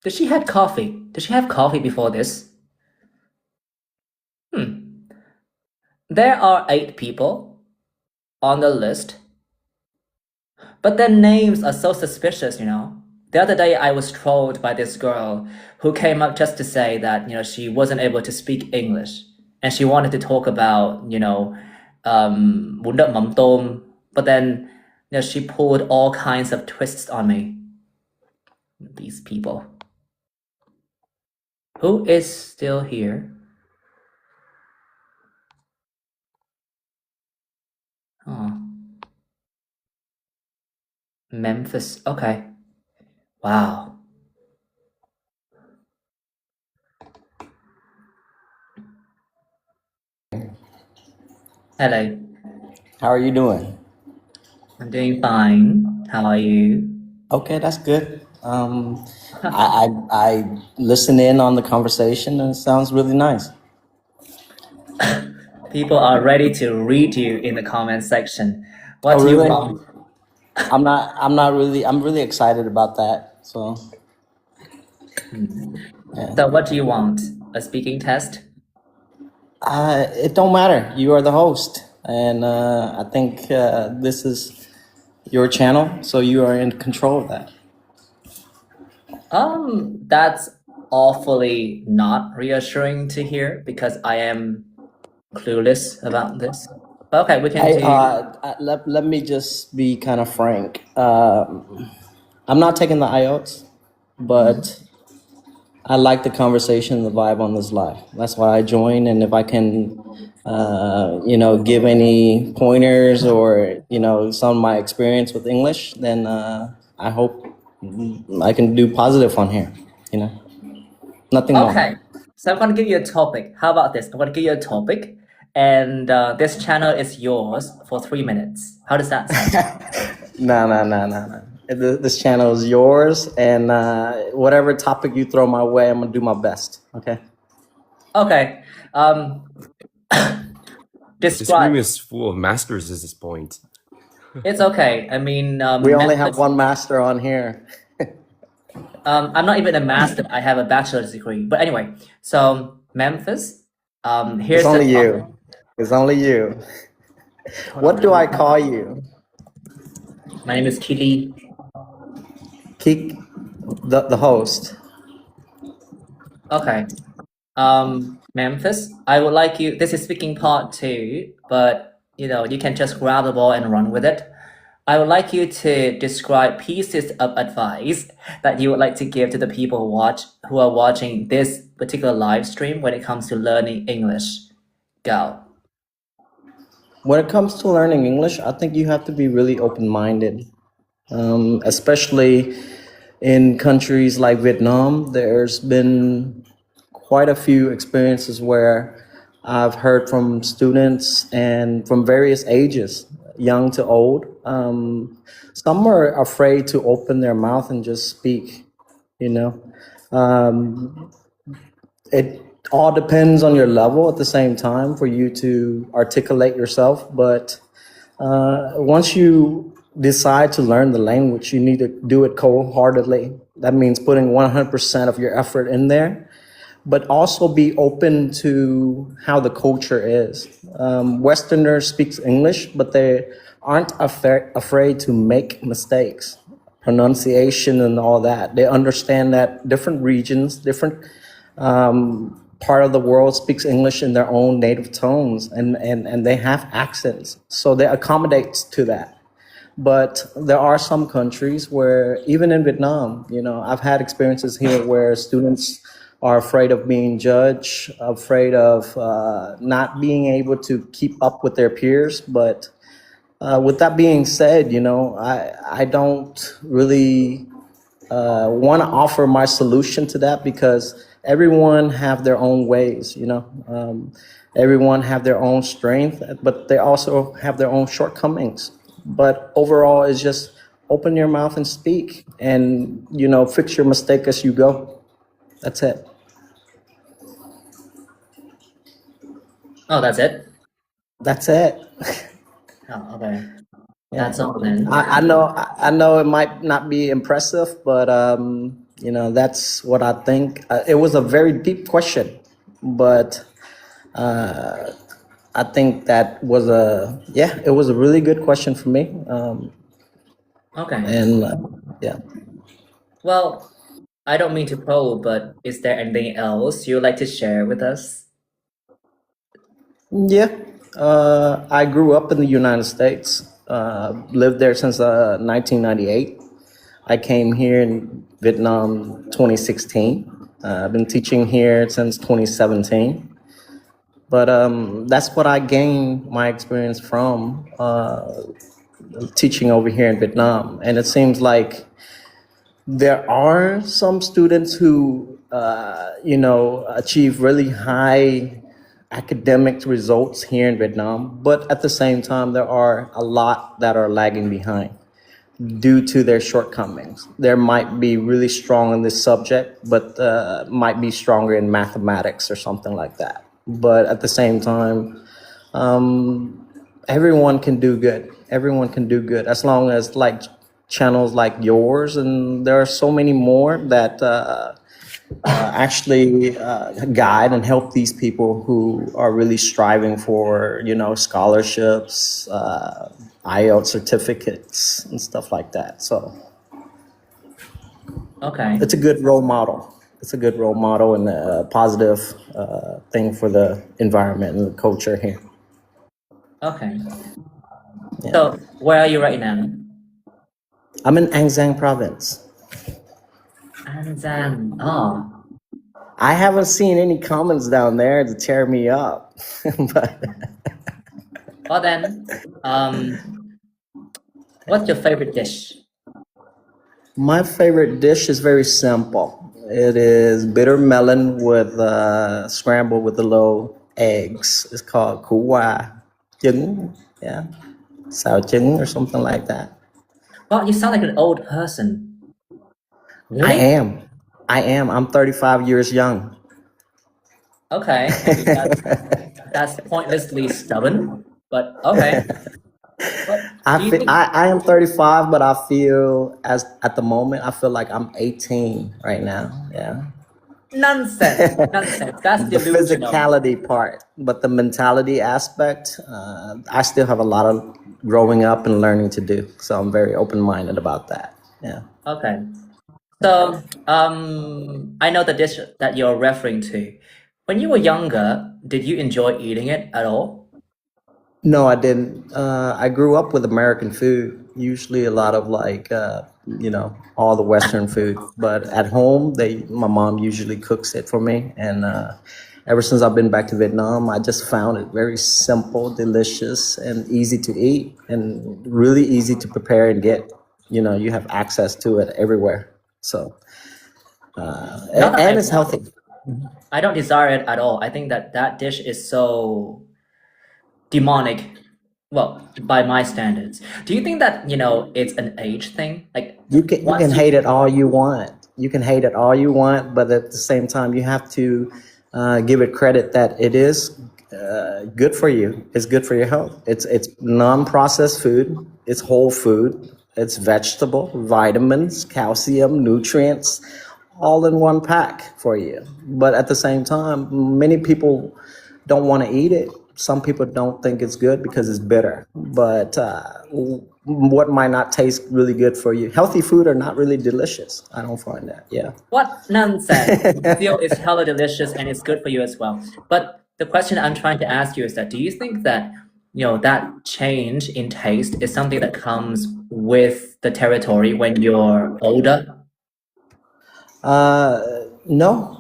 S1: Did she have coffee? Did she have coffee before this? There are 8 people on the list, but their names are so suspicious, The other day I was trolled by this girl who came up just to say that, she wasn't able to speak English, and she wanted to talk about, bún đậu mắm tôm, but then, she pulled all kinds of twists on me. These people. Who is still here? Oh. Memphis. Okay. Wow. Hello.
S2: How are you doing?
S1: I'm doing fine. How are you?
S2: Okay, that's good. I listen in on the conversation and it sounds really nice.
S1: People are ready to read you in the comment section. What
S2: Oh,
S1: do you
S2: really?
S1: want?
S2: I'm really excited about that. So
S1: So what do you want? A speaking test?
S2: it don't matter. You are the host, and I think this is your channel, so you are in control of that.
S1: That's awfully not reassuring to hear, because I am clueless about this. But okay, we can do.
S2: Let me just be kind of frank. I'm not taking the IELTS, but I like the conversation, the vibe on this live. That's why I joined, and if I can give any pointers or some of my experience with English, then I hope I can do positive on here. Nothing more.
S1: Okay, so I'm gonna give you a topic. How about this? I'm gonna give you a topic, and this channel is yours for 3 minutes. How does that sound?
S2: No. This channel is yours, and whatever topic you throw my way, I'm gonna do my best. Okay.
S1: Okay.
S3: This stream
S1: Describe.
S3: is full of masters at this point.
S1: It's okay. I mean,
S2: We only have
S1: Memphis-
S2: one master on here.
S1: I'm not even a master. I have a bachelor's degree. But anyway, so Memphis. Here's
S2: It's only
S1: the topic.
S2: you. It's only you. What do I call you?
S1: My name is Kili.
S2: Keek, the host.
S1: Okay. Memphis, I would like you. This is speaking part 2, but you can just grab the ball and run with it. I would like you to describe pieces of advice that you would like to give to the people who are watching this particular live stream when it comes to learning English. Go.
S2: When it comes to learning English, I think you have to be really open-minded, especially in countries like Vietnam. There's been quite a few experiences where I've heard from students and from various ages, young to old. Some are afraid to open their mouth and just speak, It all depends on your level at the same time for you to articulate yourself. But once you decide to learn the language, you need to do it cold-heartedly. That means putting 100% of your effort in there, but also be open to how the culture is. Westerners speak English, but they aren't afraid to make mistakes, pronunciation and all that. They understand that different regions, different part of the world speaks English in their own native tones, and they have accents, so they accommodate to that. But there are some countries where, even in Vietnam, I've had experiences here where students are afraid of being judged, afraid of not being able to keep up with their peers. But with that being said, I don't really want to offer my solution to that, because everyone have their own ways, everyone have their own strength, but they also have their own shortcomings. But overall, it's just open your mouth and speak, and fix your mistake as you go. That's it.
S1: Oh, that's it?
S2: That's it.
S1: Oh, okay.
S2: Yeah.
S1: That's all then.
S2: I know it might not be impressive, but that's what I think. It was a very deep question, but I think that was it was a really good question for me.
S1: Okay.
S2: And yeah.
S1: Well, I don't mean to probe, but is there anything else you'd like to share with us?
S2: Yeah, I grew up in the United States, lived there since 1998. I came here in Vietnam 2016. I've been teaching here since 2017. But that's what I gained my experience from teaching over here in Vietnam. And it seems like there are some students who, achieve really high academic results here in Vietnam, but at the same time, there are a lot that are lagging behind due to their shortcomings. They might be really strong in this subject, but might be stronger in mathematics or something like that. But at the same time, everyone can do good. Everyone can do good as long as channels like yours, and there are so many more that actually guide and help these people who are really striving for scholarships, IELTS certificates and stuff like that. So
S1: Okay.
S2: it's a good role model. It's a good role model and a positive thing for the environment and the culture here.
S1: Okay.
S2: Yeah.
S1: So, where are you right now?
S2: I'm in An Giang province.
S1: An Giang. Oh.
S7: I haven't seen any comments down there to tear me up. But
S1: Well then, what's your favorite dish?
S7: my favorite dish is very simple. It is bitter melon with scrambled with the little eggs. It's called củ quả trứng. Yeah, xào trứng or something like that.
S1: Well, you sound like an old person.
S7: I
S1: Really?
S7: am. I am. I'm 35 years young.
S1: Okay, I mean that's pointlessly stubborn, but okay. But do you think
S7: I am 35, but I feel as at the moment I feel like I'm 18 right now. Yeah.
S1: nonsense? Nonsense. That's
S7: The
S1: delusional.
S7: physicality part, but the mentality aspect, I still have a lot of growing up and learning to do. So I'm very open minded about that. Yeah.
S1: Okay. So, I know the dish that you're referring to. When you were younger, did you enjoy eating it at all?
S7: No, I didn't. I grew up with American food, usually a lot of like, all the Western food. But at home, my mom usually cooks it for me. And ever since I've been back to Vietnam, I just found it very simple, delicious, and easy to eat, and really easy to prepare and get. You have access to it everywhere. So,
S1: Not that
S7: and it's healthy.
S1: I don't desire it at all. I think that that dish is so demonic. Well, by my standards. Do you think that, it's an age thing? Like
S7: You can hate it all you want. You can hate it all you want, but at the same time, you have to give it credit that it is good for you. It's good for your health. It's non-processed food. It's whole food. It's vegetable, vitamins, calcium, nutrients, all in one pack for you. But at the same time, many people don't want to eat it. Some people don't think it's good because it's bitter. But what might not taste really good for you? Healthy food are not really delicious. I don't find that. Yeah.
S1: What nonsense? Still, it's hella delicious and it's good for you as well. But the question I'm trying to ask you is that do you think that that change in taste is something that comes with the territory when you're older?
S7: No.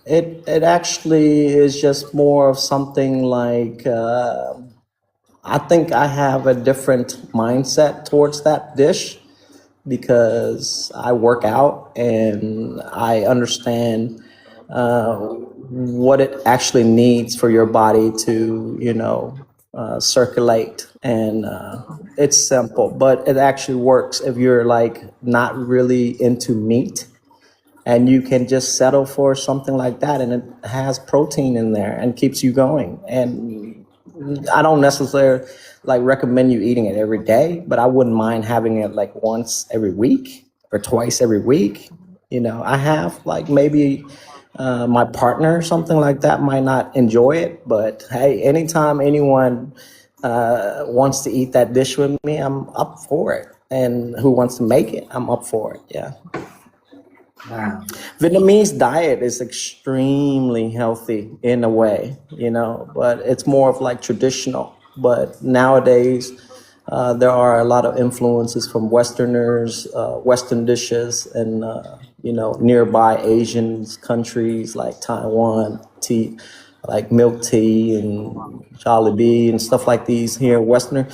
S7: It actually is just more of something like I think I have a different mindset towards that dish because I work out and I understand what it actually needs for your body to, circulate. And it's simple, but it actually works if you're like not really into meat and you can just settle for something like that and it has protein in there and keeps you going. And I don't necessarily like recommend you eating it every day, but I wouldn't mind having it like once every week or twice every week. I have like maybe my partner or something like that might not enjoy it, but hey, anytime anyone wants to eat that dish with me, I'm up for it. And who wants to make it, I'm up for it. Yeah.
S1: Wow.
S7: Vietnamese diet is extremely healthy in a way, but it's more of like traditional. But nowadays, there are a lot of influences from Westerners, Western dishes, and nearby Asian countries like Taiwan, tea, like milk tea and Jollibee and stuff like these here. Western,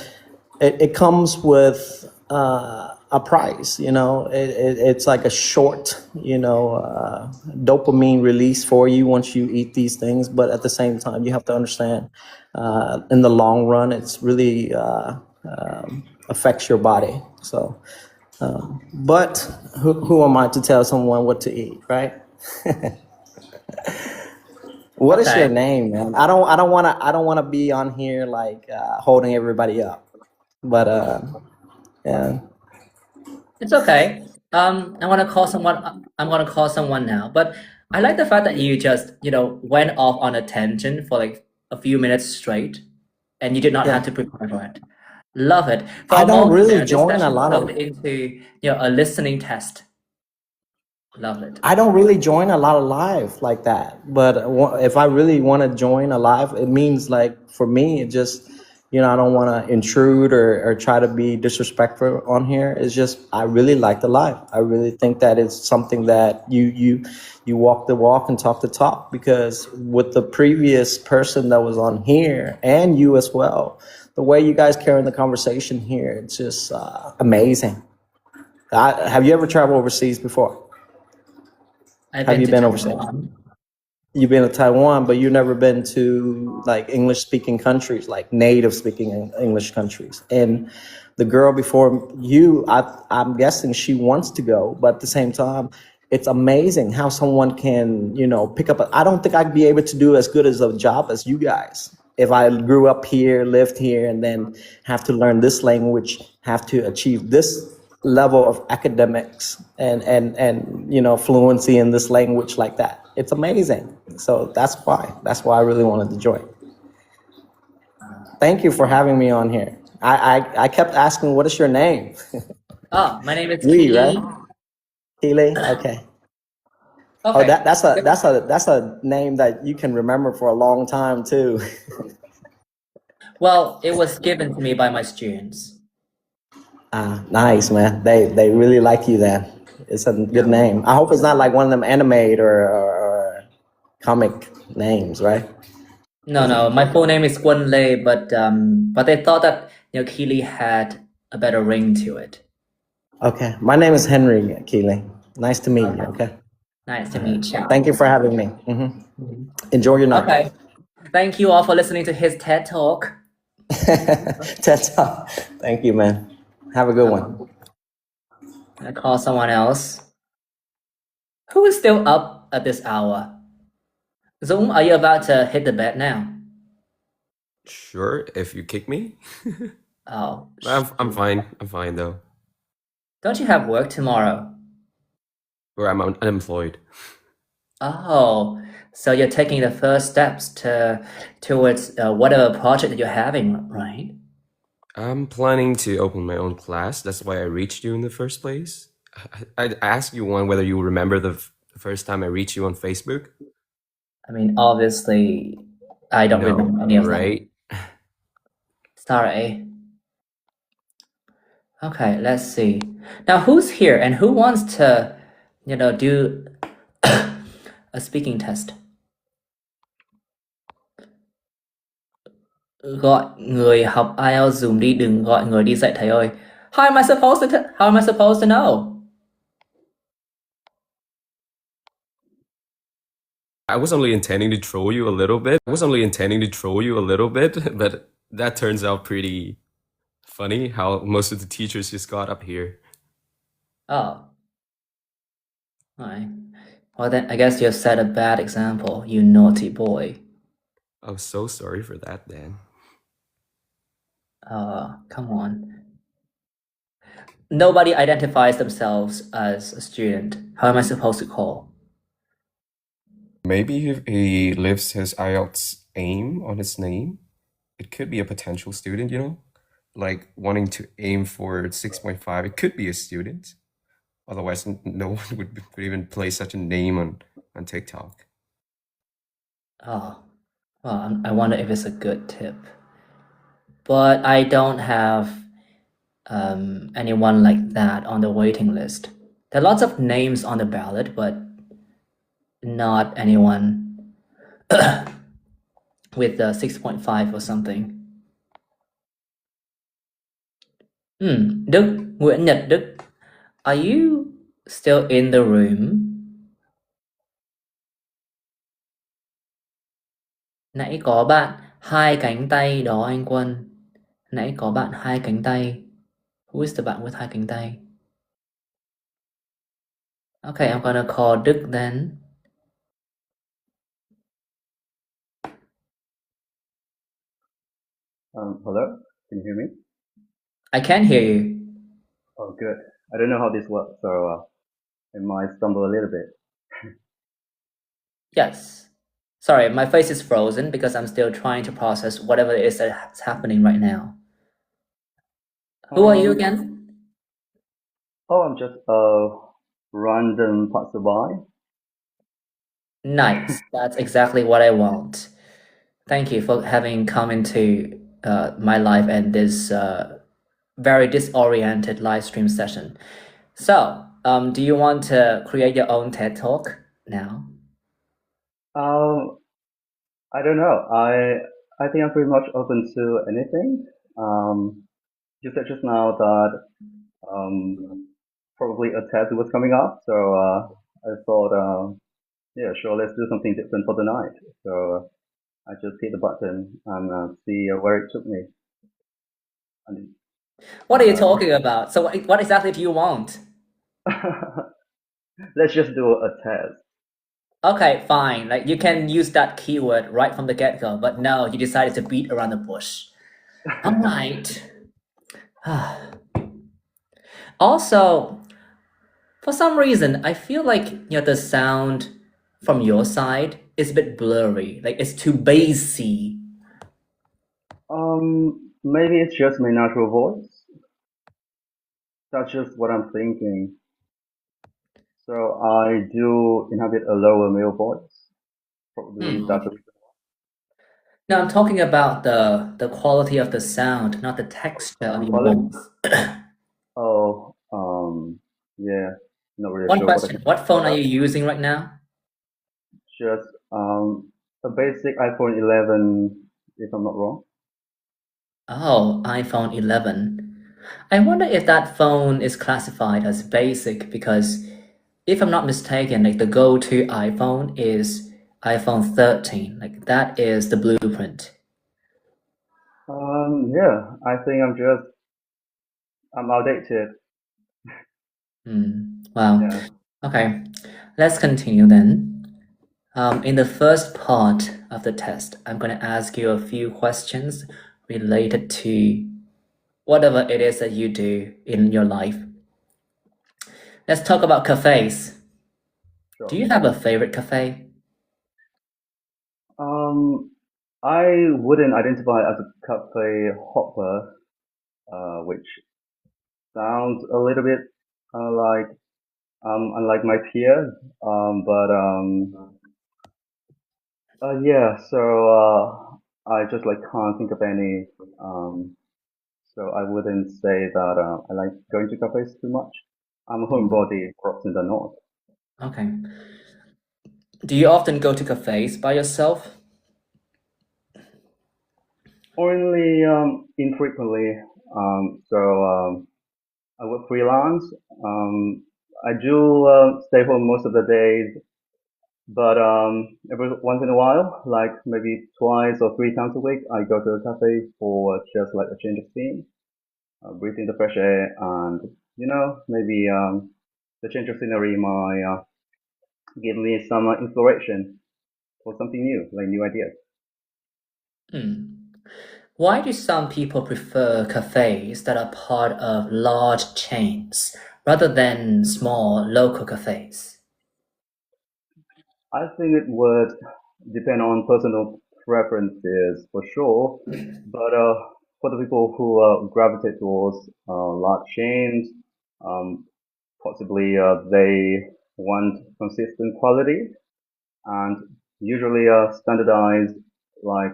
S7: it comes with a price. It's like a short, dopamine release for you once you eat these things. But at the same time, you have to understand, in the long run, it's really affects your body. So, but who am I to tell someone what to eat, right? What is your
S1: Okay.
S7: name, man? I don't wanna be on here like holding everybody up. But yeah.
S1: It's okay. I'm gonna call someone now. But I like the fact that you just, went off on a tangent for like a few minutes straight and you did not have
S7: Yeah.
S1: to prepare for it. Love it. For
S7: I
S1: a
S7: don't
S1: moment
S7: really
S1: there, this
S7: join a
S1: session
S7: lot
S1: flowed
S7: of
S1: into, a listening test. Love it.
S7: I don't really join a lot of live like that. But if I really want to join a live, it means like for me, it just I don't want to intrude or try to be disrespectful on here. It's just I really like the live. I really think that it's something that you walk the walk and talk the talk, because with the previous person that was on here and you as well, the way you guys carry the conversation here, it's just amazing. Have you ever traveled overseas before?
S1: I've
S7: Have
S1: been
S7: you
S1: to
S7: been overseas?
S1: Taiwan.
S7: You've been to Taiwan, but you've never been to like English speaking countries, like native speaking English countries. And the girl before you, I'm guessing she wants to go, but at the same time, it's amazing how someone can, pick up. I don't think I'd be able to do as good as a job as you guys. If I grew up here, lived here, and then have to learn this language, have to achieve this level of academics and fluency in this language like that. It's amazing. So that's why I really wanted to join. Thank you for having me on here. I kept asking, what is your name?
S1: Oh, my name is
S7: Lee,
S1: Keely.
S7: right? Keely. Okay. Oh,
S1: Okay.
S7: that's a name that you can remember for a long time too.
S1: Well, it was given to me by my students.
S7: Nice, man. They really like you then. It's a good name. I hope it's not like one of them animate or comic names, right?
S1: No, my full name is Quân Lê, but they thought that Keely had a better ring to it.
S7: Okay. My name is Henry Keely. Nice to meet you. Okay.
S1: Nice to meet you.
S7: Thank you for having me. Enjoy your night.
S1: Okay. Thank you all for listening to his TED Talk.
S7: TED Talk. Thank you, man. Have a good one.
S1: I call someone else. Who is still up at this hour? Zoom, are you about to hit the bed now?
S3: Sure, if you kick me.
S1: Oh,
S3: I'm fine. I'm fine though.
S1: don't you have work tomorrow?
S3: Or I'm unemployed.
S1: Oh, so you're taking the first steps towards whatever project that you're having, right?
S3: I'm planning to open my own class. That's why I reached you in the first place. I asked you whether you remember the first time I reached you on Facebook.
S1: I mean, obviously, I don't
S3: No,
S1: remember any of them.
S3: right?
S1: Sorry. Okay, let's see. Now, who's here and who wants to, do a speaking test? Gọi người học IELTS Zoom đi, đừng gọi người đi dạy thầy ơi. How am I supposed to know?
S3: I was only intending to troll you a little bit. But that turns out pretty funny how most of the teachers just got up here.
S1: Oh. Alright. Well then, I guess you set a bad example, you naughty boy.
S3: I'm so sorry for that, Dan.
S1: Come on. Nobody identifies themselves as a student. How am I supposed to call?
S3: Maybe if he leaves his IELTS aim on his name, it could be a potential student, like wanting to aim for 6.5. It could be a student. Otherwise, no one would even place such a name on TikTok.
S1: Oh, well, I wonder if it's a good tip. But I don't have anyone like that on the waiting list. There are lots of names on the ballot, but not anyone with 6.5 or something. Đức, Nguyễn Nhật Đức, are you still in the room? Nãy có bạn hai cánh tay đó anh Quân. Nãy có bạn hai cánh tay. Who is the bạn with hai cánh tay? Okay, I'm gonna call Đức then.
S8: Hello, can you hear me?
S1: I can hear you.
S8: Oh, good. I don't know how this works, so I might stumble a little bit.
S1: Yes. Sorry, my face is frozen because I'm still trying to process whatever it is that's happening right now. Who are you again?
S8: Oh, I'm just a random passerby.
S1: Nice. That's exactly what I want. Thank you for having come into my life and this very disoriented live stream session. So, do you want to create your own TED Talk now?
S8: I don't know. I think I'm pretty much open to anything. You said just now that probably a test was coming up, so I thought, yeah, sure, let's do something different for the night. So I just hit the button and see where it took me. And,
S1: What are you talking about? So, what exactly do you want?
S8: let's just do a test.
S1: Okay, fine. Like you can use that keyword right from the get-go, but no, you decided to beat around the bush. All right. Also, for some reason, I feel like the sound from your side is a bit blurry. Like it's too bassy.
S8: Maybe it's just my natural voice. That's just what I'm thinking. So I do inhabit a lower male voice. Probably that's a
S1: No, I'm talking about the quality of the sound, not the texture of your
S8: quality.
S1: voice.
S8: Oh, yeah, not really
S1: One
S8: sure what I
S1: question:
S8: can
S1: what
S8: say
S1: phone
S8: about
S1: are
S8: that.
S1: you using right now?
S8: Just a basic iPhone 11, if I'm not wrong.
S1: Oh, iPhone 11. I wonder if that phone is classified as basic because if I'm not mistaken, like the go-to iPhone is iPhone 13. Like that is the blueprint.
S8: Yeah, I think I'm outdated.
S1: Wow.
S8: Yeah,
S1: Okay, let's continue then. In the first part of the test, I'm going to ask you a few questions related to whatever it is that you do in your life. Let's talk about cafes. Do
S8: sure.
S1: you have a favorite cafe?
S8: I wouldn't identify as a cafe hopper, which sounds a little bit like unlike my peers. But yeah, so I just like can't think of any. Um, so I wouldn't say that I like going to cafes too much. I'm a homebody, perhaps in the north.
S1: Okay. Do you often go to cafes by yourself?
S8: Only infrequently. So I work freelance. I do stay home most of the days, but every once in a while, like maybe twice or three times a week, I go to a cafe for just like a change of scene, breathing the fresh air, and maybe the change of scenery might give me some inspiration for something new, like new ideas.
S1: Why do some people prefer cafes that are part of large chains rather than small local cafes?
S8: I think it would depend on personal preferences for sure, but for the people who gravitate towards large chains, um, possibly they want consistent quality and usually standardized like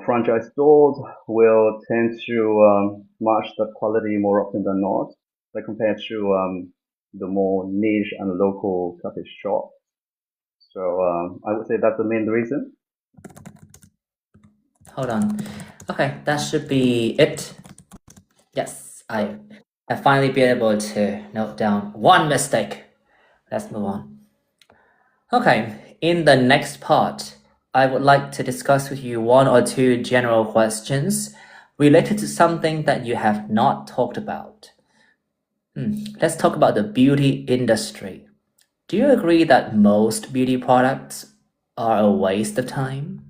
S8: franchise stores will tend to match that quality more often than not, like compared to the more niche and local cafe shop. So I would say that's the main reason.
S1: Hold on. Okay, that should be it. Yes, I have finally been able to note down one mistake. Let's move on. Okay, in the next part, I would like to discuss with you one or two general questions related to something that you have not talked about. Let's talk about the beauty industry. Do you agree that most beauty products are a waste of time?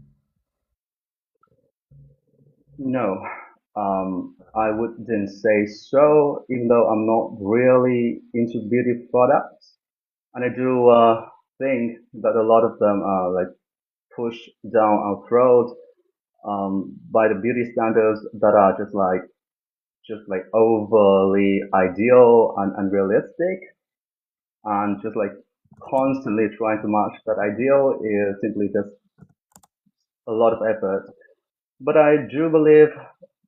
S8: No, I wouldn't say so, even though I'm not really into beauty products. And I do think that a lot of them are like pushed down our throat by the beauty standards that are just like overly ideal and unrealistic, and just like constantly trying to match that ideal is simply just a lot of effort. But I do believe,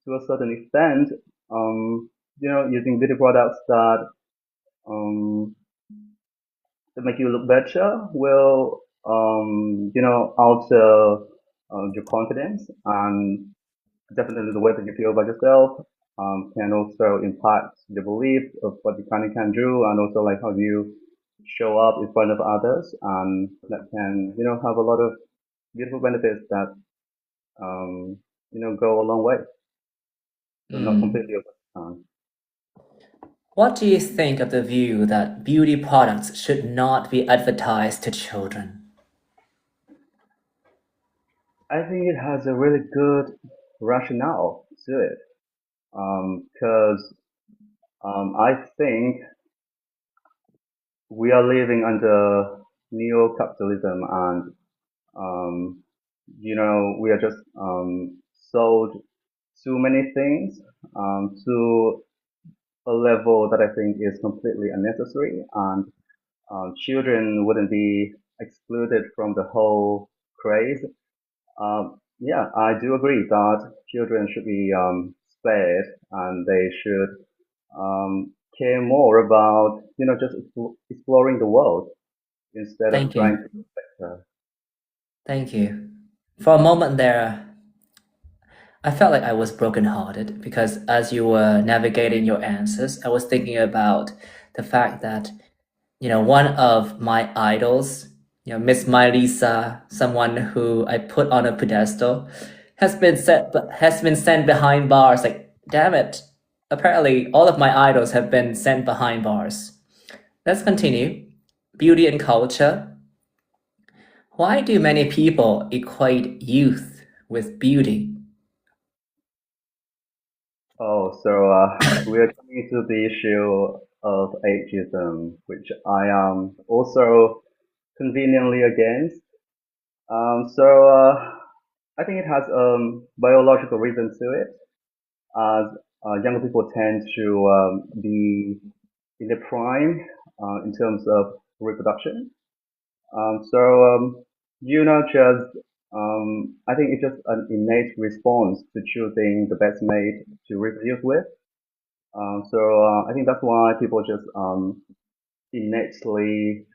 S8: to a certain extent, using beauty products um, that make you look better will, alter your confidence, and definitely the way that you feel about yourself can also impact your belief of what you can do, and also like how you show up in front of others, and that can have a lot of beautiful benefits that go a long way. So not completely a waste of time.
S1: What do you think of the view that beauty products should not be advertised to children?
S8: I think it has a really good rationale to it, because I think we are living under neo-capitalism, and we are just sold too many things to a level that I think is completely unnecessary, and children wouldn't be excluded from the whole craze. Yeah, I do agree that children should be spared, and they should care more about just exploring the world instead of
S1: Thank
S8: trying
S1: you.
S8: to protect her.
S1: Thank you. For a moment there, I felt like I was brokenhearted because as you were navigating your answers, I was thinking about the fact that, one of my idols, Miss My Lisa, someone who I put on a pedestal, has been sent behind bars. Like, damn it. Apparently, all of my idols have been sent behind bars. Let's continue. Beauty and culture. Why do many people equate youth with beauty?
S8: Oh, so we are coming to the issue of ageism, which I am also conveniently against. So I think it has biological reason to it, as younger people tend to be in their prime in terms of reproduction. So just I think it's just an innate response to choosing the best mate to reproduce with. So I think that's why people just innately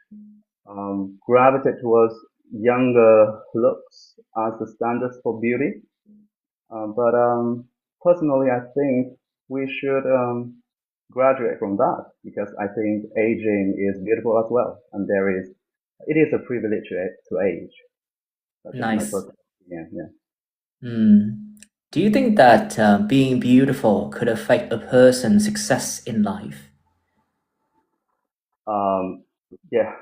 S8: gravitate towards younger looks as the standards for beauty. But personally, I think we should graduate from that, because I think aging is beautiful as well, and it is a privilege to age. That's just my
S1: Nice.
S8: personal opinion. Yeah.
S1: Do you think that being beautiful could affect a person's success in life?
S8: Um, yeah,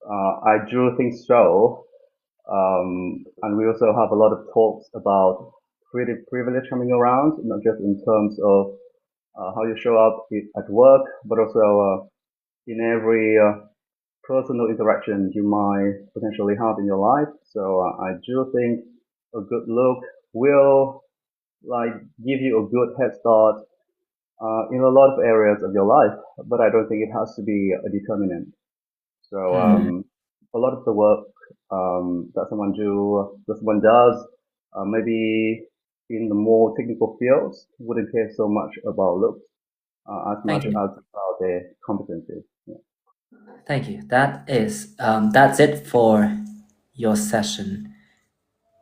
S8: I do think so. And we also have a lot of talks about pretty privilege coming around, not just in terms of how you show up at work, but also in every personal interaction you might potentially have in your life. So I do think a good look will like give you a good head start in a lot of areas of your life, but I don't think it has to be a determinant. So a lot of the work that someone does, maybe in the more technical fields, wouldn't care so much about looks as much
S1: Thank
S8: as
S1: you.
S8: about their competencies. Yeah.
S1: Thank you. That's it for your session.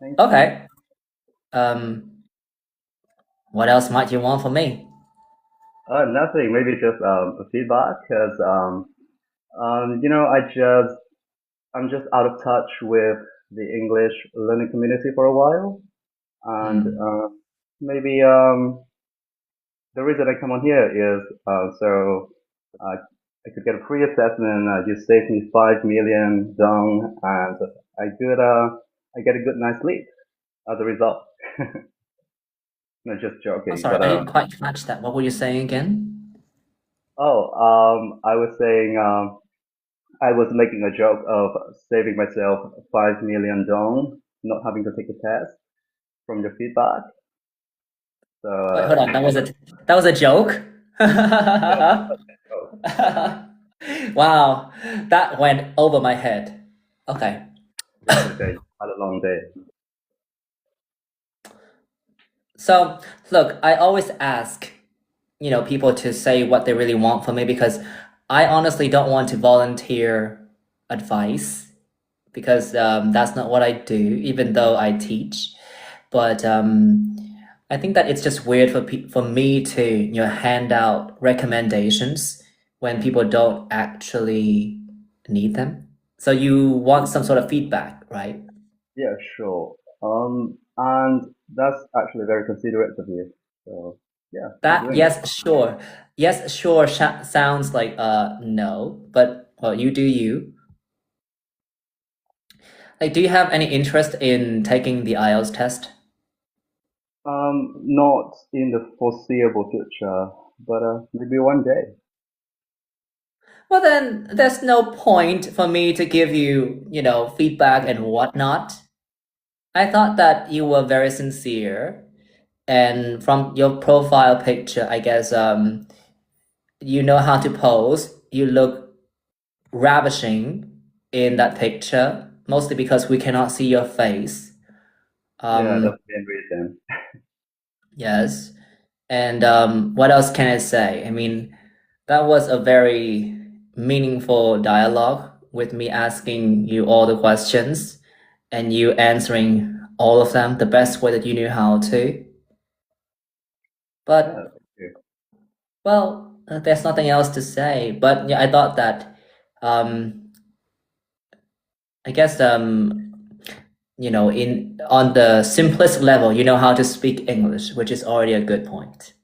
S8: Thank you.
S1: Okay. What else might you want from me?
S8: Nothing. Maybe just a feedback, because I'm just out of touch with the English learning community for a while, and maybe the reason I come on here is so uh, I could get a free assessment. You saved me 5 million dong, and I get a good night's sleep as a result. Not just
S1: I'm
S8: joking,
S1: sorry,
S8: but
S1: I didn't quite catch that. What were you saying again?
S8: I was saying I was making a joke of saving myself 5 million dong, not having to take a test from your feedback. So
S1: Wait, hold on. That was a joke?
S8: no, oh,
S1: Wow, that went over my head. Okay.
S8: it's okay. Had a long day.
S1: So look, I always ask, people to say what they really want from me because I honestly don't want to volunteer advice because that's not what I do, even though I teach. But I think that it's just weird for me to hand out recommendations when people don't actually need them. So you want some sort of feedback, right?
S8: Yeah, sure. And that's actually very considerate of you. So yeah, keep
S1: That
S8: doing it.
S1: yes, sure sounds like no, but well, you do you. Like, do you have any interest in taking the IELTS test?
S8: Not in the foreseeable future, but maybe one day.
S1: Well, then there's no point for me to give you, feedback and whatnot. I thought that you were very sincere, and from your profile picture, I guess you know how to pose. You look ravishing in that picture, mostly because we cannot see your face.
S8: Yeah,
S1: Um,
S8: that's the main reason.
S1: yes. And what else can I say? I mean, that was a very meaningful dialogue with me asking you all the questions and you answering all of them the best way that you knew how to.
S8: Yeah,
S1: But,
S8: thank you.
S1: well, there's nothing else to say. But yeah, I thought that, um, I guess, on the simplest level, you know how to speak English, which is already a good point.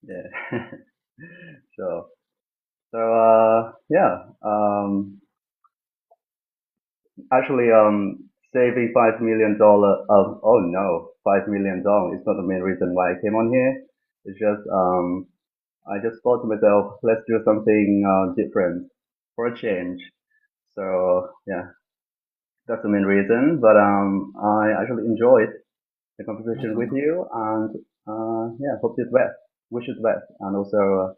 S8: Yeah. So yeah. Actually, saving $5 million. Oh no, $5 million is not the main reason why I came on here. It's just I just thought to myself, let's do something different for a change. So yeah, that's the main reason. But I actually enjoyed the conversation with you, and yeah, hope you the best, wish you the best, and also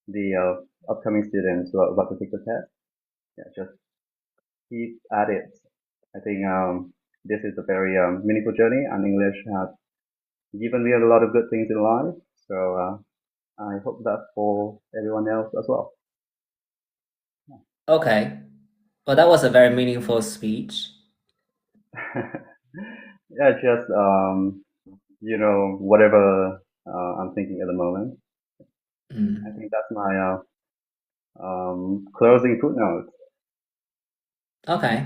S8: the upcoming students who are about to take the test. Yeah, just keep at it. I think this is a very meaningful journey, and English has given me a lot of good things in life. So I hope that for everyone else as well.
S1: Okay. Well, that was a very meaningful speech.
S8: Yeah, just whatever I'm thinking at the moment.
S1: Mm.
S8: I think that's my closing footnote.
S1: Okay.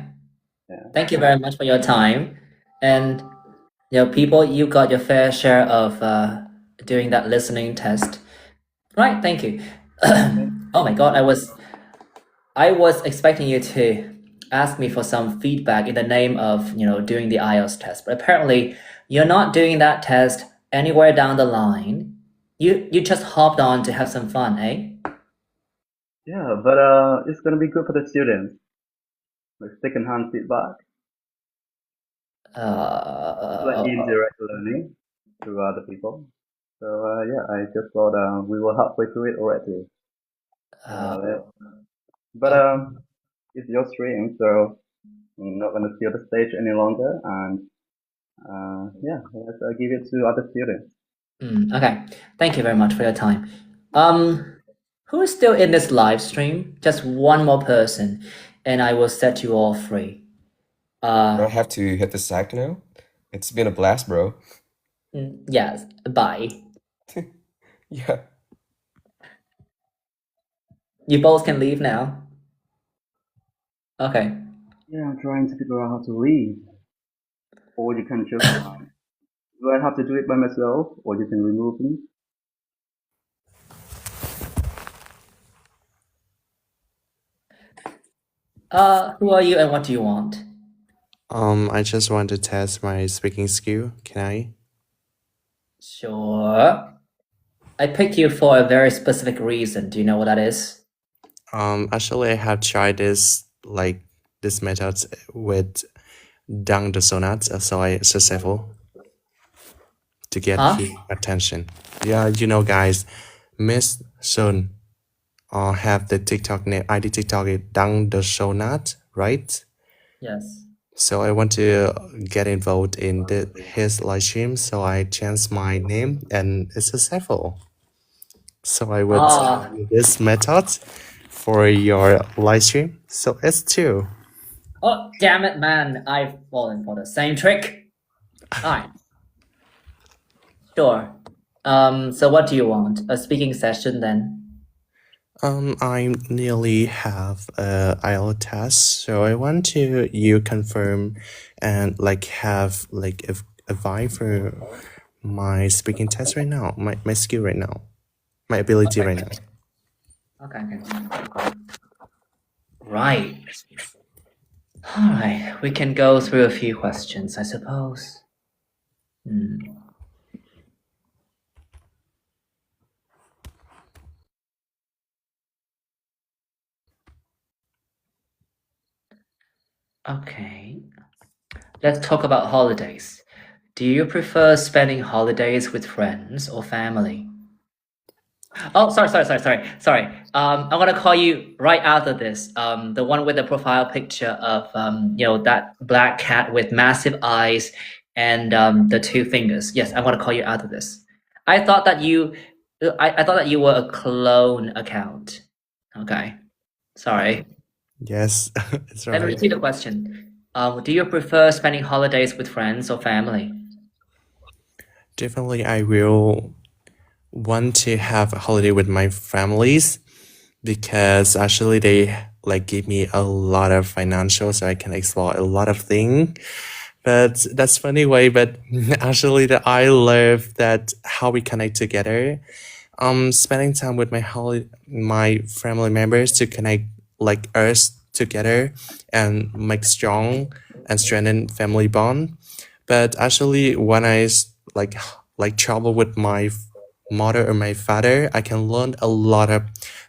S8: Yeah.
S1: Thank you very much for your time. And people, you got your fair share of doing that listening test. Right, thank you. Oh my God, I was expecting you to ask me for some feedback in the name of, doing the IELTS test, but apparently you're not doing that test anywhere down the line. You just hopped on to have some fun, eh?
S8: Yeah, but it's gonna be good for the students, like second-hand feedback. It's like
S1: Uh,
S8: indirect learning to other people. So yeah, I just thought we were halfway through it already.
S1: uh,
S8: But
S1: uh,
S8: it's your stream, so I'm not gonna steal the stage any longer. And yeah, let's give it to other students.
S1: okay. Thank you very much for your time. Who is still in this live stream? Just one more person, and I will set you all free.
S9: I have to hit the sack now. It's been a blast, bro.
S1: Yes. Bye.
S9: Yeah.
S1: You both can leave now. Okay.
S8: Yeah, I'm trying to figure out how to leave, or you can just do I have to do it by myself, or you can remove me?
S1: Who are you and what do you want?
S10: I just want to test my speaking skill. Can I?
S1: Sure. I picked you for a very specific reason. Do you know what that is?
S10: Actually, I have tried this method with down the sonats, so I successful to get
S1: Huh?
S10: his attention. Yeah, guys, Miss Sun have the TikTok name. ID TikTok is down the sonat, right?
S1: Yes.
S10: So I want to get involved in his live stream. So I changed my name and it's successful. So I would use this method for your live stream. So it's two.
S1: Oh, damn it, man. I've fallen for the same trick. Alright. Sure. So what do you want? A speaking session then?
S10: I nearly have a IELTS test, so I want to you confirm and like have like a vibe for my speaking test right now, my skill right now, my ability right now.
S1: Okay. Right. Alright, we can go through a few questions, I suppose. Okay. Let's talk about holidays. Do you prefer spending holidays with friends or family? Oh, sorry. I'm gonna call you right after this. The one with the profile picture of that black cat with massive eyes and the two fingers. Yes, I'm gonna call you after this. I thought that you were a clone account. Okay, sorry.
S10: Yes, it's
S1: Let me
S10: right.
S1: repeat the question. Do you prefer spending holidays with friends or family?
S10: Definitely, I will want to have a holiday with my families because actually they like give me a lot of financial, so I can explore a lot of things. But that's funny way. But actually, I love that how we connect together. Spending time with my family members to connect like us together and make strong and strengthen family bond. But actually, when I like travel with my mother or my father, I can learn a lot of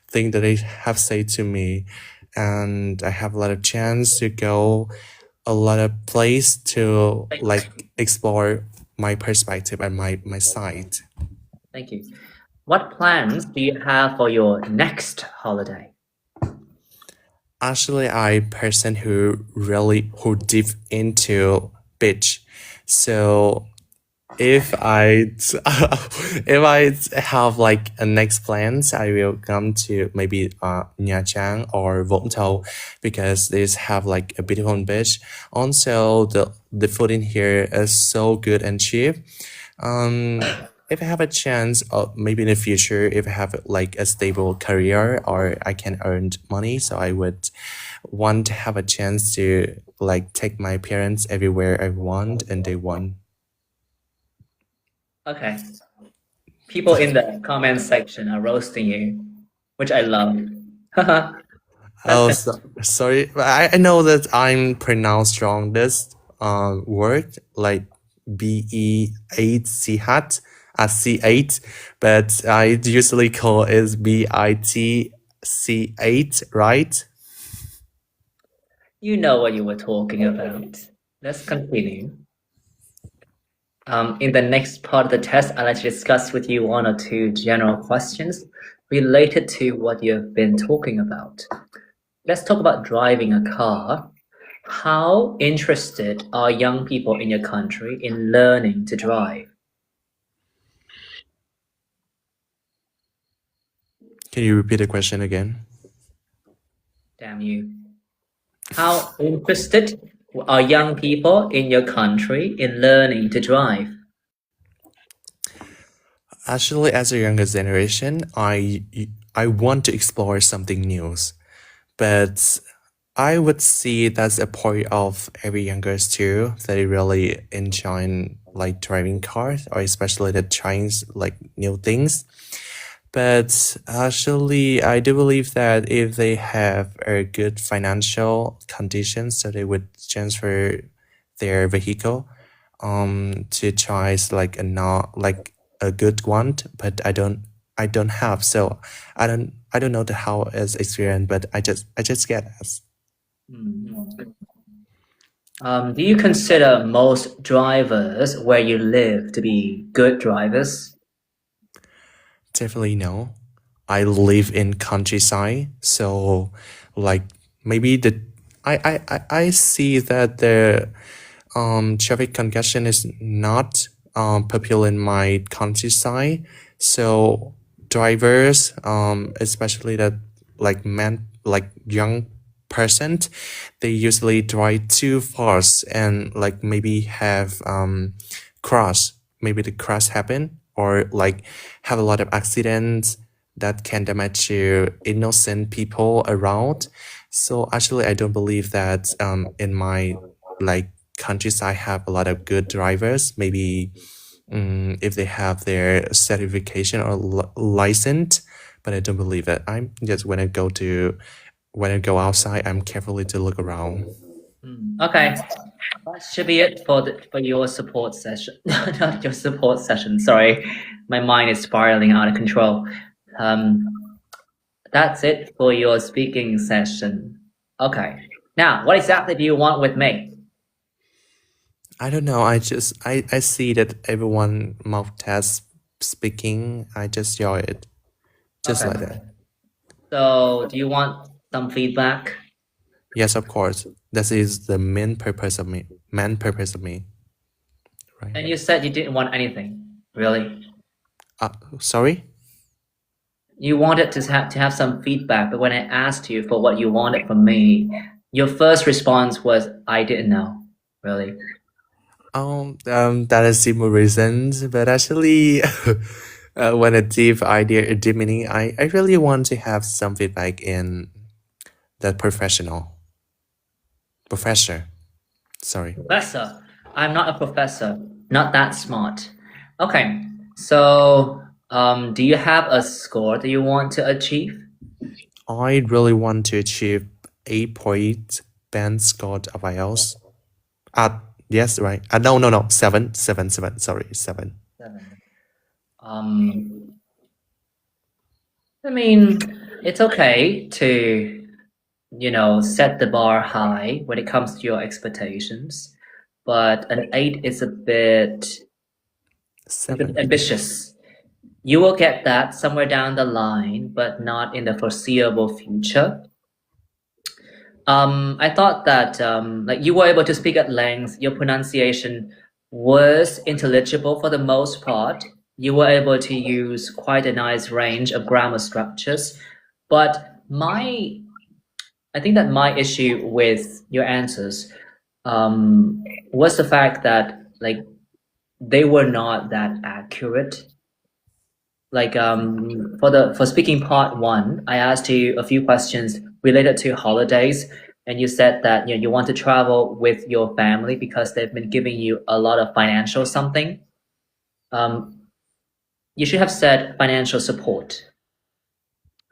S10: things that they have said to me, and I have a lot of chance to go a lot of place to like explore my perspective and my side.
S1: Thank you. What plans do you have for your next holiday?
S10: Actually, I person who deep into beach. So if I if I have like a next plans, I will come to maybe Nha Trang or Vũng Tàu because these have like a beautiful beach. Also, the food in here is so good and cheap. If I have a chance, maybe in the future, if I have like a stable career or I can earn money, so I would want to have a chance to like take my parents everywhere I want and they want.
S1: Okay. People in the comment section are roasting you, which I love.
S10: Oh, sorry. I know that I'm pronounced wrong this word like BE8CH as C8, but I usually call it BITC8, right?
S1: You know what you were talking about. Let's continue. In the next part of the test, I'd like to discuss with you one or two general questions related to what you've been talking about. Let's talk about driving a car. How interested are young people in your country in learning to drive?
S10: Can you repeat the question again?
S1: Damn you. How interested are young people in your country in learning to drive?
S10: Actually, as a younger generation, I want to explore something new, but I would see that's a part of every youngers too. They really enjoy like driving cars or especially the trying like new things. But actually, I do believe that if they have a good financial condition, so they would transfer their vehicle to choose like a not like a good one. But I don't have, so I don't know the how is experience, but I just get it.
S1: Do you consider most drivers where you live to be good drivers?
S10: Definitely no. I live in countryside, so like maybe I see that the traffic congestion is not popular in my countryside. So drivers, especially that like young person, they usually drive too fast and like maybe have maybe the crash happen or like have a lot of accidents that can damage to innocent people around. So actually, I don't believe that in my like countryside have a lot of good drivers. Maybe if they have their certification or license, but I don't believe it. I'm just when I go outside, I'm carefully to look around.
S1: Okay, that should be it for your support session. Not your support session. Sorry, my mind is spiraling out of control. That's it for your speaking session. Okay. Now, what exactly do you want with me?
S10: I don't know. I see that everyone multitask speaking. I just enjoy it, just
S1: Okay.
S10: like that.
S1: So, do you want some feedback?
S10: Yes, of course. That is the main purpose of me. Right.
S1: And you said you didn't want anything, really?
S10: Sorry?
S1: You wanted to have some feedback, but when I asked you for what you wanted from me, your first response was, I didn't know, really.
S10: That is simple reasons, but actually, when a deep meaning, I really want to have some feedback in that professor. Sorry.
S1: Professor. I'm not a professor. Not that smart. Okay. So, do you have a score that you want to achieve?
S10: I really want to achieve 8-point band score of IELTS. Yes, right. No. 7. Sorry, 7.
S1: 7. I mean, it's okay to, set the bar high when it comes to your expectations, but an 8 is a bit
S10: 7.
S1: ambitious. You will get that somewhere down the line, but not in the foreseeable future. I thought that you were able to speak at length. Your pronunciation was intelligible for the most part. You were able to use quite a nice range of grammar structures. But I think that my issue with your answers was the fact that they were not that accurate. For speaking part 1, I asked you a few questions related to holidays, and you said that you want to travel with your family because they've been giving you a lot of financial something. You should have said financial support.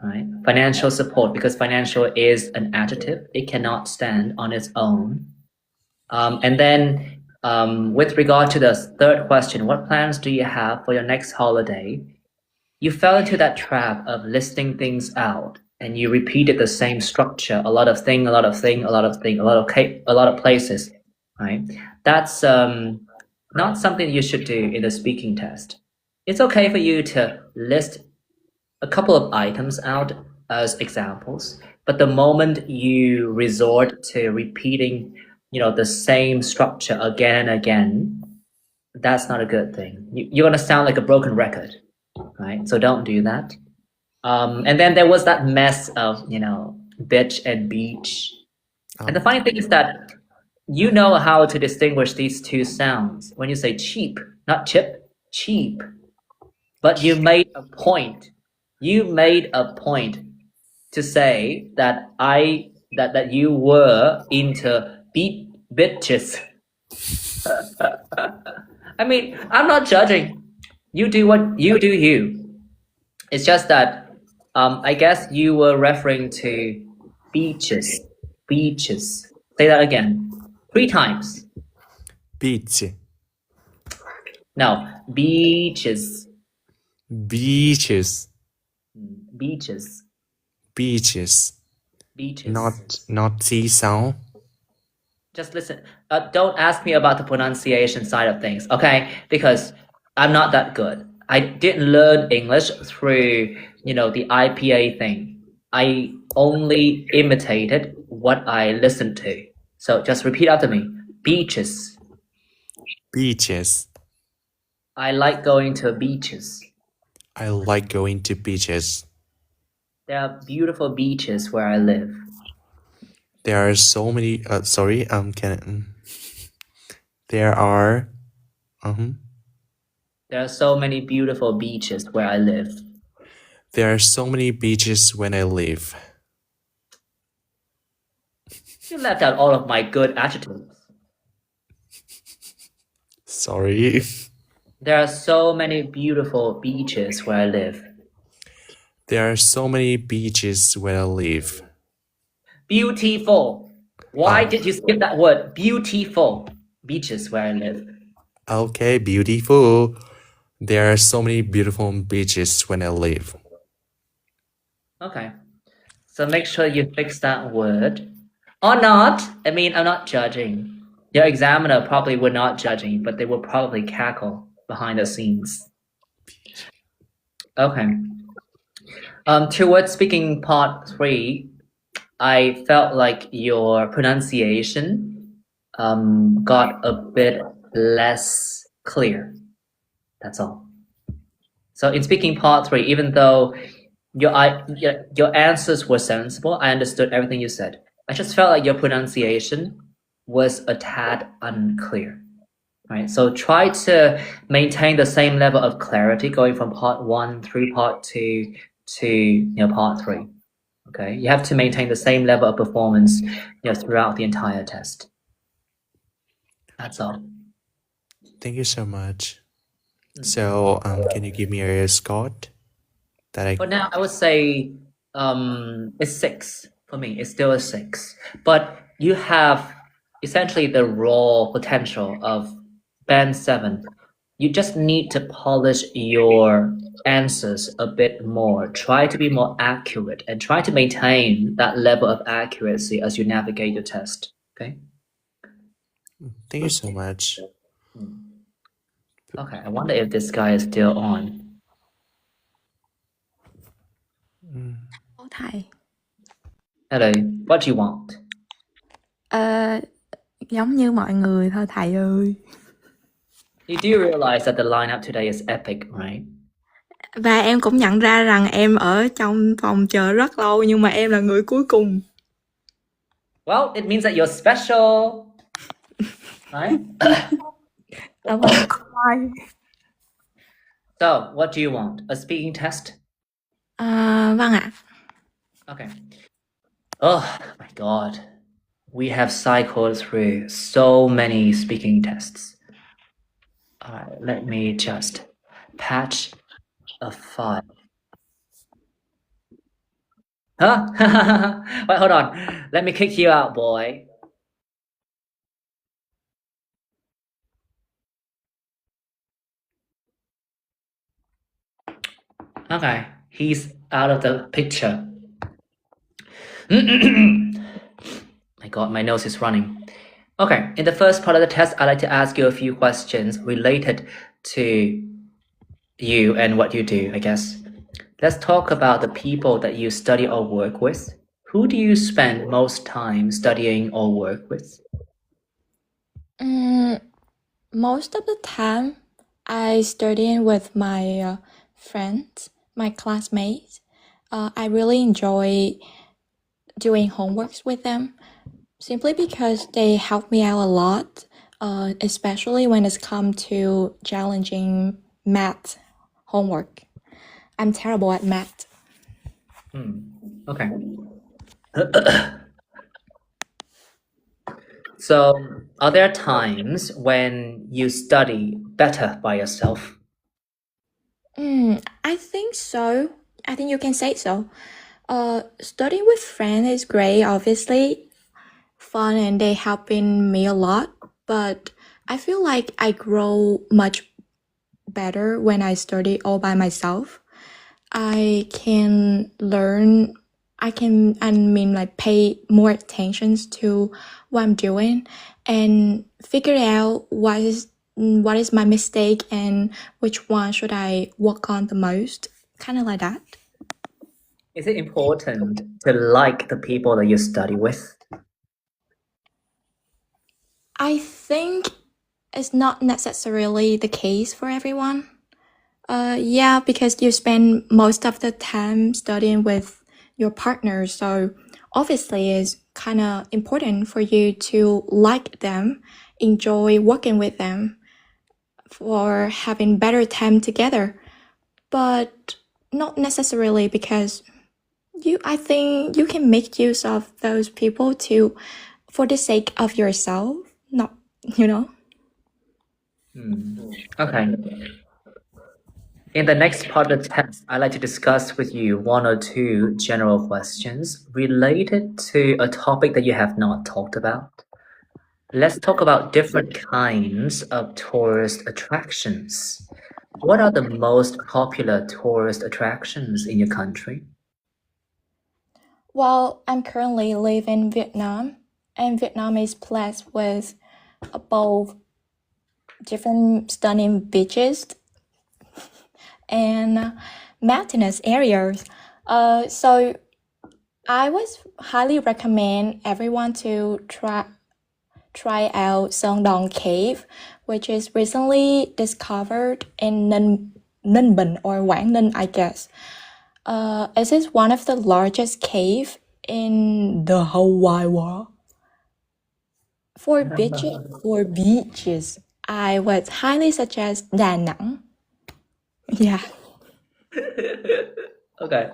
S1: Right? Financial support, because financial is an adjective. It cannot stand on its own. And then with regard to the third question, what plans do you have for your next holiday? You fell into that trap of listing things out, and you repeated the same structure, a lot of places, right? That's not something you should do in the speaking test. It's okay for you to list a couple of items out as examples, but the moment you resort to repeating, the same structure again and again, that's not a good thing. You're gonna sound like a broken record. Right, so don't do that. And then there was that mess of bitch and beach. And the funny thing is that you know how to distinguish these two sounds when you say cheap, not chip, cheap. But you made a point. You made a point to say that that you were into bitches. I mean, I'm not judging. You do what you do. It's just that I guess you were referring to beaches. Beaches. Say that again. 3 times.
S10: Beach.
S1: No, beaches.
S10: Beaches.
S1: Beaches.
S10: Beaches.
S1: Beaches.
S10: Not T sound.
S1: Just listen. Don't ask me about the pronunciation side of things, okay? Because I'm not that good. I didn't learn English through, the IPA thing. I only imitated what I listened to. So just repeat after me. Beaches.
S10: Beaches.
S1: I like going to beaches.
S10: I like going to beaches.
S1: There are beautiful beaches where I live.
S10: There are so many. There are.
S1: There are so many beautiful beaches where I live.
S10: There are so many beaches when I live.
S1: You left out all of my good adjectives.
S10: Sorry.
S1: There are so many beautiful beaches where I live.
S10: There are so many beaches where I live.
S1: Beautiful. Why did you skip that word? Beautiful beaches where I live.
S10: Okay, beautiful. There are so many beautiful beaches when I live.
S1: Okay. So make sure you fix that word. Or not. I mean, I'm not judging. Your examiner probably would not judging, but they will probably cackle behind the scenes. Okay. Towards speaking part 3, I felt like your pronunciation got a bit less clear. That's all. So in speaking part 3, even though your answers were sensible, I understood everything you said. I just felt like your pronunciation was a tad unclear. Right? So try to maintain the same level of clarity going from part 1 through part 2 to part 3. Okay, you have to maintain the same level of performance throughout the entire test. That's all.
S10: Thank you so much. So, can you give me a score that I?
S1: For now, I would say it's 6 for me. It's still a 6, but you have essentially the raw potential of band 7. You just need to polish your answers a bit more. Try to be more accurate and try to maintain that level of accuracy as you navigate the test. Okay?
S10: Thank you so much.
S1: Okay, I wonder if this guy is still on.
S11: Thầy.
S1: Hello, what do you want?
S11: Giống như mọi người thôi thầy ơi.
S1: You do realize that the lineup today is epic, right?
S11: Và em cũng nhận ra rằng em ở trong phòng chờ rất lâu nhưng mà em là người cuối cùng.
S1: Well, it means that you're special. Right? So, what do you want? A speaking test?
S11: Vâng ạ.
S1: Okay. Oh my God. We have cycled through so many speaking tests. Alright, let me just patch a file. Huh? Wait, hold on. Let me kick you out, boy. Okay, he's out of the picture. My God, my nose is running. Okay, in the first part of the test, I'd like to ask you a few questions related to you and what you do, I guess. Let's talk about the people that you study or work with. Who do you spend most time studying or work with?
S11: Most of the time, I study with my friends, my classmates. I really enjoy doing homeworks with them, simply because they help me out a lot, especially when it's come to challenging math homework. I'm terrible at math.
S1: Okay. So, are there times when you study better by yourself?
S11: I think so. I think you can say so. Studying with friends is great, obviously fun, and they helping me a lot. But I feel like I grow much better when I study all by myself. I can learn. Pay more attention to what I'm doing and figure out what is my mistake and which one should I work on the most. Kind of like that.
S1: Is it important to like the people that you study with?
S11: I think it's not necessarily the case for everyone. Yeah, because you spend most of the time studying with your partner, so obviously it's kind of important for you to like them, enjoy working with them, for having better time together. But not necessarily because I think you can make use of those people too for the sake of yourself, not, you know.
S1: Okay. In the next part of the test, I'd like to discuss with you 1 or 2 general questions related to a topic that you have not talked about. Let's talk about different kinds of tourist attractions. What are the most popular tourist attractions in your country?
S11: Well, I'm currently living in Vietnam, and Vietnam is blessed with both different stunning beaches and mountainous areas. So I would highly recommend everyone to try out Sơn Đòn Cave, which is recently discovered in Ninh Bình or Quảng Ninh, I guess. It is one of the largest cave in the whole wide world. For beaches, I would highly suggest Đà Nẵng. Yeah.
S1: Okay.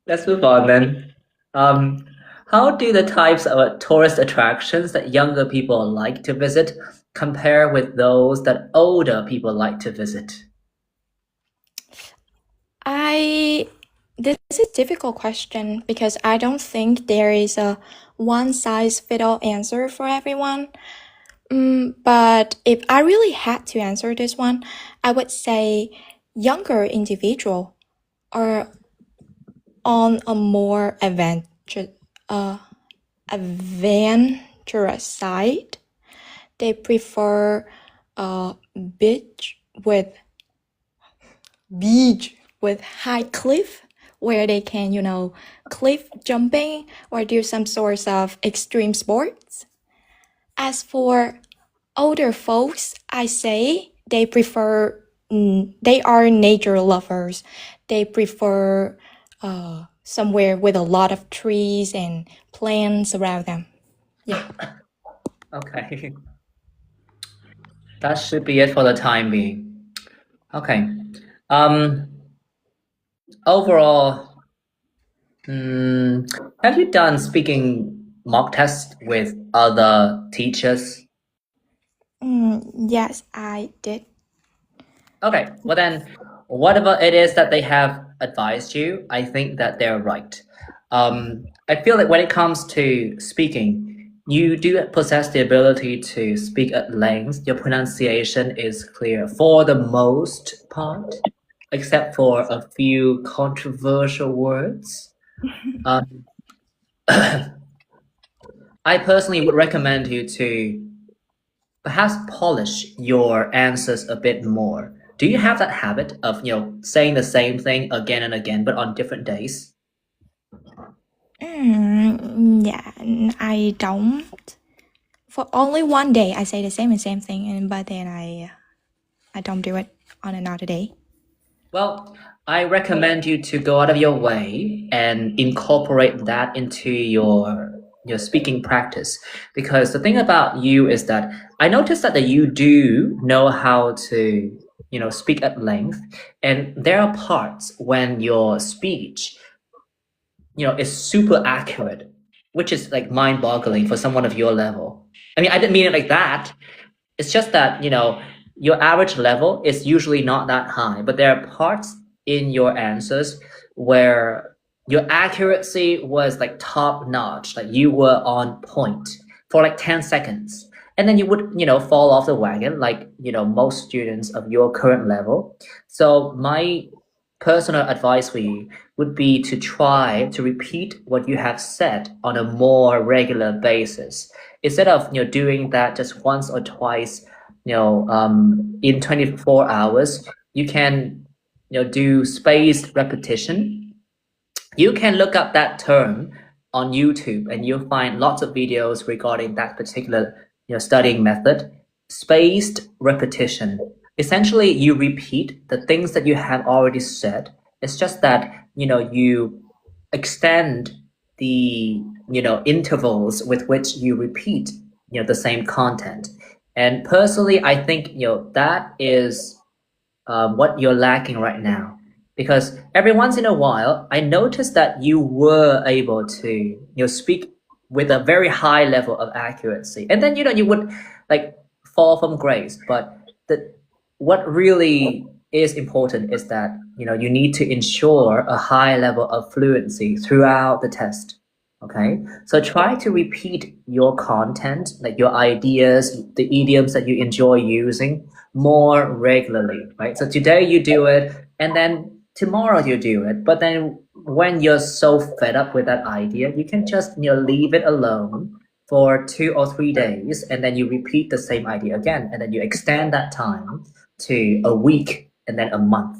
S1: Let's move on then. How do the types of tourist attractions that younger people like to visit compare with those that older people like to visit?
S11: This is a difficult question because I don't think there is a one-size-fits-all answer for everyone. But if I really had to answer this one, I would say younger individuals are on a more adventurous side. They prefer beach with high cliff where they can, cliff jumping or do some sorts of extreme sports. As for older folks, I say they are nature lovers. They prefer somewhere with a lot of trees and plants around them. Yeah.
S1: Okay. That should be it for the time being. Okay. Overall, have you done speaking mock tests with other teachers?
S11: Yes, I did.
S1: Okay, well then, whatever it is that they have advised you, I think that they're right. I feel like when it comes to speaking, you do possess the ability to speak at length. Your pronunciation is clear for the most part, except for a few controversial words. I personally would recommend you to perhaps polish your answers a bit more. Do you have that habit of, saying the same thing again and again, but on different days?
S11: Yeah, I don't. For only one day, I say the same thing, but then I don't do it on another day.
S1: Well, I recommend you to go out of your way and incorporate that into your speaking practice, because the thing about you is that I noticed that you do know how to speak at length, and there are parts when your speech is super accurate, which is like mind-boggling for someone of your level. I mean, I didn't mean it like that. It's just that your average level is usually not that high, but there are parts in your answers where your accuracy was like top notch, like you were on point for like 10 seconds, and then you would fall off the wagon like most students of your current level. So my personal advice for you would be to try to repeat what you have said on a more regular basis, instead of doing that just once or twice in 24 hours. You can do spaced repetition You can look up that term on YouTube and you'll find lots of videos regarding that particular studying method. Spaced repetition. Essentially, you repeat the things that you have already said. It's just that you extend the intervals with which you repeat the same content. And personally, I think that is what you're lacking right now, because every once in a while I noticed that you were able to speak with a very high level of accuracy, and then you would like fall from grace. But what really is important is that you need to ensure a high level of fluency throughout the test. Okay, so try to repeat your content, like your ideas, the idioms that you enjoy using more regularly, right? So today you do it, and then tomorrow you do it. But then when you're so fed up with that idea, you can just leave it alone for 2 or 3 days, and then you repeat the same idea again, and then you extend that time to a week and then a month.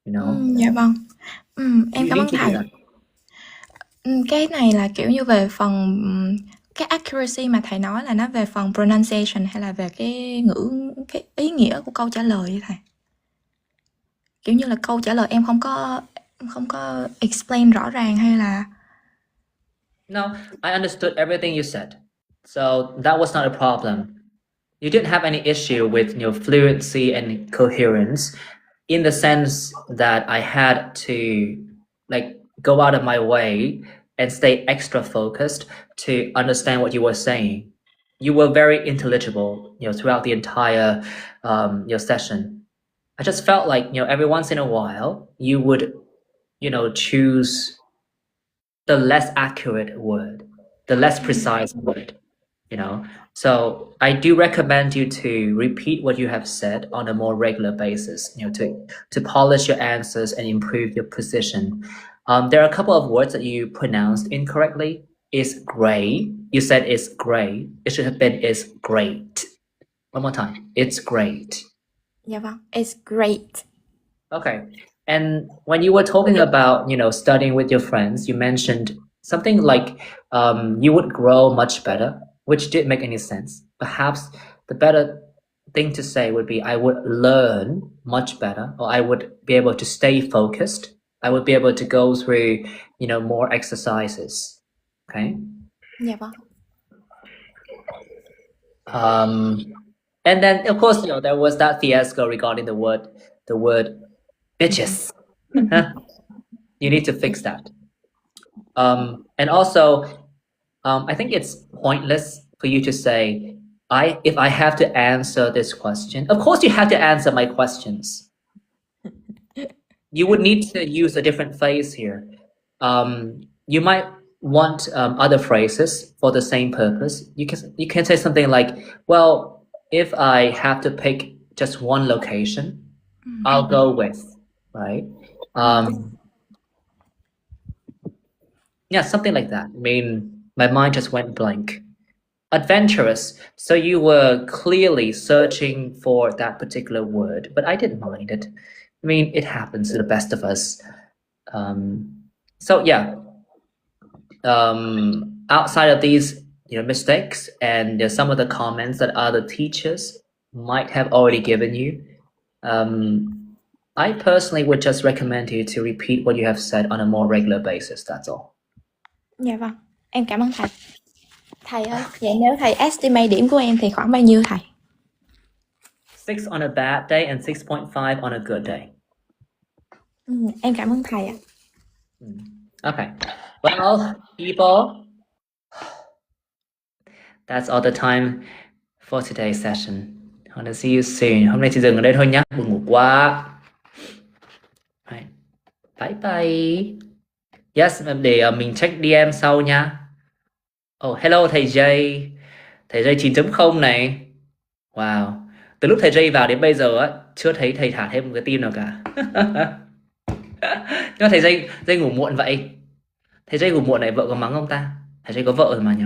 S11: Dạ vâng. Em
S1: You
S11: cảm
S1: need
S11: ơn
S1: to do
S11: thầy.
S1: that.
S11: Cái này là kiểu như về phần cái accuracy mà thầy nói là nó về phần pronunciation hay là về cái cái ý nghĩa của câu trả lời vậy thầy? Kiểu như là câu trả lời em không có explain rõ ràng hay là
S1: No, I understood everything you said, so that was not a problem. You didn't have any issue with fluency and coherence, in the sense that I had to like go out of my way and stay extra focused to understand what you were saying. You were very intelligible, throughout the entire session. I just felt like every once in a while you would choose the less accurate word, the less precise word. So I do recommend you to repeat what you have said on a more regular basis, to polish your answers and improve your precision. There are a couple of words that you pronounced incorrectly. Is gray. You said it's gray. It should have been is great. One more time. It's great.
S11: dạ vâng, it's great.
S1: Okay. And when you were talking about, studying with your friends, you mentioned something like you would grow much better, which did make any sense. Perhaps the better thing to say would be I would learn much better, or I would be able to stay focused. I would be able to go through, more exercises. Okay.
S11: Dạ vâng.
S1: And then of course, there was that fiasco regarding the word bitches. You need to fix that. And also, I think it's pointless for you to say, if I have to answer this question, of course you have to answer my questions. You would need to use a different phrase here. You might want other phrases for the same purpose. You can say something like, well, if I have to pick just one location, I'll go with, right? Yeah, something like that. I mean, my mind just went blank. Adventurous. So you were clearly searching for that particular word, but I didn't mind it. I mean, it happens to the best of us. So yeah, outside of these mistakes and some of the comments that other teachers might have already given you, I personally would just recommend you to repeat what you have said on a more regular basis. That's all.
S11: Dạ vâng, em cảm ơn thầy. Thầy ơi, vậy nếu thầy estimate điểm của em thì khoảng bao nhiêu thầy?
S1: 6 on a bad day and 6.5 on a good day.
S11: Em cảm ơn thầy ạ.
S1: Okay. Well, people, that's all the time for today's session. I want to see you soon. Hôm nay chỉ dừng ở đây thôi nhé. Buồn ngủ quá. Right. Bye bye. Yes, để mình check DM sau nha. Oh, hello thầy Jay. Thầy Jay 9.0 này. Wow. Từ lúc thầy Jay vào đến bây giờ á, chưa thấy thầy thả thêm một cái tim nào cả. Nhưng mà thầy Jay ngủ muộn vậy. Thầy Jay ngủ muộn này vợ có mắng không ta? Thầy Jay có vợ rồi mà nhỉ?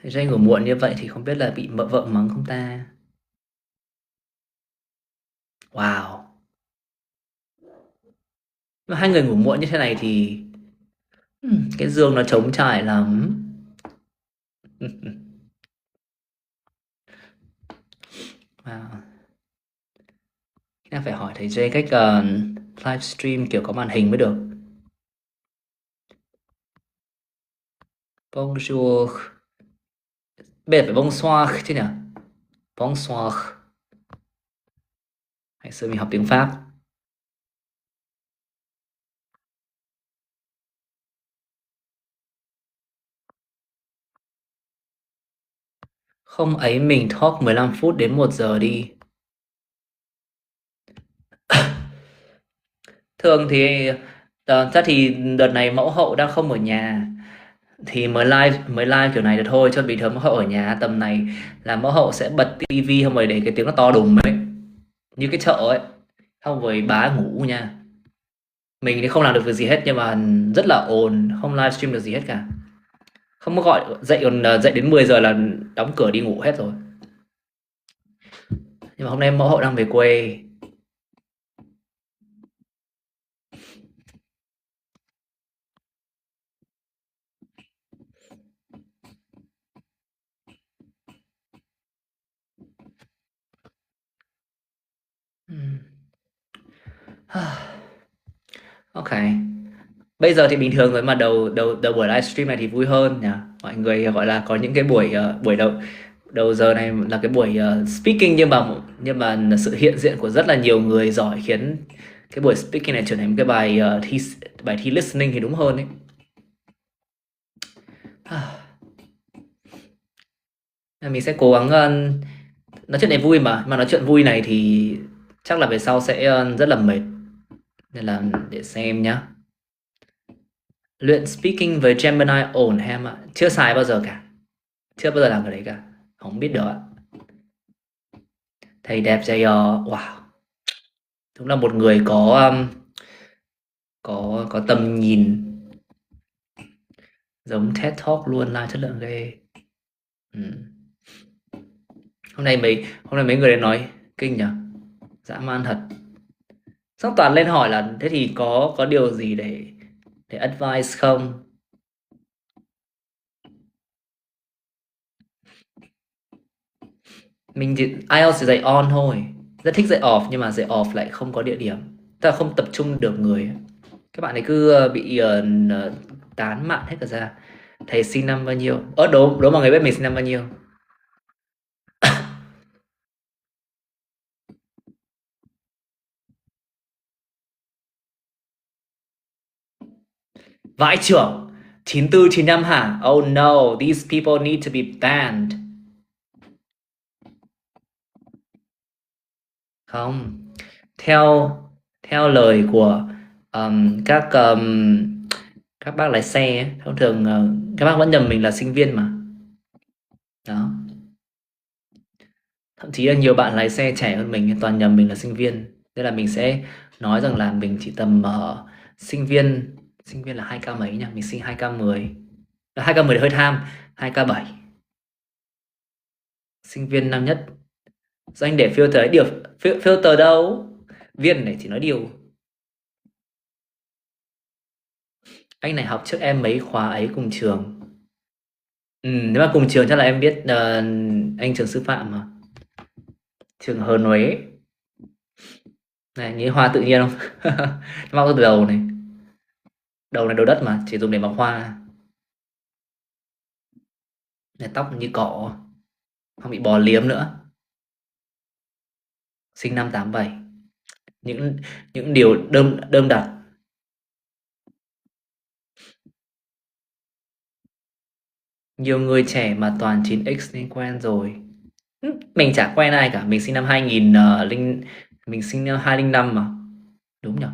S1: Thầy Jay ngủ muộn như vậy thì không biết là bị vợ mắng không ta? Wow. Mà hai người ngủ muộn như thế này thì cái giường nó trống trải lắm. Wow. Em phải hỏi thầy J cách livestream kiểu có màn hình mới được. Bonjour. Bây giờ phải bonsoir chứ nhỉ? Bonsoir. Ngày xưa mình học tiếng Pháp. Không ấy mình talk 15 phút đến 1 giờ đi. Thường thì chắc thì đợt này mẫu hậu đang không ở nhà thì mới live kiểu này được thôi, chứ bình thường mẫu hậu ở nhà tầm này là mẫu hậu sẽ bật tivi không rồi để cái tiếng nó to đùng ấy, như cái chợ ấy, không rồi bá ngủ nha. Mình thì không làm được việc gì hết nhưng mà rất là ồn, không livestream được gì hết cả. Không có gọi dậy, còn dậy đến 10 giờ là đóng cửa đi ngủ hết rồi. Nhưng mà hôm nay mẫu hậu đang về quê. Ok. Bây giờ thì bình thường rồi mà đầu buổi livestream này thì vui hơn nhỉ. Mọi người gọi là có những cái buổi buổi đầu giờ này là cái buổi speaking, nhưng mà sự hiện diện của rất là nhiều người giỏi khiến cái buổi speaking này trở thành một cái bài thi listening thì đúng hơn ấy. Mình sẽ cố gắng nói chuyện này vui mà nói chuyện vui này thì chắc là về sau sẽ rất là mệt, nên là để xem nhá. Luyện speaking với Gemini ổn em ạ. Chưa xài bao giờ cả, chưa bao giờ làm cái đấy cả, không biết được ạ. Thầy đẹp JR, wow, đúng là một người có tầm nhìn, giống TED Talk luôn, live chất lượng ghê. Hôm nay mấy người đến nói kinh nhỉ, dã man thật. Xong toàn lên hỏi là thế thì có điều gì để advice không? Mình thì IELTS chỉ dạy on thôi, rất thích dạy off nhưng mà dạy off lại không có địa điểm, tức là không tập trung được người. Các bạn ấy cứ bị tán mạn hết cả ra. Thầy sinh năm bao nhiêu? Đố mọi người biết mình sinh năm bao nhiêu. Vãi trưởng 94 95 hả? Oh no, these people need to be banned. Không, theo lời của các bác lái xe ấy, thông thường các bác vẫn nhầm mình là sinh viên mà. Đó. Thậm chí là nhiều bạn lái xe trẻ hơn mình toàn nhầm mình là sinh viên. Nên là mình sẽ nói rằng là mình chỉ tầm sinh viên là 2k mấy nhá, mình sinh 2k10. 2k10 thì hơi tham, 2k7. Sinh viên năm nhất. Do anh để filter ấy, filter đâu? Viên này chỉ nói điều. Anh này học trước em mấy khóa ấy cùng trường. Nếu mà cùng trường chắc là em biết anh trường sư phạm mà. Trường Hờn Huế. Này, nghĩ hoa tự nhiên không? Mọc từ đầu này. Đầu này đầu đất mà, chỉ dùng để mọc hoa. Này, tóc như cỏ, không bị bò liếm nữa. Sinh năm 87. Những điều đơm đặt. Nhiều người trẻ mà toàn 9x nên quen rồi. Mình chả quen ai cả, mình sinh năm 2000 mình sinh năm 205 mà. Đúng nhỉ?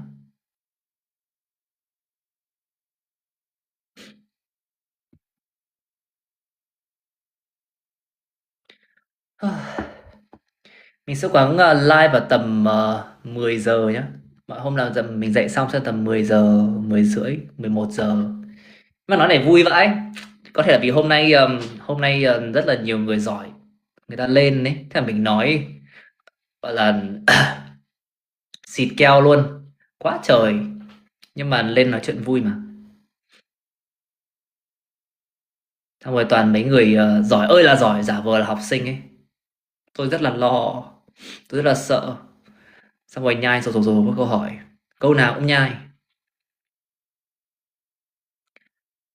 S1: Mình sẽ cố gắng live vào tầm 10 giờ nhá. Mọi hôm nào mình dậy xong sẽ tầm 10 giờ, 10 rưỡi, 11 giờ. Mà nói này vui vãi. Có thể là vì hôm nay rất là nhiều người giỏi người ta lên đấy, thế là mình nói gọi là xịt keo luôn. Quá trời. Nhưng mà lên nói chuyện vui mà. Xong rồi toàn mấy người giỏi ơi là giỏi, giả vờ là học sinh ấy. Tôi rất là lo, tôi rất là sợ. Xong rồi nhai rồi có câu hỏi. Câu nào cũng nhai.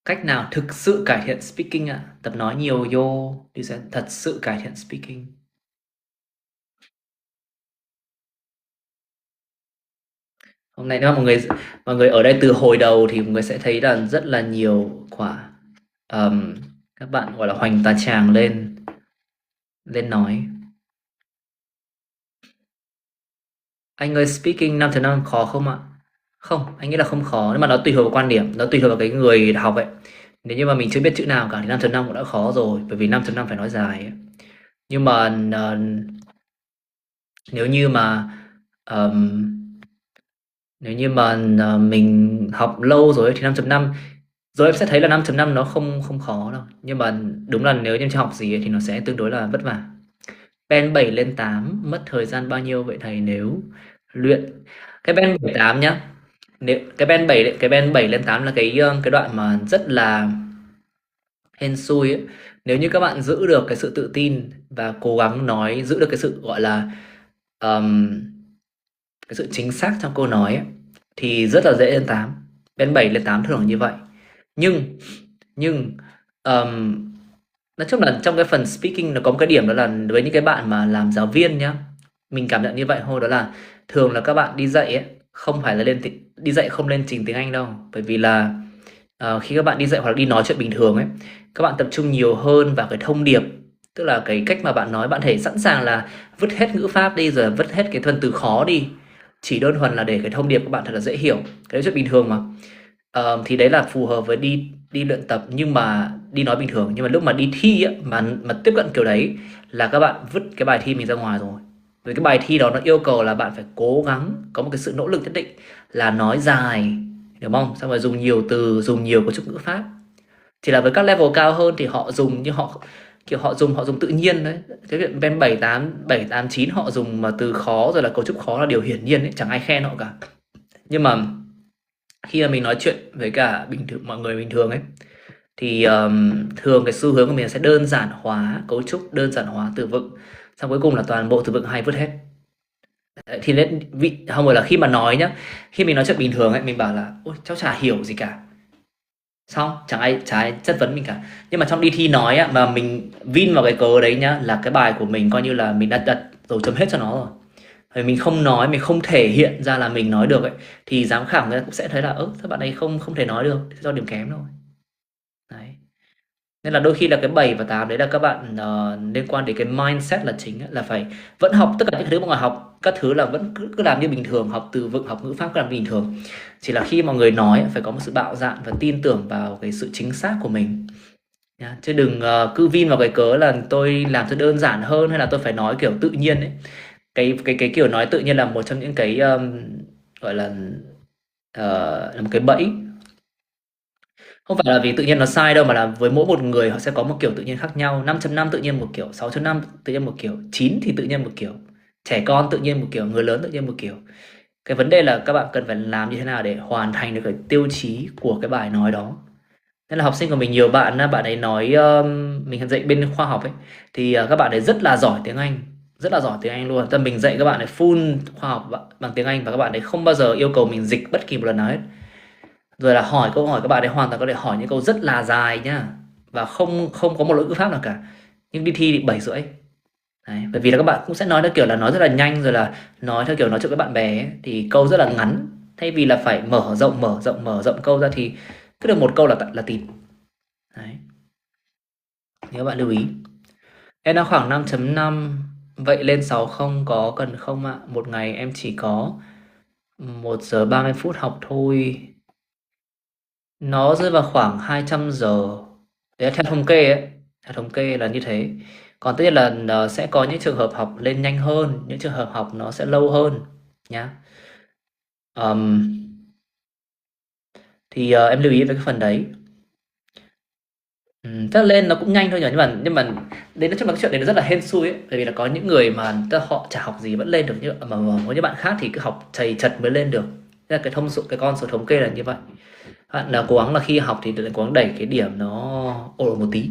S1: Cách nào thực sự cải thiện speaking ạ? Tập nói nhiều vô thì sẽ thật sự cải thiện speaking. Hôm nay nếu mà mọi người ở đây từ hồi đầu thì mọi người sẽ thấy là rất là nhiều quả các bạn gọi là hoành tà tràng lên nói. Anh ơi, speaking 5.5 khó không ạ? Không, anh nghĩ là không khó, nhưng mà nó tùy thuộc vào quan điểm, nó tùy thuộc vào cái người học ấy. Nếu như mà mình chưa biết chữ nào cả thì 5.5 cũng đã khó rồi, bởi vì 5.5 phải nói dài ấy. Nhưng mà nếu như mà mình học lâu rồi thì 5.5 rồi em sẽ thấy là 5.5 nó không khó đâu. Nhưng mà đúng là nếu như em chưa học gì ấy, thì nó sẽ tương đối là vất vả. Band 7 lên 8 mất thời gian bao nhiêu vậy thầy nếu luyện cái band 7 8 nhá. Nếu cái band 7 lên 8 là cái đoạn mà rất là hên xui ấy. Nếu như các bạn giữ được cái sự tự tin và cố gắng nói, giữ được cái sự gọi là cái sự chính xác trong câu nói ấy, thì rất là dễ lên 8. Band 7 lên 8 thường là như vậy. Nhưng nói chung là trong cái phần speaking nó có một cái điểm đó là với những cái bạn mà làm giáo viên nhá, mình cảm nhận như vậy thôi, đó là thường là các bạn đi dạy ấy, không phải là đi dạy không lên trình tiếng Anh đâu, bởi vì là khi các bạn đi dạy hoặc là đi nói chuyện bình thường ấy, các bạn tập trung nhiều hơn vào cái thông điệp, tức là cái cách mà bạn nói, bạn thể sẵn sàng là vứt hết ngữ pháp đi, rồi vứt hết cái thuần từ khó đi, chỉ đơn thuần là để cái thông điệp của bạn thật là dễ hiểu. Cái đấy chuyện bình thường mà. Thì đấy là phù hợp với đi luyện tập, nhưng mà đi nói bình thường. Nhưng mà lúc mà đi thi ấy, mà tiếp cận kiểu đấy là các bạn vứt cái bài thi mình ra ngoài rồi. Với cái bài thi đó nó yêu cầu là bạn phải cố gắng có một cái sự nỗ lực nhất định là nói dài, hiểu không? Xong rồi dùng nhiều từ, dùng nhiều cấu trúc ngữ pháp. Chỉ là với các level cao hơn thì họ dùng như họ dùng tự nhiên đấy. Cái chuyện bên 7 8 9 họ dùng mà từ khó rồi là cấu trúc khó là điều hiển nhiên ấy, chẳng ai khen họ cả. Nhưng mà khi mà mình nói chuyện với cả mọi người bình thường ấy, thì thường cái xu hướng của mình sẽ đơn giản hóa cấu trúc, đơn giản hóa từ vựng, xong cuối cùng là toàn bộ từ vựng hay vứt hết. Đấy, thì không phải là khi mà nói nhá, khi mình nói chuyện bình thường ấy, mình bảo là ôi cháu chả hiểu gì cả, xong chẳng ai chất vấn mình cả. Nhưng mà trong đi thi nói á, mà mình vin vào cái cớ đấy nhá, là cái bài của mình coi như là mình đặt dấu chấm hết cho nó rồi. Vì mình không nói, mình không thể hiện ra là mình nói được ấy, thì giám khảo người ta cũng sẽ thấy là sao bạn ấy không thể nói được, do điểm kém thôi. Đấy. Nên là đôi khi là cái 7 và 8 đấy là các bạn liên quan đến cái mindset là chính ấy, là phải vẫn học tất cả những thứ mọi người học, các thứ là vẫn cứ làm như bình thường, học từ vựng, học ngữ pháp cứ làm bình thường. Chỉ là khi mọi người nói phải có một sự bạo dạn và tin tưởng vào cái sự chính xác của mình. Chứ đừng cứ vin vào cái cớ là tôi làm cho đơn giản hơn, hay là tôi phải nói kiểu tự nhiên ấy. Cái kiểu nói tự nhiên là một trong những cái gọi là một cái bẫy. Không phải là vì tự nhiên nó sai đâu, mà là với mỗi một người họ sẽ có một kiểu tự nhiên khác nhau. 5.5 tự nhiên một kiểu, 6.5 tự nhiên một kiểu, 9 thì tự nhiên một kiểu, trẻ con tự nhiên một kiểu, người lớn tự nhiên một kiểu. Cái vấn đề là các bạn cần phải làm như thế nào để hoàn thành được cái tiêu chí của cái bài nói đó. Nên là học sinh của mình nhiều bạn ấy nói mình dạy bên khoa học ấy, thì các bạn ấy rất là giỏi tiếng Anh, rất là giỏi tiếng Anh luôn. Mình dạy các bạn ấy full khoa học bằng tiếng Anh, và các bạn ấy không bao giờ yêu cầu mình dịch bất kỳ một lần nào hết. Rồi là hỏi câu hỏi, các bạn ấy hoàn toàn có thể hỏi những câu rất là dài nhá, và không có một lỗi ngữ pháp nào cả, nhưng đi thi thì 7,5. Đấy, bởi vì là các bạn cũng sẽ nói theo kiểu là nói rất là nhanh, rồi là nói theo kiểu nói chuyện với bạn bè ấy, thì câu rất là ngắn, thay vì là phải mở rộng câu ra thì cứ được một câu là tịt. Đấy, nếu bạn lưu ý. Em đang khoảng 5.5, vậy lên 6 không có cần không ạ? Một ngày em chỉ có 1 giờ 30 phút học thôi. Nó rơi vào khoảng 200 giờ. Đấy là theo thống kê ấy. Theo thống kê là như thế. Còn tất nhiên là sẽ có những trường hợp học lên nhanh hơn, những trường hợp học nó sẽ lâu hơn nhá. Thì em lưu ý với cái phần đấy. Tức là lên nó cũng nhanh thôi nhỉ, nhưng mà đấy nói chung là cái chuyện đấy nó rất là hên xui ấy, bởi vì là có những người mà họ chả học gì vẫn lên được, như mà có những bạn khác thì cứ học chầy chật mới lên được. Thế là cái con số thống kê là như vậy. Bạn là cố gắng là khi học thì cố gắng đẩy cái điểm nó ổn một tí,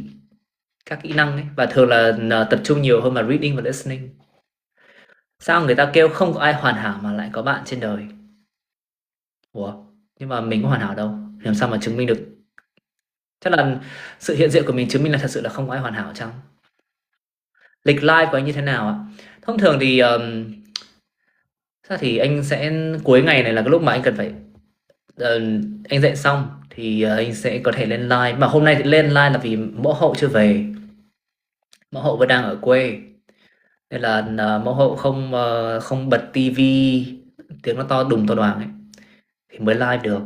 S1: các kỹ năng ấy, và thường là tập trung nhiều hơn vào reading và listening. Sao người ta kêu không có ai hoàn hảo mà lại có bạn trên đời? Ủa, nhưng mà mình có hoàn hảo đâu, làm sao mà chứng minh được? Chắc là sự hiện diện của mình chứng minh là thật sự là không có ai hoàn hảo chăng? Lịch live của anh như thế nào ạ? Thông thường thì sao thì anh sẽ cuối ngày này là cái lúc mà anh cần phải anh dạy xong thì anh sẽ có thể lên live, mà hôm nay thì lên live là vì mẫu hậu chưa về, mẫu hậu vẫn đang ở quê, nên là mẫu hậu không bật tivi tiếng nó to đùng to đoàng ấy thì mới live được.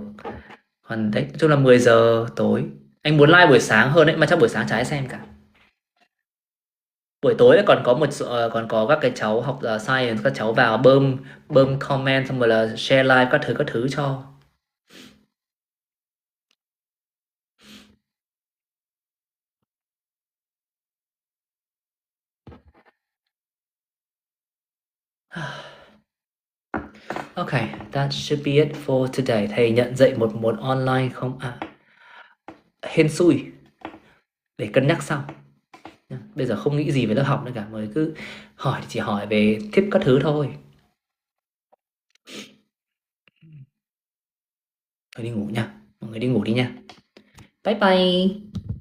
S1: Còn đấy, nói chung là 10 giờ tối. Anh muốn live buổi sáng hơn đấy, mà chắc buổi sáng chả ai xem cả. Buổi tối còn có còn có các cái cháu học science, các cháu vào bơm comment xong rồi là share live các thứ cho. Okay, that should be it for today. Thầy nhận dạy một môn online không ạ? Hên xui, để cân nhắc sau. Bây giờ không nghĩ gì về lớp học nữa cả, mới cứ hỏi thì chỉ hỏi về tip các thứ thôi. Thôi đi ngủ nha, mọi người đi ngủ đi nha. Bye bye.